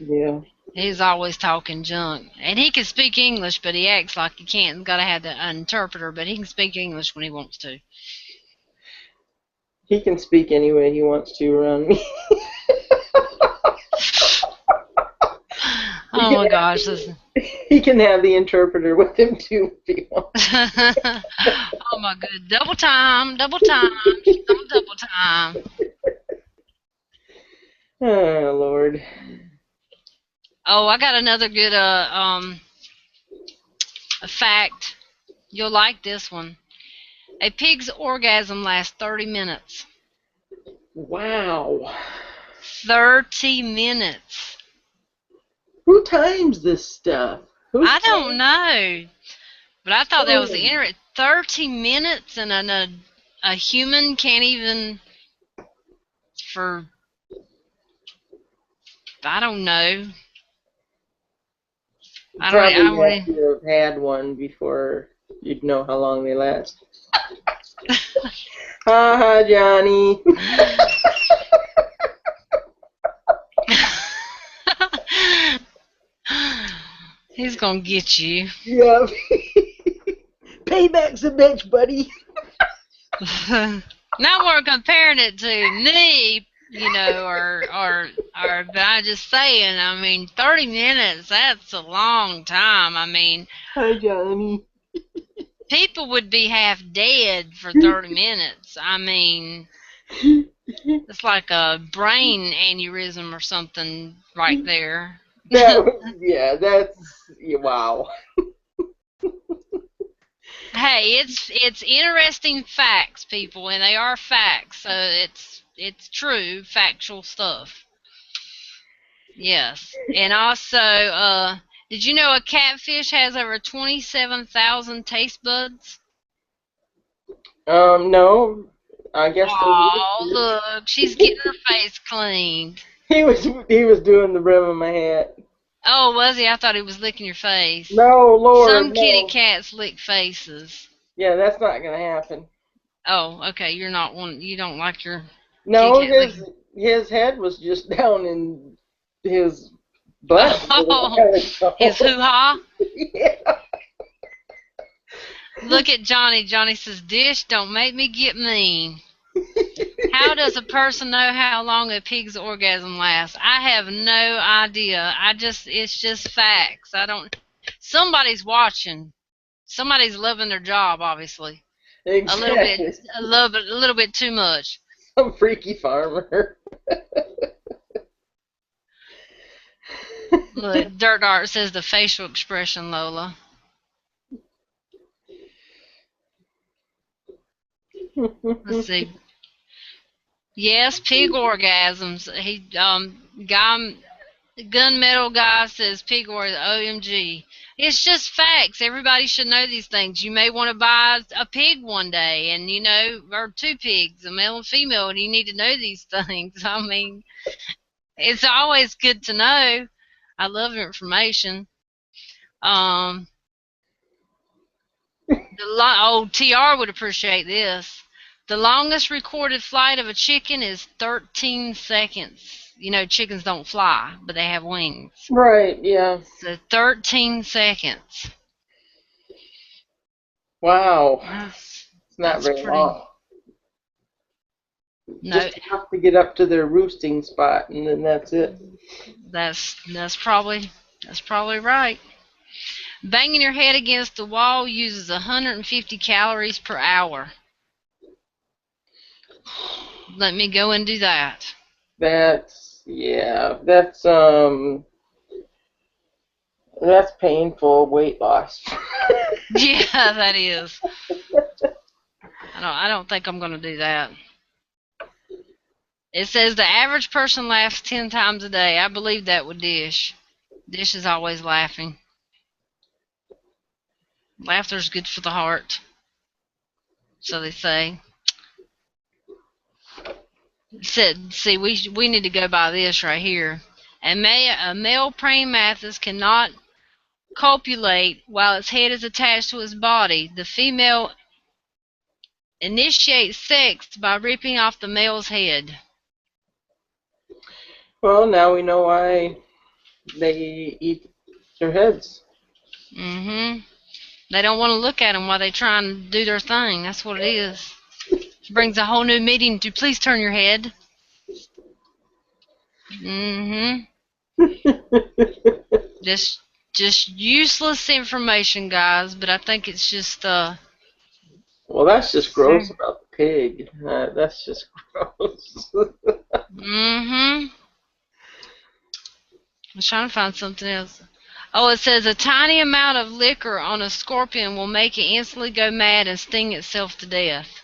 yeah. He's always talking junk. And he can speak English, but he acts like he can't. Gotta have the interpreter, but he can speak English when he wants to. He can speak any way he wants to around me. he Oh can my gosh, this. he can have the interpreter with him too if he wants. Oh my good. Double time. She's on double time. Oh Lord. Oh, I got another good a fact. You'll like this one. A pig's orgasm lasts 30 minutes. Wow. 30 minutes. Who times this stuff? Who's I don't times? know, but I thought that was Oh, interesting. 30 minutes and a human can't even for I don't know. I probably don't have to have had one before you'd know how long they last. Ha ha, Johnny. He's gonna get you. Yep. Payback's a bitch, buddy. Not we're comparing it to me, but I'm just saying. I mean, 30 minutes—that's a long time. I mean, Hi, Johnny. people would be half dead for 30 minutes. I mean, it's like a brain aneurysm or something right there. Yeah, yeah, wow. Hey, it's interesting facts, people, and they are facts, so it's true, factual stuff. Yes, and also, did you know a catfish has over 27,000 taste buds? No, I guess they would. Oh, look, she's getting her face cleaned. He was doing the brim of my hat. Oh, was he? I thought he was licking your face. No, Lord, Some kitty no. cats lick faces. Yeah, that's not gonna happen. Oh, okay, you're not one. You don't like your kitty No, cat his licking. his head was just down in his butt a little Oh, while his ago. hoo ha. Yeah. Look at Johnny. Johnny says, "Dish, don't make me get mean." How does a person know how long a pig's orgasm lasts? I have no idea. It's just facts. I don't. Somebody's watching. Somebody's loving their job, obviously. A little bit, Exactly. a little bit too much. Some freaky farmer. Look, Dirt Art says the facial expression, Lola. Let's see. Yes, pig orgasms. Gunmetal guy says pig orgasm. OMG. It's just facts. Everybody should know these things. You may want to buy a pig one day, and or two pigs, a male and female, and you need to know these things. I mean, it's always good to know. I love information. Um, TR would appreciate this. The longest recorded flight of a chicken is 13 seconds. You know, chickens don't fly, but they have wings. Right, yeah. So 13 seconds. Wow. That's It's not that's very pretty. long. No, Just enough to get up to their roosting spot, and then that's it. that's probably right. Banging your head against the wall uses 150 calories per hour. Let me go and do that. Yeah, that's painful weight loss. Yeah, that is. I don't think I'm gonna do that. It says the average person laughs 10 times a day. I believe that with Dish. Dish is always laughing. Laughter's good for the heart, so they say. Said, see, we need to go by this right here. A male praying mantis cannot copulate while its head is attached to its body. The female initiates sex by ripping off the male's head. Well, now we know why they eat their heads. Mm-hmm. They don't want to look at them while they try and do their thing. That's what it is. It brings a whole new meaning to please turn your head. Mm-hmm. Just just useless information, guys. But I think it's just Well, that's just gross about the pig. That's just gross. Mm-hmm. I was trying to find something else. Oh, it says a tiny amount of liquor on a scorpion will make it instantly go mad and sting itself to death.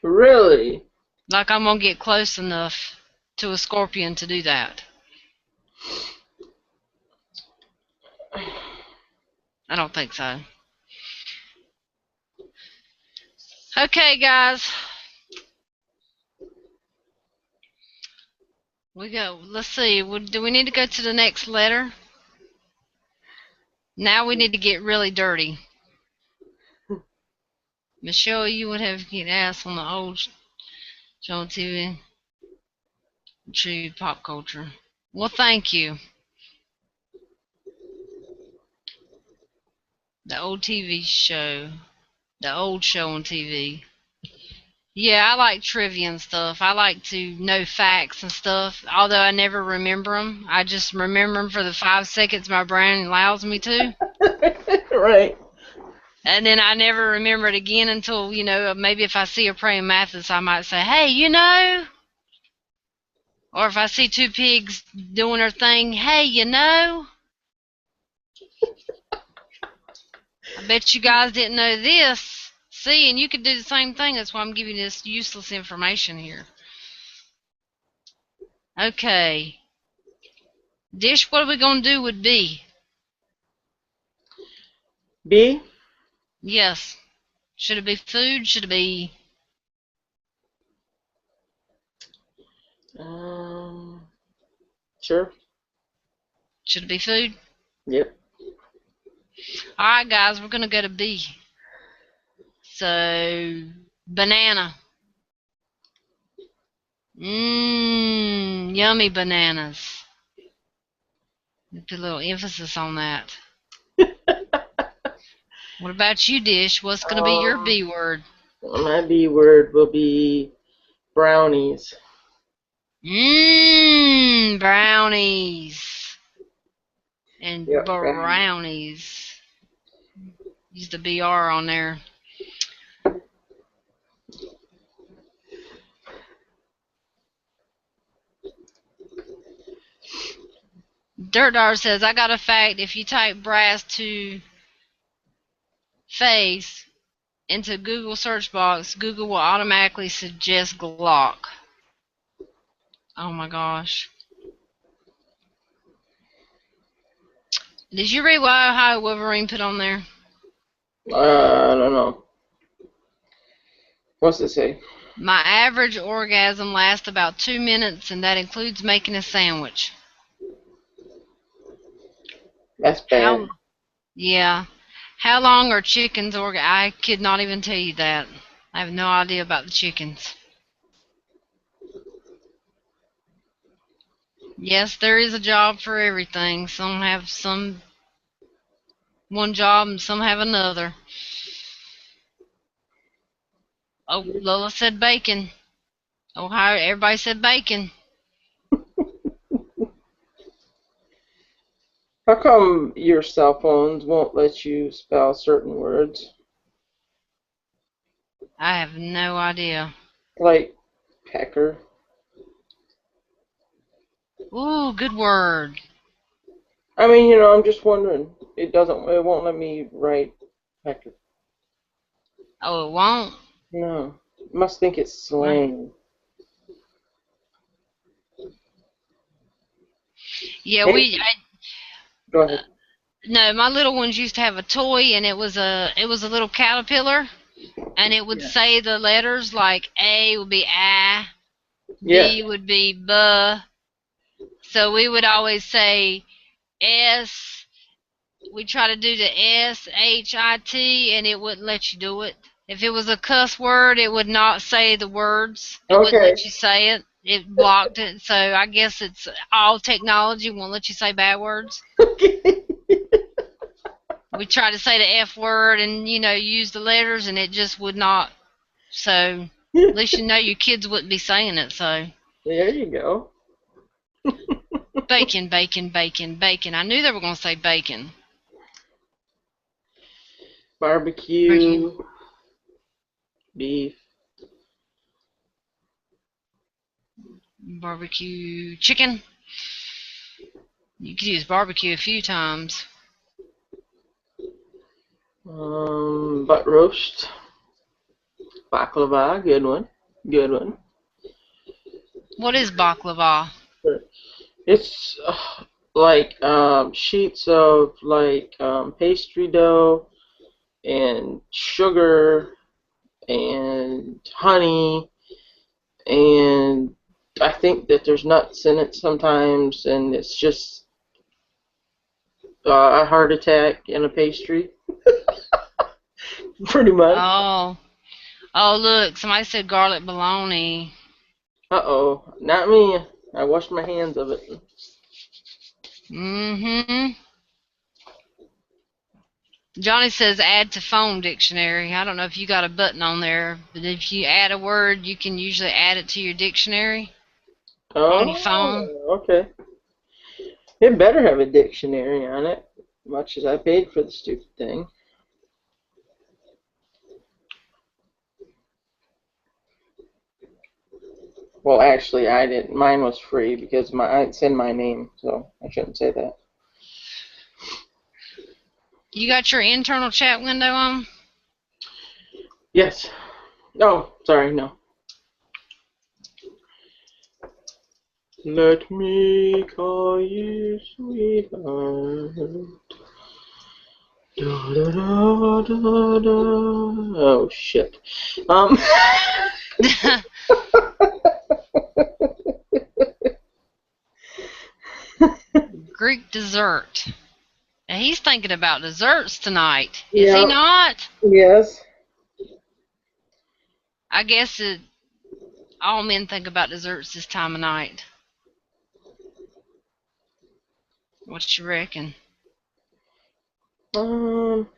Really? Like I'm gonna get close enough to a scorpion to do that. I don't think so. Okay, guys. We go. Let's see. Do we need to go to the next letter? Now we need to get really dirty. Michelle, you would have get ass on the old show on TV. True pop culture. Well, thank you. The old TV show. The old show on TV. Yeah, I like trivia and stuff. I like to know facts and stuff. Although I never remember them, I just remember them for the 5 seconds my brain allows me to. Right. And then I never remember it again until, maybe if I see a praying mantis, I might say, hey, Or if I see two pigs doing their thing, hey, I bet you guys didn't know this. See, and you could do the same thing. That's why I'm giving you this useless information here. Okay. Dish, what are we going to do with B? B? Yes. Should it be food? Should it be... Sure. Should it be food? Yep. Alright, guys, we're going to go to B. So, banana. Yummy bananas. Put a little emphasis on that. What about you, Dish? What's going to be your Um, B word? my B word will be brownies. Brownies. And Yep. brownies. Use the BR on there. Dirt Dar says, I got a fact. If you type brass to face into Google search box, Google will automatically suggest Glock. Oh my gosh. Did you read what Ohio Wolverine put on there? I don't know. What's it say? My average orgasm lasts about 2 minutes, and that includes making a sandwich. That's bad. How? Yeah. How long are chickens I could not even tell you that. I have no idea about the chickens. Yes, there is a job for everything. Some have one job and some have another. Oh, Lola said bacon. Ohio, everybody said bacon. How come your cell phones won't let you spell certain words? I have no idea. Like pecker. Ooh, good word. I mean, I'm just wondering. It won't let me write pecker. Oh, it won't? No. Must think it's My, slang. yeah, Hey, go ahead. no, my little ones used to have a toy, and it was a little caterpillar, and it would Yeah. say the letters like A would be ah, Yeah. B would be buh. So we would always say S. We try to do the SHIT, and it wouldn't let you do it. If it was a cuss word, it would not say the words. It wouldn't Okay. let you say it. It blocked it. So I guess it's all technology won't let you say bad words. Okay. We tried to say the F word and use the letters, and it just would not. So at least your kids wouldn't be saying it. So There you go. bacon, bacon, bacon, bacon. I knew they were going to say bacon. Barbecue, Barbecue, beef. barbecue chicken. You could use barbecue a few times. Butt roast. Baklava, good one. Good one. What is baklava? It's like sheets of like pastry dough and sugar and honey, and I think that there's nuts in it sometimes, and it's just a heart attack in a pastry, pretty much. Oh, oh, look, somebody said garlic bologna. Uh-oh, not me. I washed my hands of it. Mm-hmm. Johnny says add to phone dictionary. I don't know if you got a button on there, but if you add a word, you can usually add it to your dictionary on your phone. Oh, okay. It better have a dictionary on it, much as I paid for the stupid thing. Well, actually, I didn't. Mine was free because it's in my name, so I shouldn't say that. You got your internal chat window on? Yes. Oh, sorry, no. Let me call you sweetheart. Da, da, da, da, da. Oh shit. Um. Greek dessert. Now he's thinking about desserts tonight. Is he Yeah. not? Yes. I guess all men think about desserts this time of night. What you reckon? Um.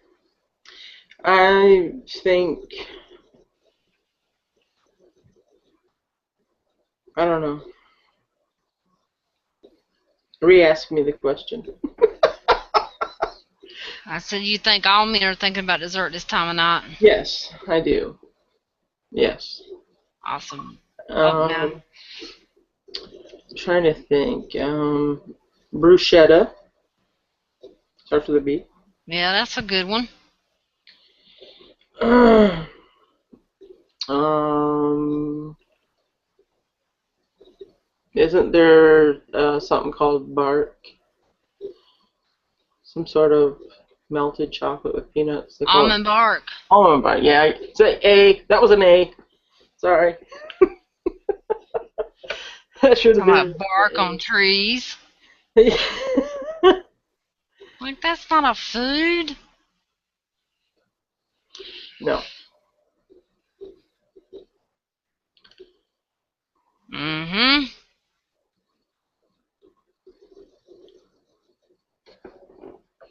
I think I don't know. Re-ask me the question. I said you think all men are thinking about dessert this time of night. Yes, I do. Yes. Awesome. Oh, now, Um, trying to think. Bruschetta starts with a B. yeah, that's a good one. um, isn't there something called bark? Some sort of melted chocolate with peanuts. They call it Almond bark. almond bark. Yeah, it's an A. That was an A. Sorry, that should have Talking been about bark on trees. an A. Like that's not a food. No. Mm-hmm.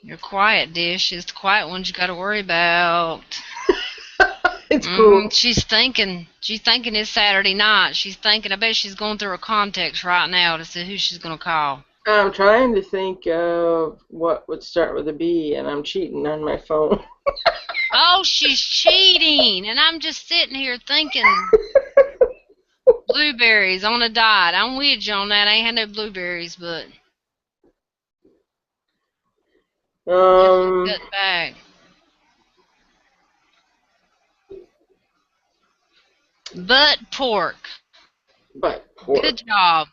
Your quiet dish is the quiet ones you got to worry about. It's cool. She's thinking. She's thinking it's Saturday night. She's thinking. I bet she's going through her contacts right now to see who she's gonna call. I'm trying to think of what would start with a B, and I'm cheating on my phone. Oh, she's cheating, and I'm just sitting here thinking blueberries on a diet. I'm with you on that. I ain't had no blueberries, but definitely Um, cut back. Butt pork. But Good pork. job.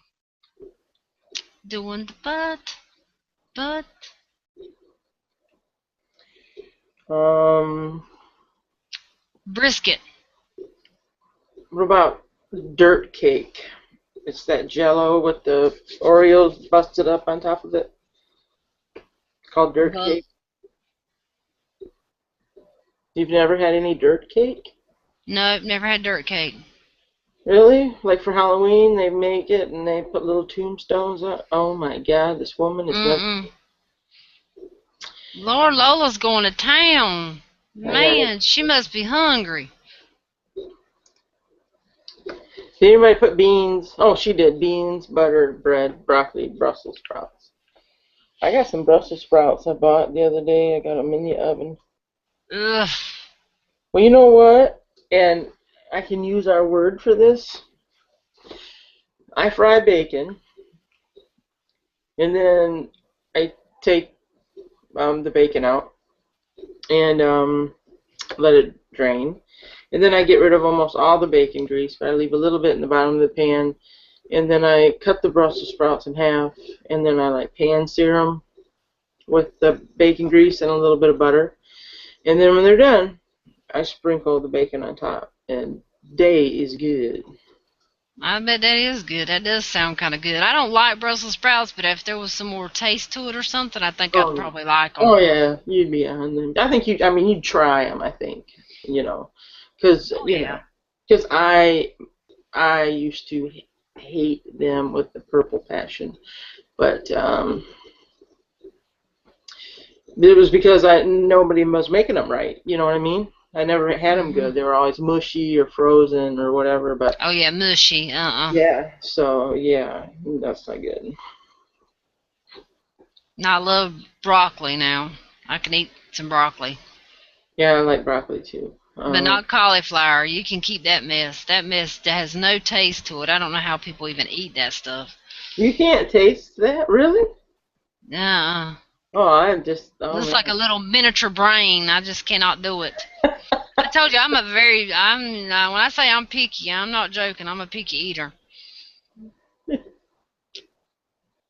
Doing the butt. Butt. Um, Brisket. what about dirt cake? It's that Jello with the Oreos busted up on top of it. It's called dirt Both. cake. You've never had any dirt cake? Nope, never had dirt cake. Really? Like for Halloween, they make it and they put little tombstones on. Oh my God, this woman is never. Mm-mm. Lord, Lola's going to town. I got. Man, she must be hungry. Did anybody put beans? Oh, she did. Beans, butter, bread, broccoli, Brussels sprouts. I got some Brussels sprouts I bought the other day. I got them in the oven. Ugh. Well, you know what? And I can use our word for this. I fry bacon, and then I take the bacon out and let it drain. And then I get rid of almost all the bacon grease, but I leave a little bit in the bottom of the pan. And then I cut the Brussels sprouts in half, and then I like pan sear them with the bacon grease and a little bit of butter. And then when they're done, I sprinkle the bacon on top, and day is good. I bet that is good. That does sound kind of good. I don't like Brussels sprouts, but if there was some more taste to it or something, I think I'd Oh, probably like them. oh yeah, you'd be on them. I think you. I mean, you'd try them. I think because Oh yeah. because I used to hate them with the purple passion, but it was because I nobody was making them right. You know what I mean? I never had them Mhm. good. They were always mushy or frozen or whatever. But Oh yeah, mushy. yeah, so yeah, that's not good. I love broccoli now. I can eat some broccoli, Yeah, I like broccoli too. but not cauliflower. You can keep that mess. That mess that has no taste to it. I don't know how people even eat that stuff. You can't taste that, really? Uh, Oh, I just, oh looks like a man. little miniature brain. I just cannot do it. I told you I'm when I say I'm picky, I'm not joking. I'm a picky eater.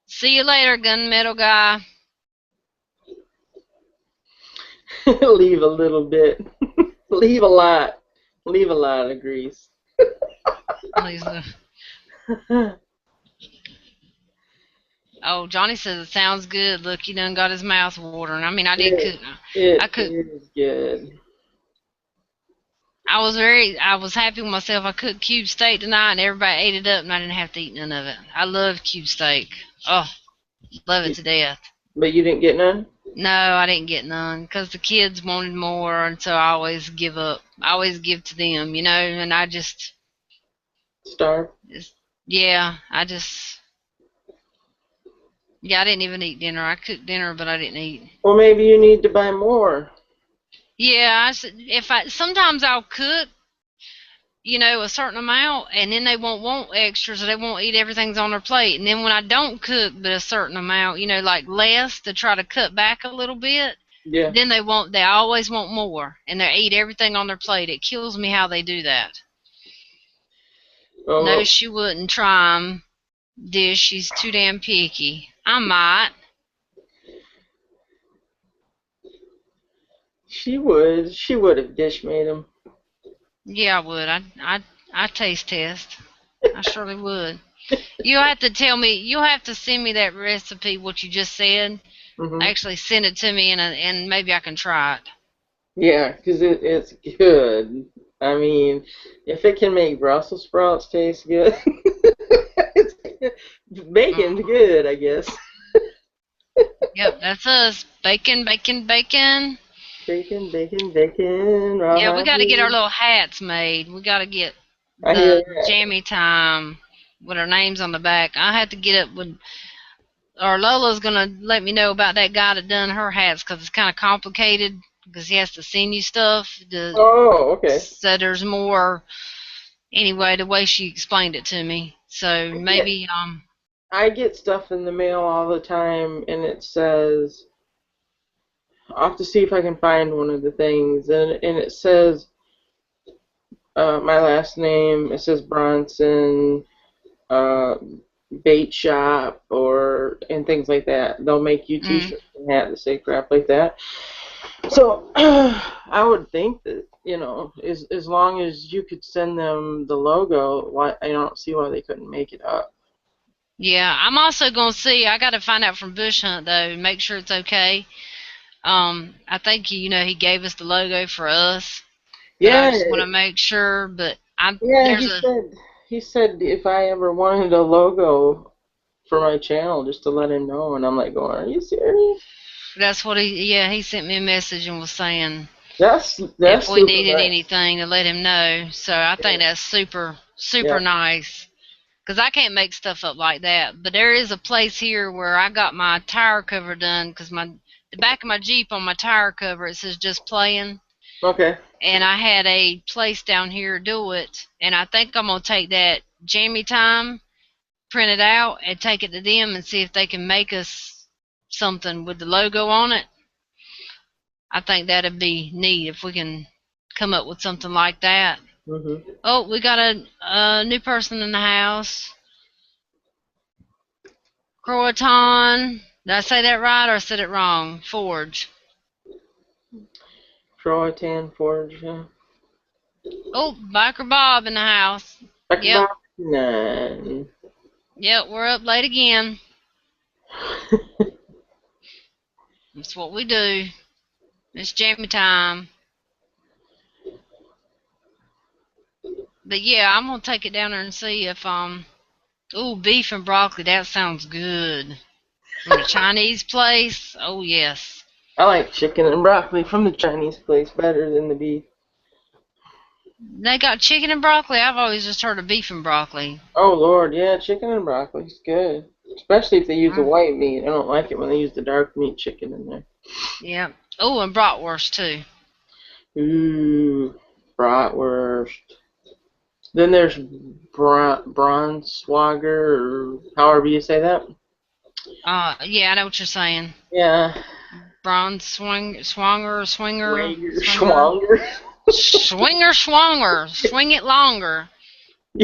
See you later, gunmetal guy. Leave a little bit. Leave a lot. Leave a lot of grease. Lisa. Oh, Johnny says it sounds good. Look, he done got his mouth watering. I mean, I did It, cook. I it cooked. is good. I was happy with myself. I cooked cube steak tonight, and everybody ate it up, and I didn't have to eat none of it. I love cube steak. Oh, love it to death. But you didn't get none? No, I didn't get none because the kids wanted more, and so I always give up. I always give to them, and I Starve? just yeah, yeah, I didn't even eat dinner. I cooked dinner, but I didn't eat. Or maybe you need to buy more. Yeah, if I sometimes I'll cook, a certain amount, and then they won't want extras, or they won't eat everything's on their plate. And then when I don't cook but a certain amount, like less to try to cut back a little bit, Yeah. then they always want more, and they eat everything on their plate. It kills me how they do that. No, Oh, she wouldn't try 'em. Dish, she's too damn picky. I might. she would. She would have dish made them. Yeah, I would. I taste test. I surely would. You have to tell me. You'll have to send me that recipe. What you just said. Hmm. Actually, send it to me, and maybe I can try it. Yeah, because it's good. I mean, if it can make Brussels sprouts taste good, it's, bacon's Mm. good, I guess. Yep, that's us. Bacon, bacon, bacon. Bacon, bacon, bacon, Yeah, we got to get our rawhide. little hats made. We got to get I hear the that. Jammy Time with our names on the back. I have to get up with, or Lola's gonna let me know about that guy that done her hats because it's kind of complicated because he has to send you stuff. Oh, okay. So there's more. Anyway, the way she explained it to me. So Yeah, maybe I get stuff in the mail all the time, and it says I'll have to see if I can find one of the things, and it says my last name. It says Bronson, uh, bait shop, or and things like that. They'll make you Mm. T-shirts and hats that say crap like that. So I would think that as long as you could send them the logo, why I don't see why they couldn't make it up. Yeah, I'm also gonna see. I got to find out from Bush Hunt though, and make sure it's okay. I think he gave us the logo for us, but I Yeah, just want to make sure. But yeah. there's He a said he said if I ever wanted a logo for my channel, just to let him know. And I'm like, going, are you serious? that's what he sent me a message and was saying That's if we super needed nice. anything to let him know. So I think that's super Yeah. super nice. Cause I can't make stuff up like that. But there is a place here where I got my tire cover done. Cause the back of my Jeep on my tire cover it says just playing, Okay. and I had a place down here do it. And I think I'm gonna take that Jammy Time, print it out, and take it to them and see if they can make us something with the logo on it. I think that'd be neat if we can come up with something like that. Mhm. Oh, we got a new person in the house. Croatan. Did I say that right or I said it wrong? Forge. Croatan Forge. Oh, Biker Bob in the house. Back Yep. about 9. Yep, we're up late again. That's what we do. It's Jammy time. But yeah, I'm gonna take it down there and see if ooh, beef and broccoli, that sounds good. From a Chinese place? Oh yes. I like chicken and broccoli from the Chinese place better than the beef. They got chicken and broccoli. I've always just heard of beef and broccoli. Oh Lord, yeah, chicken and broccoli's good. Especially if they use the Mm, white meat. I don't like it when they use the dark meat chicken in there. yeah. Oh, and bratwurst too. Ooh, bratwurst. Then there's Braunschweiger, or however you say that. Yeah, I know what you're saying. Yeah, Swinger. Schwanger. Swinger, swing it longer.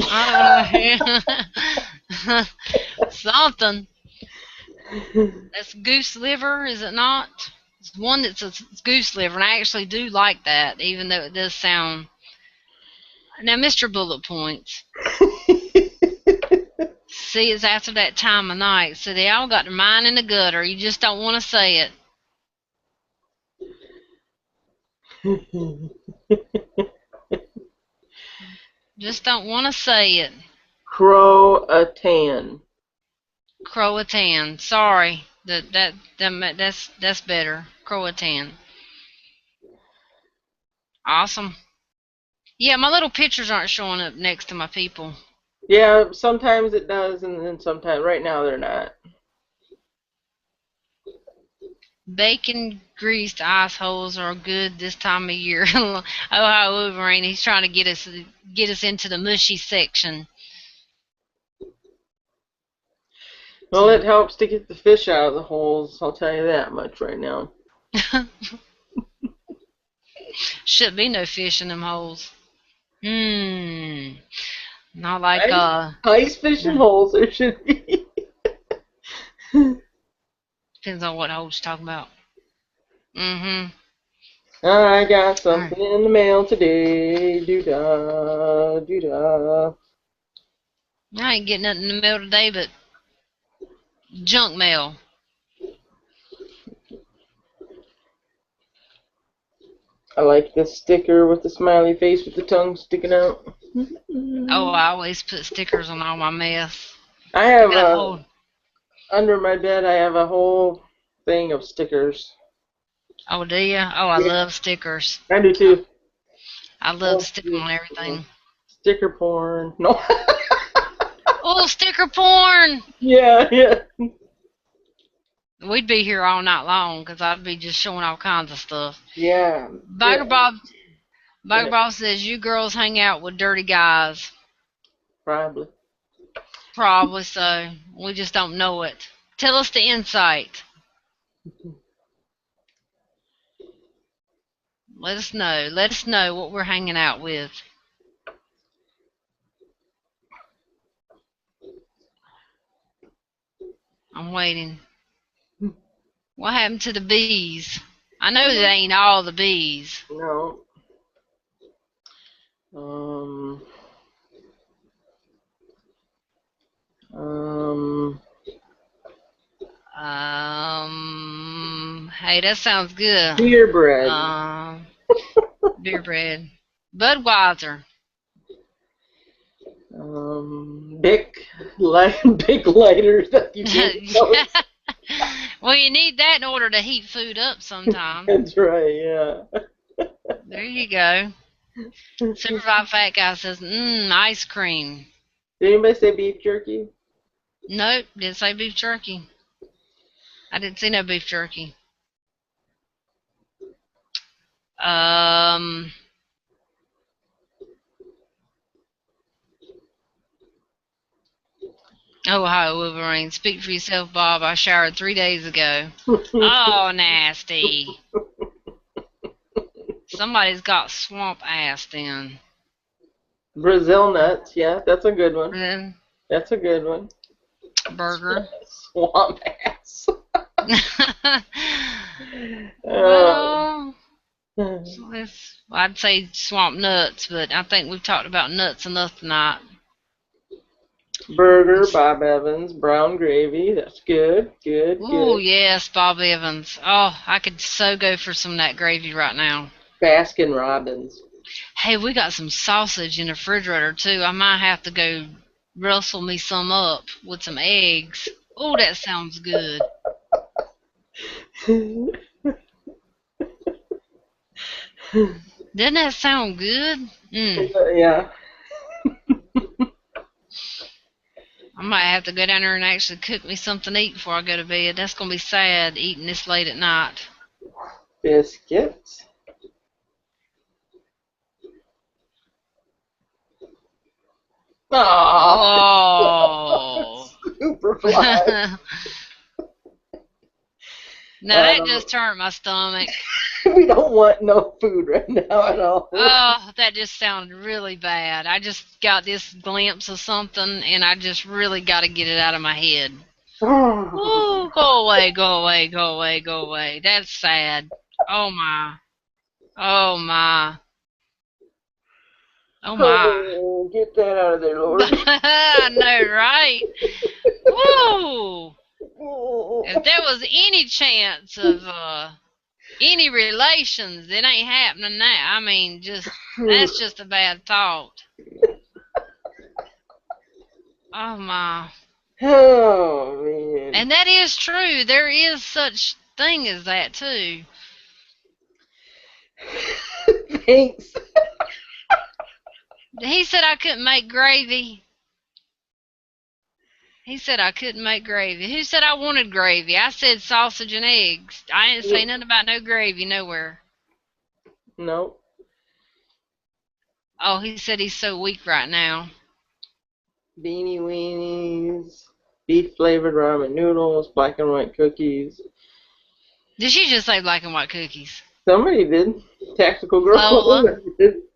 I don't know. Something. That's goose liver, is it not? It's one that's a goose liver, and I actually do like that, even though it does sound. Now, Mr. Bullet Points. See, it's after that time of night, so they all got their mind in the gutter. You just don't want to say it. Just don't want to say it. Croatan. Croatan. Sorry. That's better. Croatan. Awesome. Yeah, my little pictures aren't showing up next to my people. Yeah, sometimes it does, and then sometimes. Right now, they're not. Bacon greased ice holes are good this time of year. Ohio Wolverine, he's trying to get us into the mushy section. Well, it helps to get the fish out of the holes. I'll tell you that much right now. Should be no fish in them holes. Hmm. Not like Ice, ice fishing holes there should be. depends on what holes you're talking about. Mm-hmm. I got All right. something in the mail today. Doo da, doo da. I ain't getting nothing in the mail today but junk mail. I like this sticker with the smiley face with the tongue sticking out. Oh, I always put stickers on all my mess. I I have got a whole. under my bed. I have a whole thing of stickers. Oh, do ya? Oh, I Yeah, love stickers. I do I, too. I love to Oh, stick them yeah. on everything. Sticker porn. No. Oh, sticker porn! Yeah, yeah. We'd be here all night long because I'd be just showing all kinds of stuff. Yeah. Yeah. Biker Bob, Go Biker ahead. Bob says you girls hang out with dirty guys. Probably. Probably so. We just don't know it. Tell us the insight. Let us know. Let us know what we're hanging out with. I'm waiting. What happened to the bees? I know that ain't all the bees. No. Um. Um. Hey, that sounds good. Beer bread. Beer bread. Budweiser. Bic Bic lighters that you gave those. Well, you need that in order to heat food up sometime. That's right. Yeah. There you go. Supervised Fat Guy says, ice cream. Did anybody say beef jerky? Nope, didn't say beef jerky. I didn't see no beef jerky. Um, Ohio Wolverine, speak for yourself, Bob. I showered 3 days ago. Oh, nasty. Somebody's got swamp ass then. Brazil nuts. Yeah, that's a good one. Then That's a good one. burger. Swamp ass. Well, I'd say swamp nuts, but I think we've talked about nuts enough tonight. Burger, Bob Evans, brown gravy. That's good. Good. Ooh, Good. yes, Bob Evans. Oh, I could so go for some of that gravy right now. Baskin Robbins. Hey, we got some sausage in the refrigerator too. I might have to go rustle me some up with some eggs. Oh, that sounds good. Doesn't that sound good? Yeah. I might have to go down there and actually cook me something to eat before I go to bed. That's gonna be sad eating this late at night. Biscuits. Oh. Superfly. No, that just turned my stomach. We don't want no food right now at all. Oh, that just sounded really bad. I just got this glimpse of something, and I just really got to get it out of my head. Ooh, go away, go away, go away, go away. That's sad. Oh my. Oh my. Oh my. Oh, get that out of there, Lord. I know, right? Woo! If there was any chance of any relations, it ain't happening now. I mean, that's just a bad thought. Oh my. Oh man. And that is true. There is such thing as that too. Thanks. He said I couldn't make gravy. He said I couldn't make gravy. Who said I wanted gravy? I said sausage and eggs. I didn't say nothing about no gravy nowhere. Nope. Oh, he said he's so weak right now. Beanie weenies, beef flavored ramen noodles, black and white cookies. Did she just say black and white cookies? Somebody did. Tactical girl. Lola?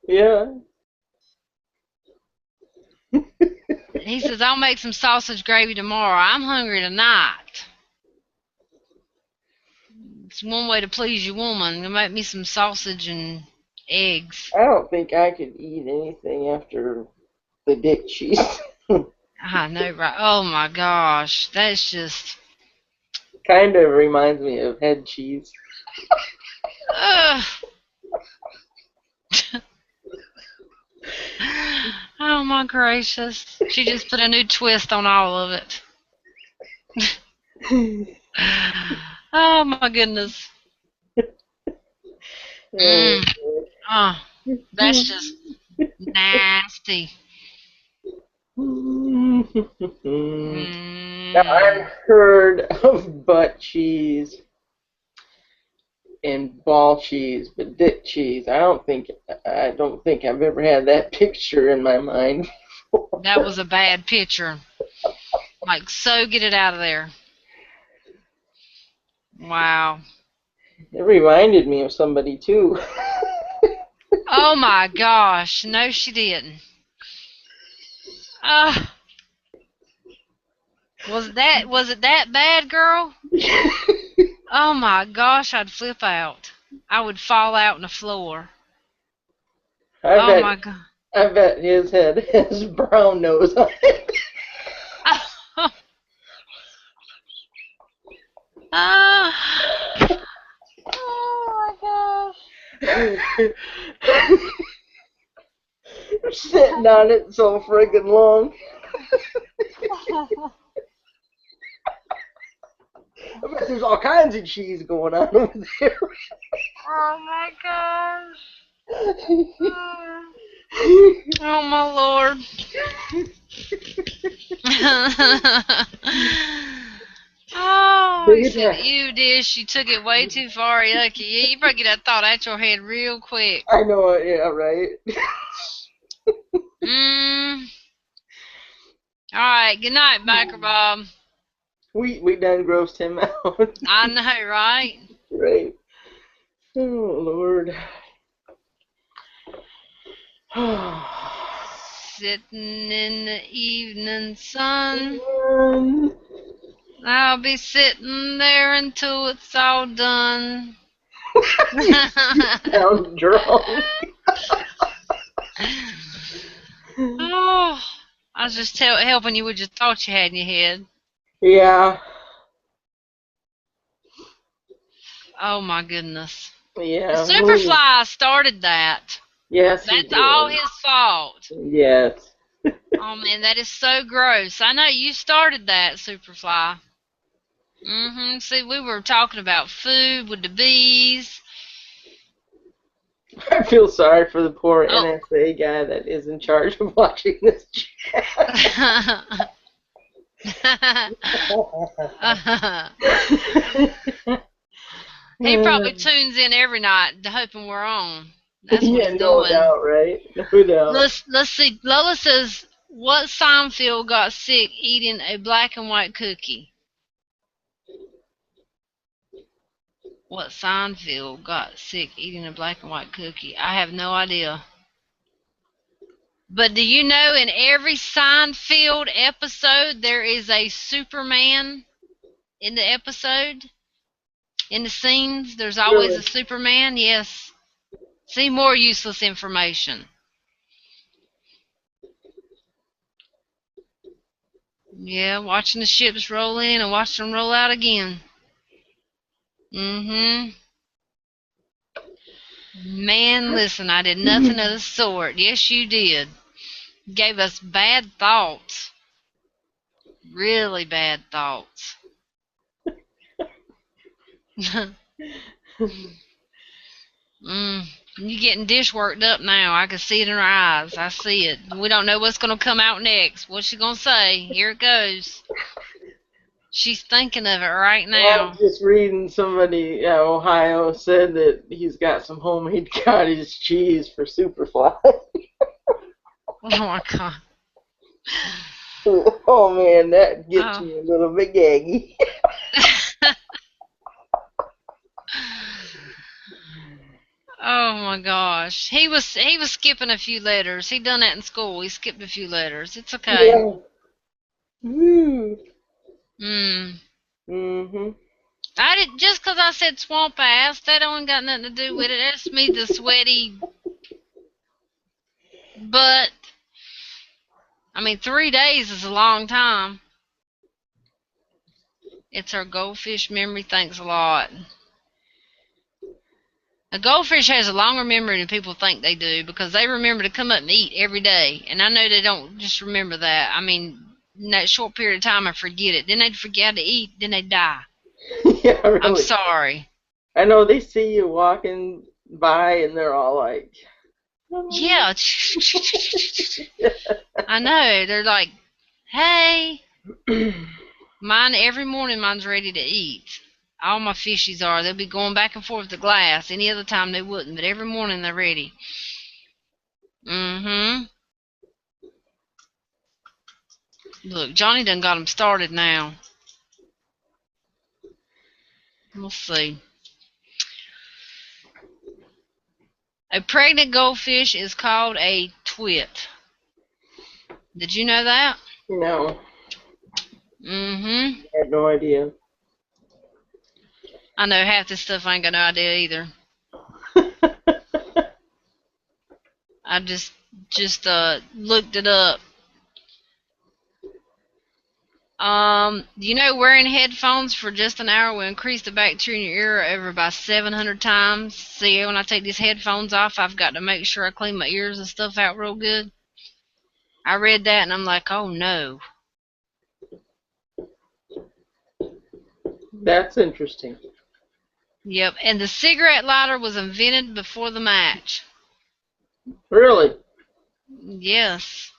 Yeah. He says I'll make some sausage gravy tomorrow. I'm hungry tonight. It's one way to please your woman. You make me some sausage and eggs. I don't think I could eat anything after the dick cheese. I know, right? Oh my gosh, that's just. Kind of reminds me of head cheese. Ugh. Oh my gracious! She just put a new twist on all of it. Oh my goodness. Oh, that's just nasty. Now, I've heard of butt cheese and ball cheese, but dick cheese, I don't think I've ever had that picture in my mind. That was a bad picture. Like, so get it out of there. Wow. It reminded me of somebody too. Oh my gosh. No, she didn't. Was it that bad, girl? Oh my gosh, I'd flip out. I would fall out on the floor. I Oh bet my god. I bet his head has brown nose on it. Ah. Oh Sitting on it so friggin' long. my gosh. I bet there's all kinds of cheese going on over there. Oh my gosh. Oh my lord. Oh, he Big said, attack. ew, dish, you took it way too far, yucky. Yeah, you better get that thought out your head real quick. I know it, yeah, right. Mm. Alright, good night, Biker Bob. We done grossed him out. I know, right? Right. Oh Lord. Sitting in the evening sun. I'll be sitting there until it's all done. Sounds drunk. Oh, I was just helping you with your thoughts you had in your head. Yeah. Oh my goodness. The Yeah. Ooh. Superfly started that. Yes, he That's all did. his fault. Yes. Oh man, that is so gross. I know you started that, Superfly. See, we were talking about food with the bees. I feel sorry for the poor Oh. NSA guy that is in charge of watching this He probably tunes in every night hoping we're on. That's what Yeah, he's no doing. doubt, right? No doubt. Let's see. Lola says, "What Seinfeld got sick eating a black and white cookie?" What Seinfeld got sick eating a black and white cookie? I have no idea. But do you know in every Seinfeld episode there is a Superman in the episode? In the scenes, there's always a Really? Superman. Yes. See more useless information. Yeah, watching the ships roll in and watch them roll out again. Mm-hmm. Man, listen, I did nothing of the sort. Yes, you did. Gave us bad thoughts. Really bad thoughts. You getting dish worked up now. I can see it in her eyes. I see it. We don't know what's going to come out next. What's she going to say? Here it goes. She's thinking of it right Well, I now. was just reading somebody at Ohio said that he's got some homemade cottage cheese for Superfly. Oh my god. Oh man, that gets Oh. me a little bit gaggy. Oh my gosh. He was skipping a few letters. He done that in school. He skipped a few letters. It's okay. Yeah. Woo. Mm. Mhm. I did just 'cause I said swamp ass. That don't got nothing to do with it. That's me, the sweaty butt. I mean, 3 days is a long time. It's our goldfish memory. Thanks a lot. A goldfish has a longer memory than people think they do because they remember to come up and eat every day. And I know they don't just remember that. I mean, in that short period of time, I forget it. Then they'd forget how to eat. Then they'd die. Yeah, I'm really. sorry. I know they see you walking by and they're all like, Yeah. I know. They're like, hey. Every morning, mine's ready to eat. All my fishies are. They'll be going back and forth to glass. Any other time they wouldn't, but every morning they're ready. Mm-hmm. Look, Johnny done got them started now. We'll see. A pregnant goldfish is called a twit. Did you know that? no. Mm-hmm. I had no idea. I know half this stuff I ain't got no idea either. I just looked it up. Wearing headphones for just an hour will increase the bacteria in your ear over by 700 times. See, when I take these headphones off, I've got to make sure I clean my ears and stuff out real good. I read that and I'm like, oh no. That's interesting. Yep, and the cigarette lighter was invented before the match. Really? Yes.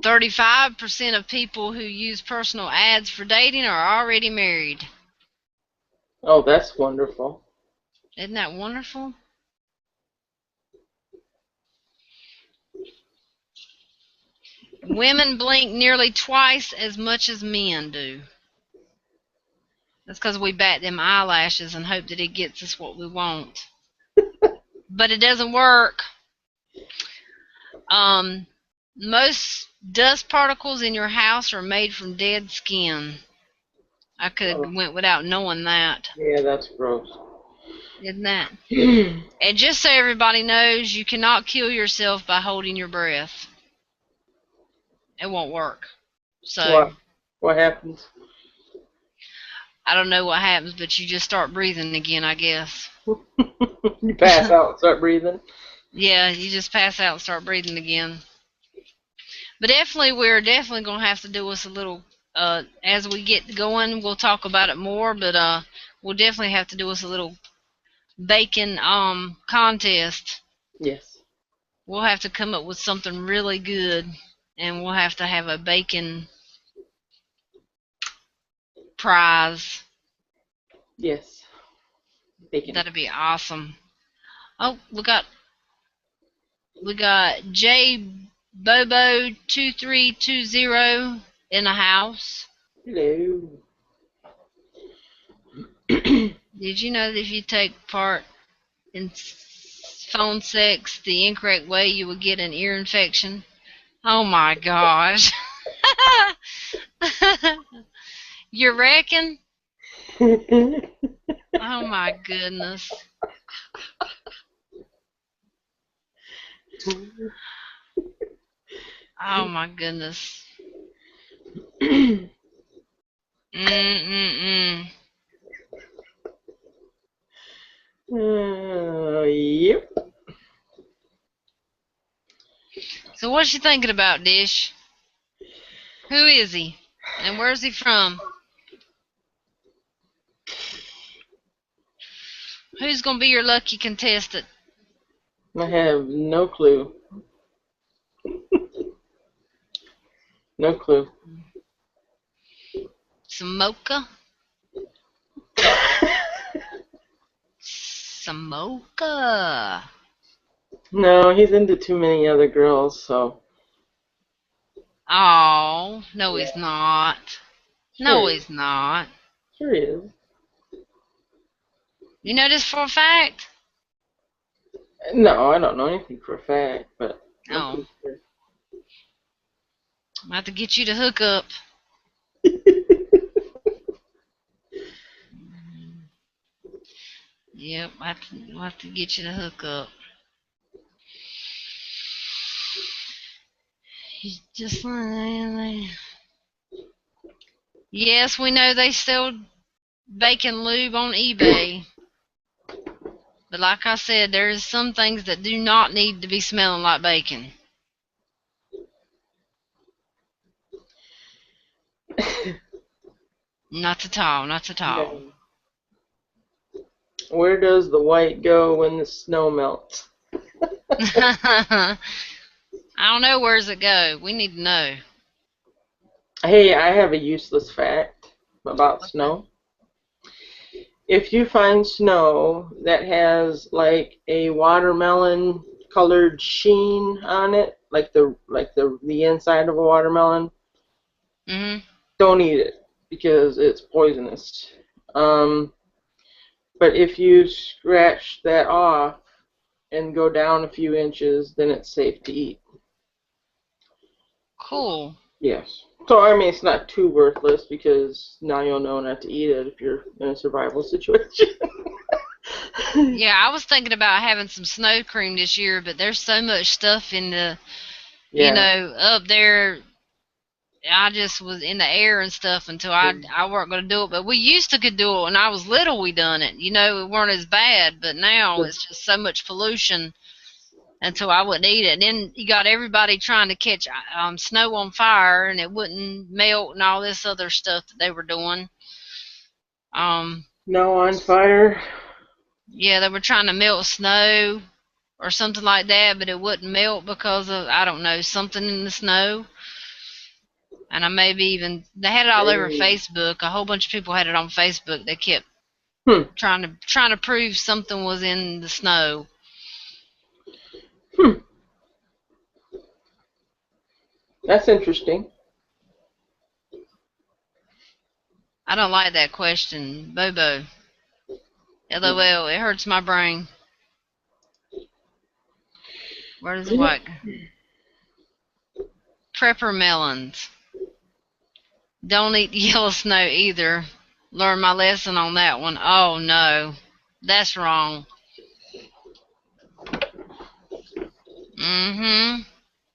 35% of people who use personal ads for dating are already married. Oh, that's wonderful. Isn't that wonderful? Women blink nearly twice as much as men do. That's because we bat them eyelashes and hope that it gets us what we want. But it doesn't work. Um, Most dust particles in your house are made from dead skin. I could Oh, have went without knowing that. yeah, that's gross. Isn't that? And just so everybody knows, you cannot kill yourself by holding your breath. It won't work. So, What? What happens? I don't know what happens, but you just start breathing again, I guess. You pass out and start breathing? Yeah, you just pass out and start breathing again. But definitely, we're definitely going to have to do us a little, as we get going, we'll talk about it more, but we'll definitely have to do us a little bacon contest. Yes. We'll have to come up with something really good, and we'll have to have a bacon prize. Yes. Bacon. That'd be awesome. Oh, we got J Bobo 2320 in the house. Hello. Did you know that if you take part in phone sex the incorrect way, you would get an ear infection? Oh my gosh. You reckon? Oh my goodness. Oh my goodness. Mm-mm-mm. Yep. So what's she thinking about, Dish? Who is he? And where's he from? Who's gonna be your lucky contestant? I have no clue. No clue. Samoka? Samoka. No, he's into too many other girls, so Oh, no, yeah. he's not. Sure No, he is. he's not. Sure he is. You know this for a fact? No, I don't know anything for a fact, but I'm Oh, pretty sure. I have to get you to hook up. Yep, I have to get you to hook up. He's just like, yes, we know they sell bacon lube on eBay. But like I said, there's some things that do not need to be smelling like bacon. Not at all, not at all. No. Where does the white go when the snow melts? I don't know, where's it go? We need to know. Hey, I have a useless fact about What's that? snow. If you find snow that has like a watermelon colored sheen on it, like the inside of a watermelon, Mhm. don't eat it because it's poisonous. Um, but if you scratch that off and go down a few inches, then it's safe to eat. Cool. Yes. So I mean, it's not too worthless because now you'll know not to eat it if you're in a survival situation. Yeah, I was thinking about having some snow cream this year, but there's so much stuff in the, Yeah. up there. I just was in the air and stuff until I weren't gonna do it. But we used to could do it when I was little. We done it. It weren't as bad. But now it's just so much pollution until I wouldn't eat it. And then you got everybody trying to catch snow on fire, and it wouldn't melt, and all this other stuff that they were doing. Um, No on fire. yeah, they were trying to melt snow or something like that, but it wouldn't melt because of, I don't know, something in the snow. And I maybe even they had it all over Hey. Facebook. A whole bunch of people had it on Facebook. They kept Hmm. trying to prove something was in the snow. Hmm. That's interesting. I don't like that question, Bobo. Hmm. LOL, it hurts my brain. Where does it like prepper melons? Don't eat yellow snow either. Learn my lesson on that one. Oh no, that's wrong. Mm-hmm.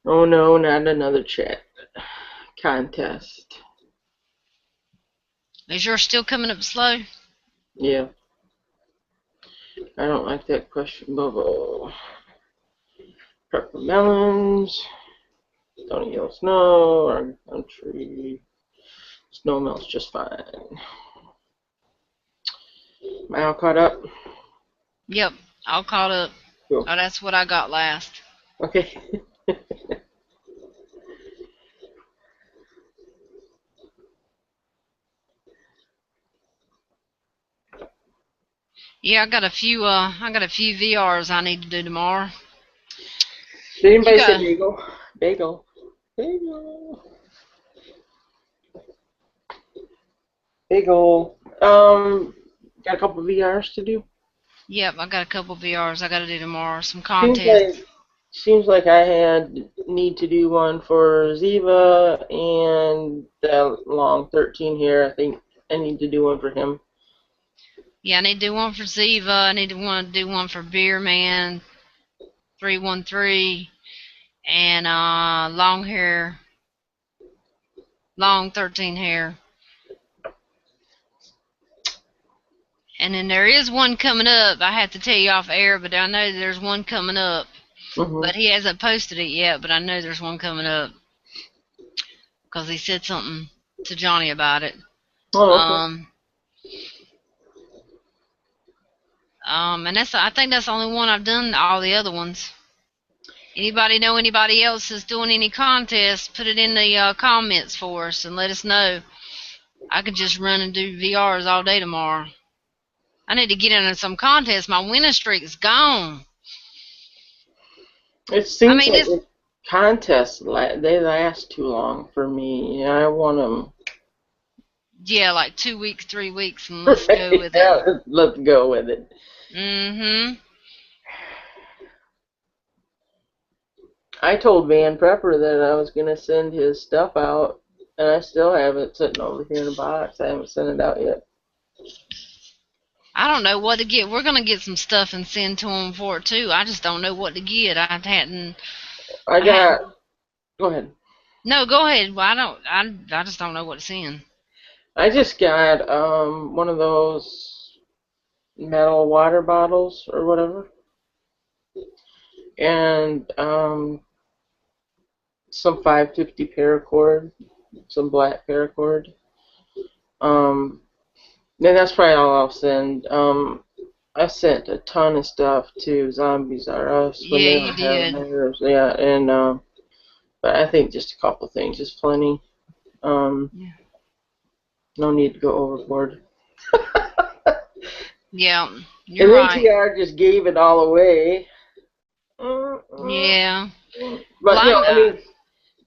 Oh no, not another chat contest. Is yours still coming up slow? Yeah. I don't like that question, Bobo. Pepper melons. Don't eat yellow snow. Our country. Snow melts just fine. Am I all caught up? Yep, all caught up. Cool. Oh, that's what I got last. Okay. Yeah, I got a few VRs I need to do tomorrow. Did You anybody say got bagel? Bagel. Bagel. Bagel. Got a couple VRs to do. Yep, I got a couple VRs I got to do tomorrow. Some Seems contests. like seems like I had need to do one for Ziva and the long 13 here. I think I need to do one for him. Yeah, I need to do one for Ziva. I need to want to do one for Beer Man 313 and long hair, long 13 hair. And then there is one coming up. I have to tell you off air, but I know there's one coming up. Hmm. But he hasn't posted it yet. But I know there's one coming up because he said something to Johnny about it. Oh, okay. Um, and I think that's the only one I've done. All the other ones. Anybody know anybody else is doing any contests? Put it in the comments for us and let us know. I could just run and do VRs all day tomorrow. I need to get into some contests. My winning streak is gone. It I seems mean, like this, the contests they last too long for me. I want them. yeah, like 2 weeks, 3 weeks, and let's go with it. Yeah, let's go with it. Mm-hmm. I told Van Prepper that I was gonna send his stuff out, and I still have it sitting over here in a box. I haven't sent it out yet. I don't know what to get. We're gonna get some stuff and send to him for it too. I just don't know what to get. I I hadn't. got. Go ahead. No, go ahead. Well, I don't. I just don't know what to send. I just got one of those metal water bottles or whatever, and some 550 paracord, some black paracord. Um, and that's probably all I'll send. I sent a ton of stuff to Zombies R Us when Yeah, they you were having did. theirs. Yeah, and but I think just a couple things is plenty. Um, Yeah. no need to go overboard. Yeah, you're And right. NTR just gave it all away. Yeah. Well, But I mean,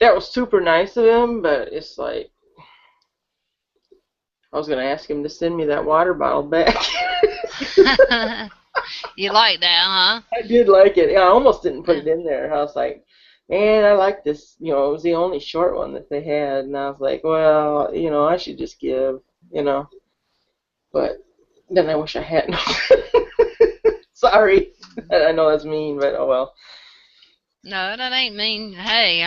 that was super nice of him. But it's like I was gonna ask him to send me that water bottle back. you like that, huh? I did like it. Yeah, I almost didn't put Yeah. it in there. I was like, And I like this, it was the only short one that they had, and I was like, well, I should just give, you know, but then I wish I hadn't. Sorry. I know that's mean, but oh well. No, that ain't mean. Hey,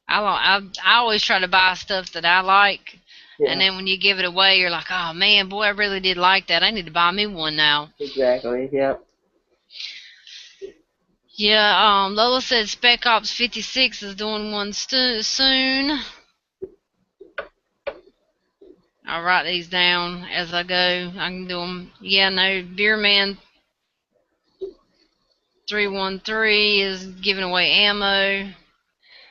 I always try to buy stuff that I like, and Yeah, then when you give it away, you're like, oh man, boy, I really did like that. I need to buy me one now. exactly. Yeah. Yeah, Lola said Spec Ops 56 is doing one soon. I'll write these down as I go. I can do them. Yeah, no, Beerman 313 is giving away ammo,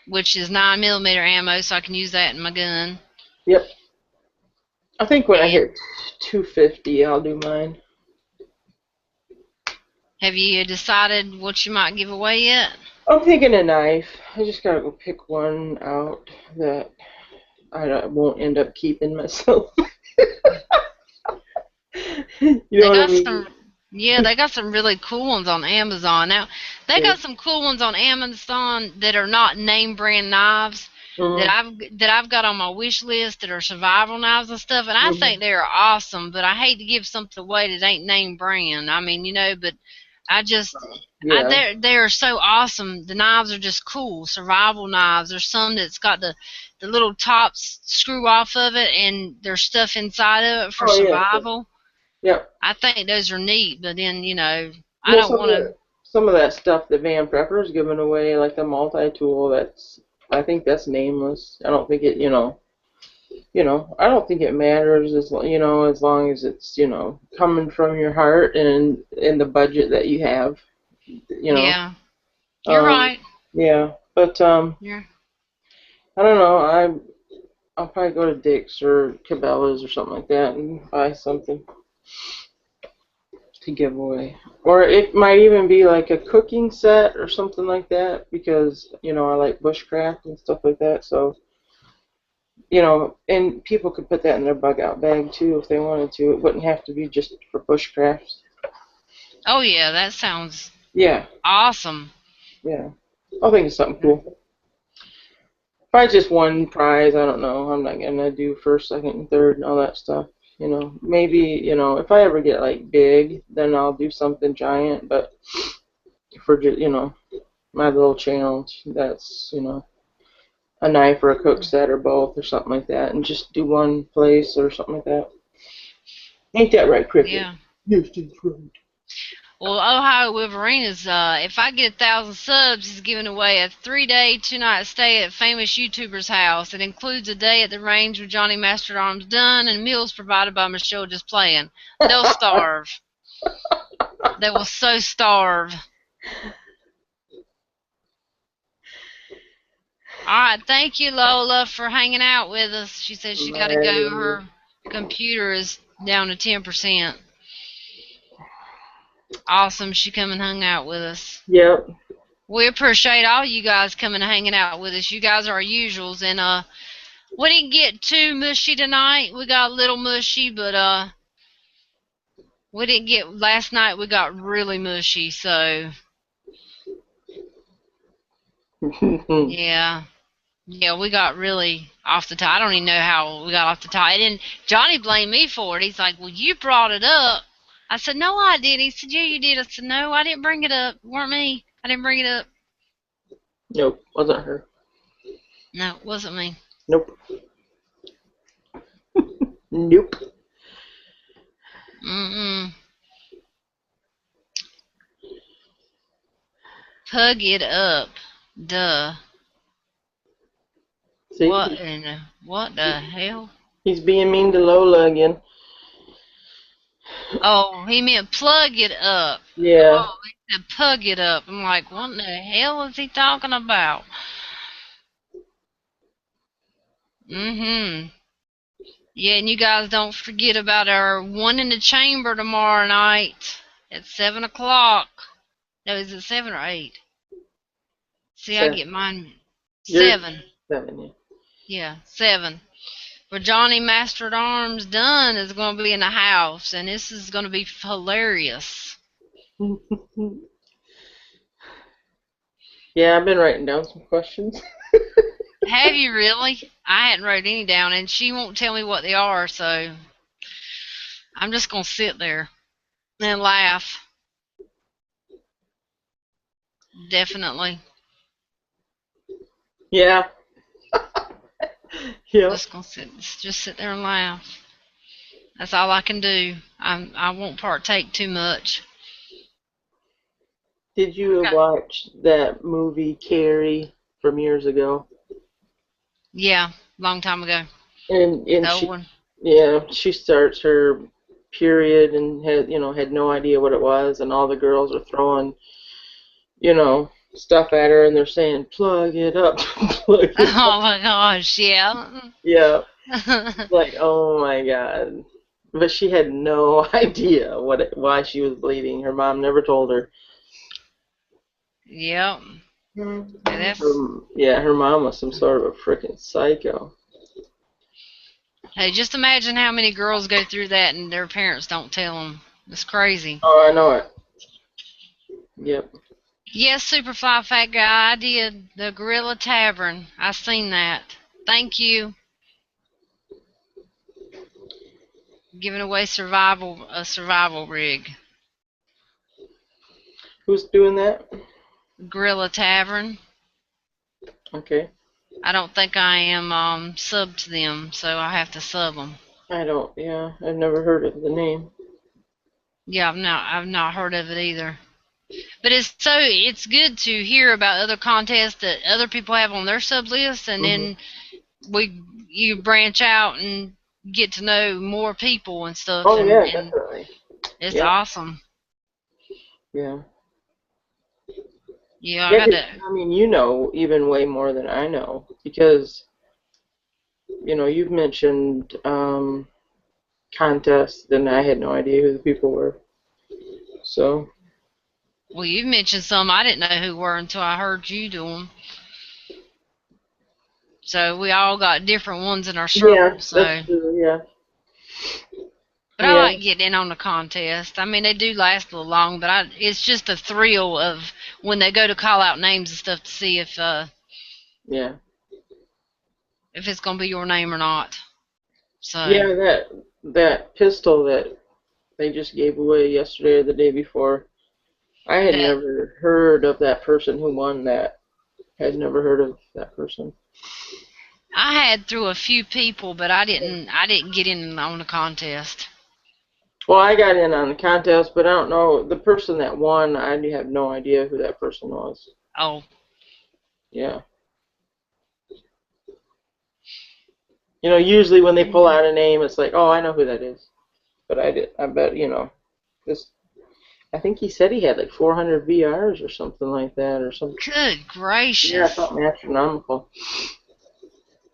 which is 9mm ammo, so I can use that in my gun. Yep. I think when I And hit 250, I'll do mine. have you decided what you might give away yet? I'm thinking a knife. I just gotta go pick one out that won't end up keeping myself. You know They what I got mean? some, yeah, they got some really cool ones on Amazon. Now, they Yeah. got some cool ones on Amazon that are not name brand knives that Mhm. I've got on my wish list that are survival knives and stuff, and I Mhm. think they're awesome. But I hate to give something away that ain't name brand. I mean, but I just, Yeah. they're so awesome. The knives are just cool, survival knives. There's some that's got the little tops screw off of it, and there's stuff inside of it for Oh yeah. survival. Yep. I think those are neat, but then I Well, don't want to. some of that stuff that Van Prepper's giving away, like the multi-tool, I think that's nameless. I don't think I don't think it matters as long as it's coming from your heart and in the budget that you have. You know. Yeah, you're Um. right. Yeah. But Yeah, I don't know. I'll probably go to Dick's or Cabela's or something like that and buy something to give away. Or it might even be like a cooking set or something like that because, I like bushcraft and stuff like that. So, and people could put that in their bug out bag too if they wanted to. It wouldn't have to be just for bushcraft. oh yeah, that sounds Yeah, awesome. yeah. I think it's something cool. Probably just one prize, I don't know. I'm not gonna do first, second, and third and all that stuff. Maybe, if I ever get like big, then I'll do something giant. But for just, my little channel, that's, a knife or a cook set or both or something like that, and just do one place or something like that. Ain't that right, Cricket? Yeah. Yes, that's right. Well, Ohio Wolverine is, if I get 1,000 subs, he's giving away a 3-day, 2-night stay at famous YouTuber's house. It includes a day at the range with Johnny Master Arms done and meals provided by Michelle just playing. They'll starve. They will so starve. All right, thank you, Lola, for hanging out with us. She says she got to go. My, Her computer is down to 10%. Awesome, she come and hung out with us. yep. We appreciate all you guys coming and hanging out with us. You guys are our usuals, and we didn't get too mushy tonight. We got a little mushy, but we didn't get last night. We got really mushy, so yeah. Yeah, we got really off the top. I don't even know how we got off the top. And Johnny blamed me for it. He's like, "Well, you brought it up." I said, "No, I didn't." He said, "Yeah, you did." I said, "No, I didn't bring it up. It weren't me. I didn't bring it up." Nope, wasn't her. No, it wasn't me. Nope. Nope. Mm-mm. Pug it up. Duh. See, What the hell? he's being mean to Lola again. Oh, he meant plug it up. Yeah. Oh, he said pug it up. I'm like, what in the hell is he talking about? Mm-hmm. Yeah, and you guys don't forget about our one in the chamber tomorrow night at 7 o'clock. No, is it 7 or 8? See, I Seven. get mine You're 7. 7, yeah. Yeah, 7. For Johnny Master at Arms Dunn is going to be in the house, and this is going to be hilarious. Yeah, I've been writing down some questions. Have you really? I hadn't wrote any down, and she won't tell me what they are, so I'm just gonna sit there and laugh. Definitely, Yeah. Yep. just sit there and laugh. That's all I can do. I won't partake too much. Did you Okay. watch that movie Carrie from years ago? Yeah, long time ago. And The old she, one. yeah, she starts her period and had no idea what it was, and all the girls are throwing stuff at her, and they're saying plug it up, plug it up. Oh my gosh, yeah. Yeah, like oh my god. But she had no idea why she was bleeding. Her mom never told her. Yep. Yeah, that's. Yeah, her mom was some sort of a freaking psycho. Hey, just imagine how many girls go through that and their parents don't tell them. It's crazy. Oh, I know it. Yep. Yes, Superfly Fat Guy, I did. The Gorilla Tavern. I seen that. Thank you. Giving away a survival rig. Who's doing that? Gorilla Tavern. Okay. I don't think I am sub to them, so I have to sub them. I don't. Yeah, I've never heard of the name. Yeah, I've not heard of it either. But it's good to hear about other contests that other people have on their sub list, and Hmm. then we you branch out and get to know more people and stuff, Oh and yeah, and definitely. it's Yeah. awesome. Yeah. Yeah, I Yeah, got 'cause, to. I mean, you know even way more than I know because you've mentioned contests, and I had no idea who the people were. So Well, you mentioned some I didn't know who were until I heard you do them. So we all got different ones in our yeah, circle. that's So, true. Yeah. but I Yeah. like getting in on the contest. I mean, they do last a little long, but it's just a thrill of when they go to call out names and stuff to see Yeah. if it's gonna be your name or not. So Yeah. That pistol that they just gave away yesterday or the day before. I had that never heard of that person who won that. Had never heard of that person. I had through a few people, but I didn't get in on the contest. Well, I got in on the contest, but I don't know the person that won. I have no idea who that person was. Oh, Yeah. Usually when they pull out a name, it's like, oh, I know who that is. But I did. I bet this. I think he said he had like 400 VRs or something like that, or some. good Yeah, gracious. something astronomical.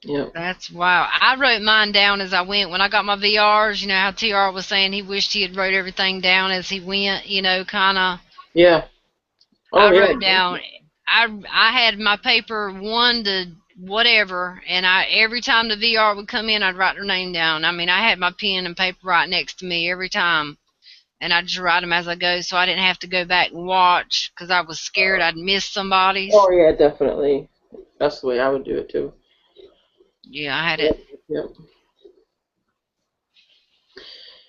Yep. That's wow. I wrote mine down as I went. When I got my VRs, you know how TR was saying he wished he had wrote everything down as he went, kind of. Yeah. Oh I yeah. wrote down, I had my paper 1 to whatever, and every time the VR would come in, I'd write their name down. I mean, I had my pen and paper right next to me every time, and I just write them as I go, so I didn't have to go back and watch because I was scared I'd miss somebody's. Oh yeah, definitely. That's the way I would do it too. Yeah, I had it. Yep. Yep.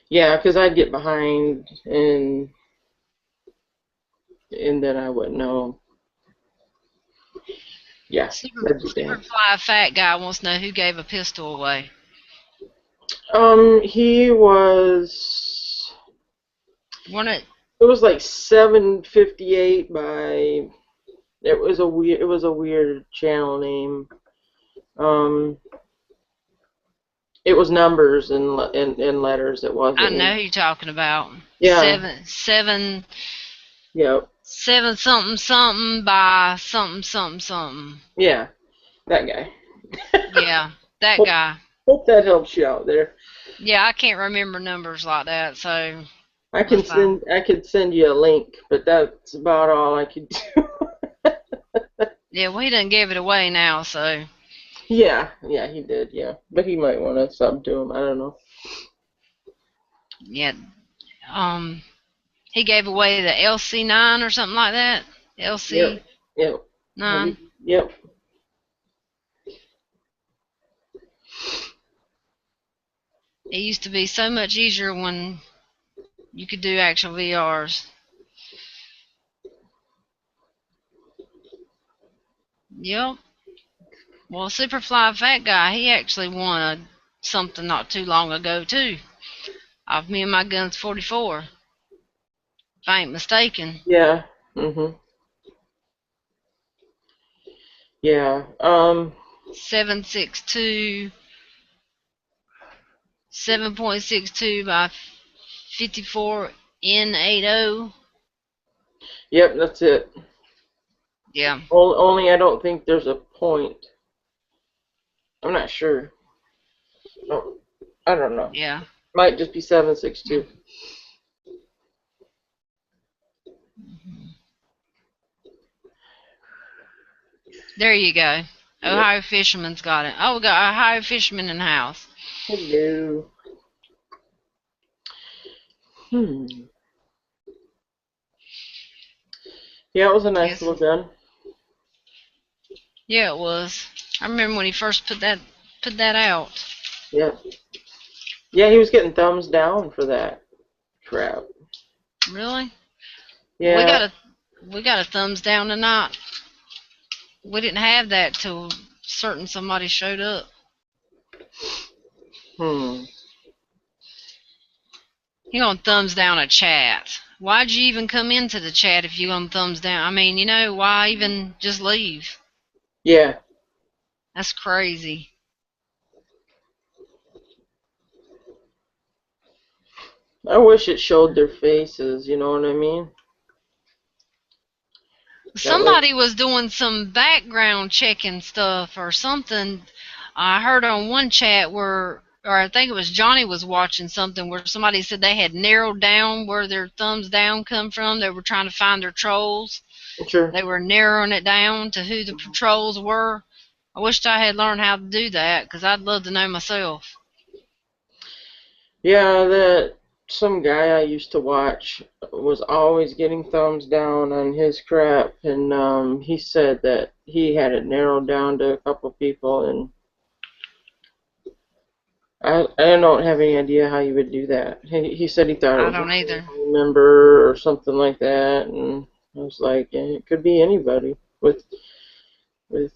Yeah, because I'd get behind and then I wouldn't know. Yeah, that'd be bad. Superfly Fat Guy wants to know who gave a pistol away. He was. One of It was like 758 by. It was a weird channel name. Um, it was numbers and letters. It I wasn't. know who you're talking about. Yeah. Yep. Seven something something by something something something. Yeah. That guy. Yeah, that hope, guy. hope that helps you out there. Yeah, I can't remember numbers like that, so I can unless I. send I could send you a link, but that's about all I could do. Yeah, well, he done gave it away now, so Yeah, he did, yeah. But he might want to sub to him. I don't know. yeah. Um, he gave away the LC9 or something like that. LC. Yep. Yep. None. Yep. It used to be so much easier when you could do actual VRs. Yep. Well, Superfly Fat Guy, he actually won something not too long ago too. Off Me and My Gun's 44, if I ain't mistaken. Yeah. Mhm. Yeah. 7.62, 7.62 by 54 N80. Yep. That's it. Yeah, Only I don't think there's a point. I'm not sure. No, I don't know. yeah. Might just be 7.62. There you go. Yep. Ohio Fisherman's got it. Oh, we got Ohio Fisherman in the house. Hello. Hmm. Yeah, it was a nice Yes. little gun. Yeah, it was. I remember when he first put that out. Yeah. Yeah, he was getting thumbs down for that crap. Really? We Yeah. got a we got a thumbs down tonight. We didn't have that till certain somebody showed up. Hmm. You gonna thumbs down a chat? Why'd you even come into the chat if you gonna thumbs down? I mean, why even just leave? Yeah. That's crazy. I wish it showed their faces. You know what I mean? That way. Somebody was doing some background checking stuff or something. I heard on one chat or I think it was Johnny was watching something where somebody said they had narrowed down where their thumbs down come from. They were trying to find their trolls. Sure. They were narrowing it down to who the trolls were. I wished I had learned how to do that because I'd love to know myself. Yeah, that some guy I used to watch was always getting thumbs down on his crap, and he said that he had it narrowed down to a couple people, and I don't have any idea how you would do that. He said he thought it I was a don't either. family member or something like that, and I was like, it could be anybody with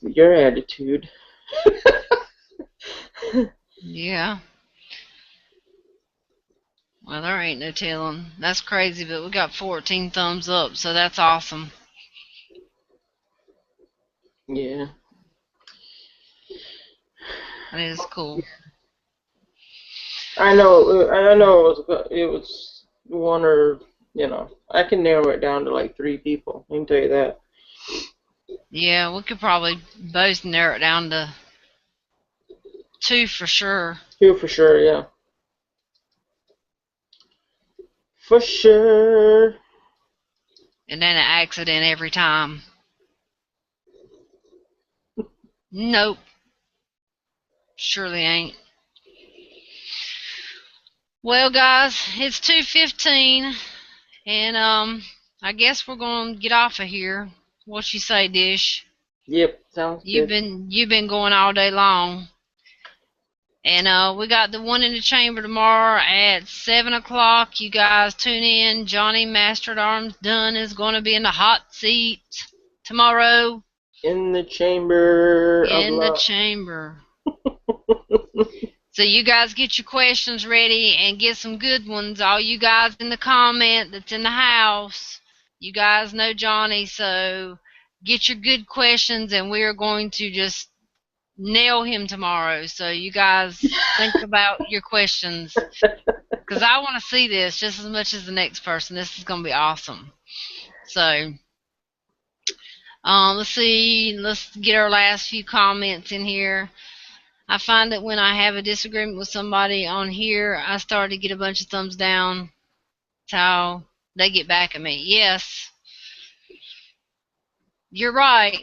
your attitude. Yeah. Well, there ain't no telling. That's crazy, but we got 14 thumbs up, so that's awesome. Yeah. That is cool. I know. I know it was one or I can narrow it down to like three people. I can tell you that. Yeah, we could probably both narrow it down to two for sure. Two for sure. Yeah. For sure. And then an accident every time. Nope, surely ain't. Well, guys, it's 2:15, and I guess we're gonna get off of here. What you say, Dish? Yep. Sounds You've good. been you've been going all day long, and we got the one in the chamber tomorrow at 7 o'clock. You guys tune in. Johnny Master at Arms Dunn is going to be in the hot seat tomorrow In the chamber of in the love. chamber. So you guys get your questions ready and get some good ones. All you guys in the comment that's in the house, you guys know Johnny, so get your good questions and we are going to just nail him tomorrow. So you guys think about your questions because I want to see this just as much as the next person. This is going to be awesome. So let's see. Let's get our last few comments in here. I find that when I have a disagreement with somebody on here, I start to get a bunch of thumbs down. That's how they get back at me. Yes, you're right.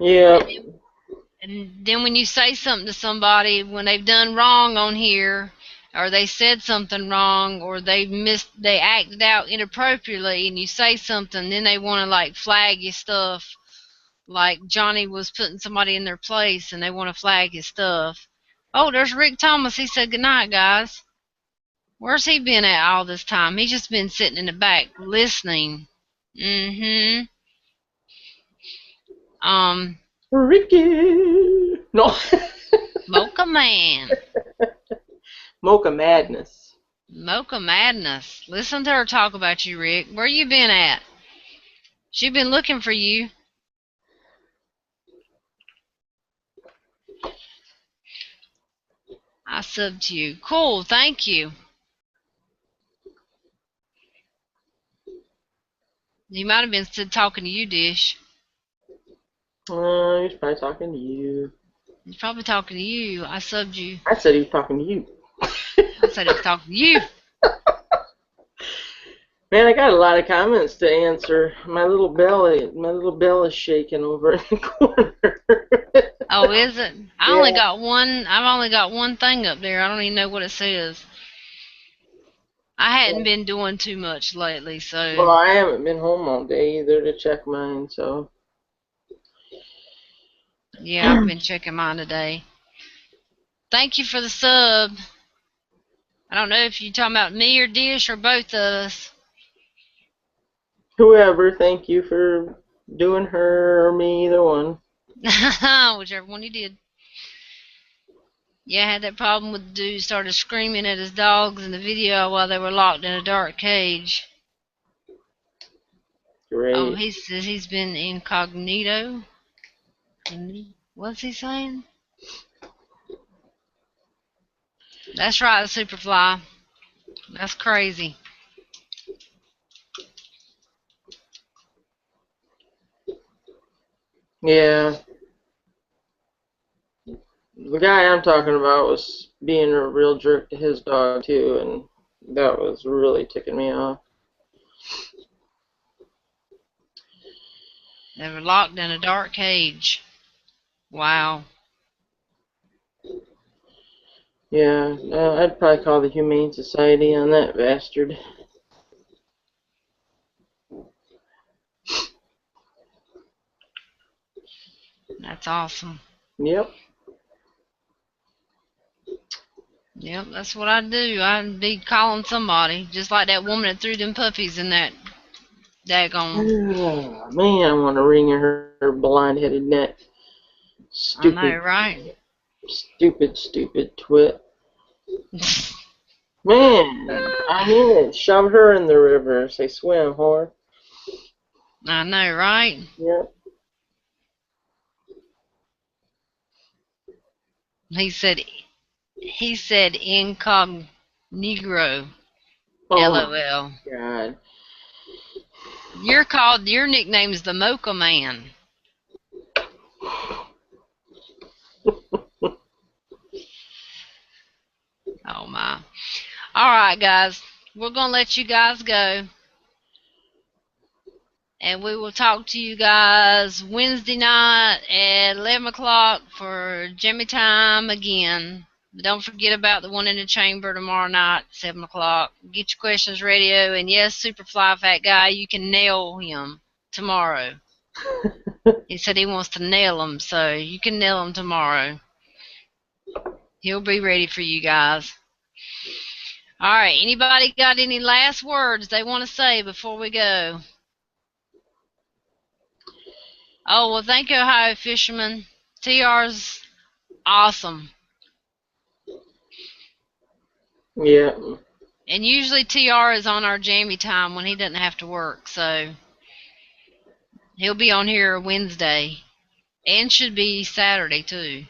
Yep. And then when you say something to somebody when they've done wrong on here, or they said something wrong, or they acted out inappropriately, and you say something, then they want to like flag you stuff. like Johnny was putting somebody in their place and they want to flag his stuff. Oh, there's Rick Thomas. He said goodnight, guys. Where's he been at all this time? He's just been sitting in the back listening. Mm-hmm. Um, Ricky. No. Mocha Man. Mocha Madness. Mocha Madness. Listen to her talk about you, Rick. Where you been at? She been looking for you. I subbed to you. Cool, thank you. He might have been still talking to you, Dish. He's probably talking to you. He's probably talking to you. I subbed you. I said he was talking to you. I said he was talking to you. Man, I got a lot of comments to answer. My little bell is shaking over in the corner. Oh, is it? I Yeah. only got one. I've only got one thing up there. I don't even know what it says. I hadn't been doing too much lately, Well, so I haven't been home all day either to check mine, so. yeah, I've been checking mine today. Thank you for the sub. I don't know if you're talking about me or Dish or both of us. Whoever, thank you for doing her or me, either one. Whichever one you did. Yeah, I had that problem with the dude started screaming at his dogs in the video while they were locked in a dark cage. Oh, Great. he says he's been incognito. What's he saying? That's right, Superfly. That's crazy. Yeah. The guy I'm talking about was being a real jerk to his dog, too, and that was really ticking me off. They were locked in a dark cage. Wow. Yeah, I'd probably call the Humane Society on that bastard. That's awesome. Yep. Yep, that's what I'd do. I'd be calling somebody, just like that woman that threw them puppies in that daggone. Man, I want to wring her blind-headed neck. I know, Stupid, right? stupid twit. Man, I mean it. Shove her in the river. Say swim, whore. I know, right? Yep. He said incognito. Oh my LOL. God. Your nickname is the Mocha Man. Oh my. Alright guys. We're gonna let you guys go. And we will talk to you guys Wednesday night at 11 o'clock for Jammy Time again. Don't forget about the one in the chamber tomorrow night, 7 o'clock. Get your questions ready. And yes, Superfly Fat Guy, you can nail him tomorrow. He said he wants to nail him, so you can nail him tomorrow. He'll be ready for you guys. All right, anybody got any last words they want to say before we go? Oh, well, thank you, Ohio Fisherman. TR's awesome. Yeah. And usually TR is on our Jammy Time when he doesn't have to work, so he'll be on here Wednesday and should be Saturday too.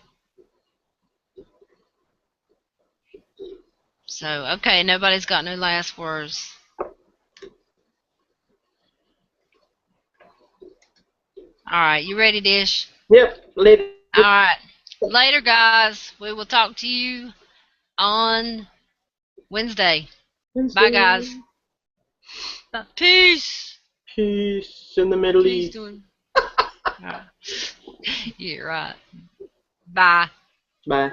So, okay, nobody's got no last words. All right, you ready, Dish? Yep. Later. All right. Later, guys. We will talk to you on Wednesday. Bye, guys. Peace. Peace in the Middle Peace East. doing. Right. Yeah, right. Bye. Bye.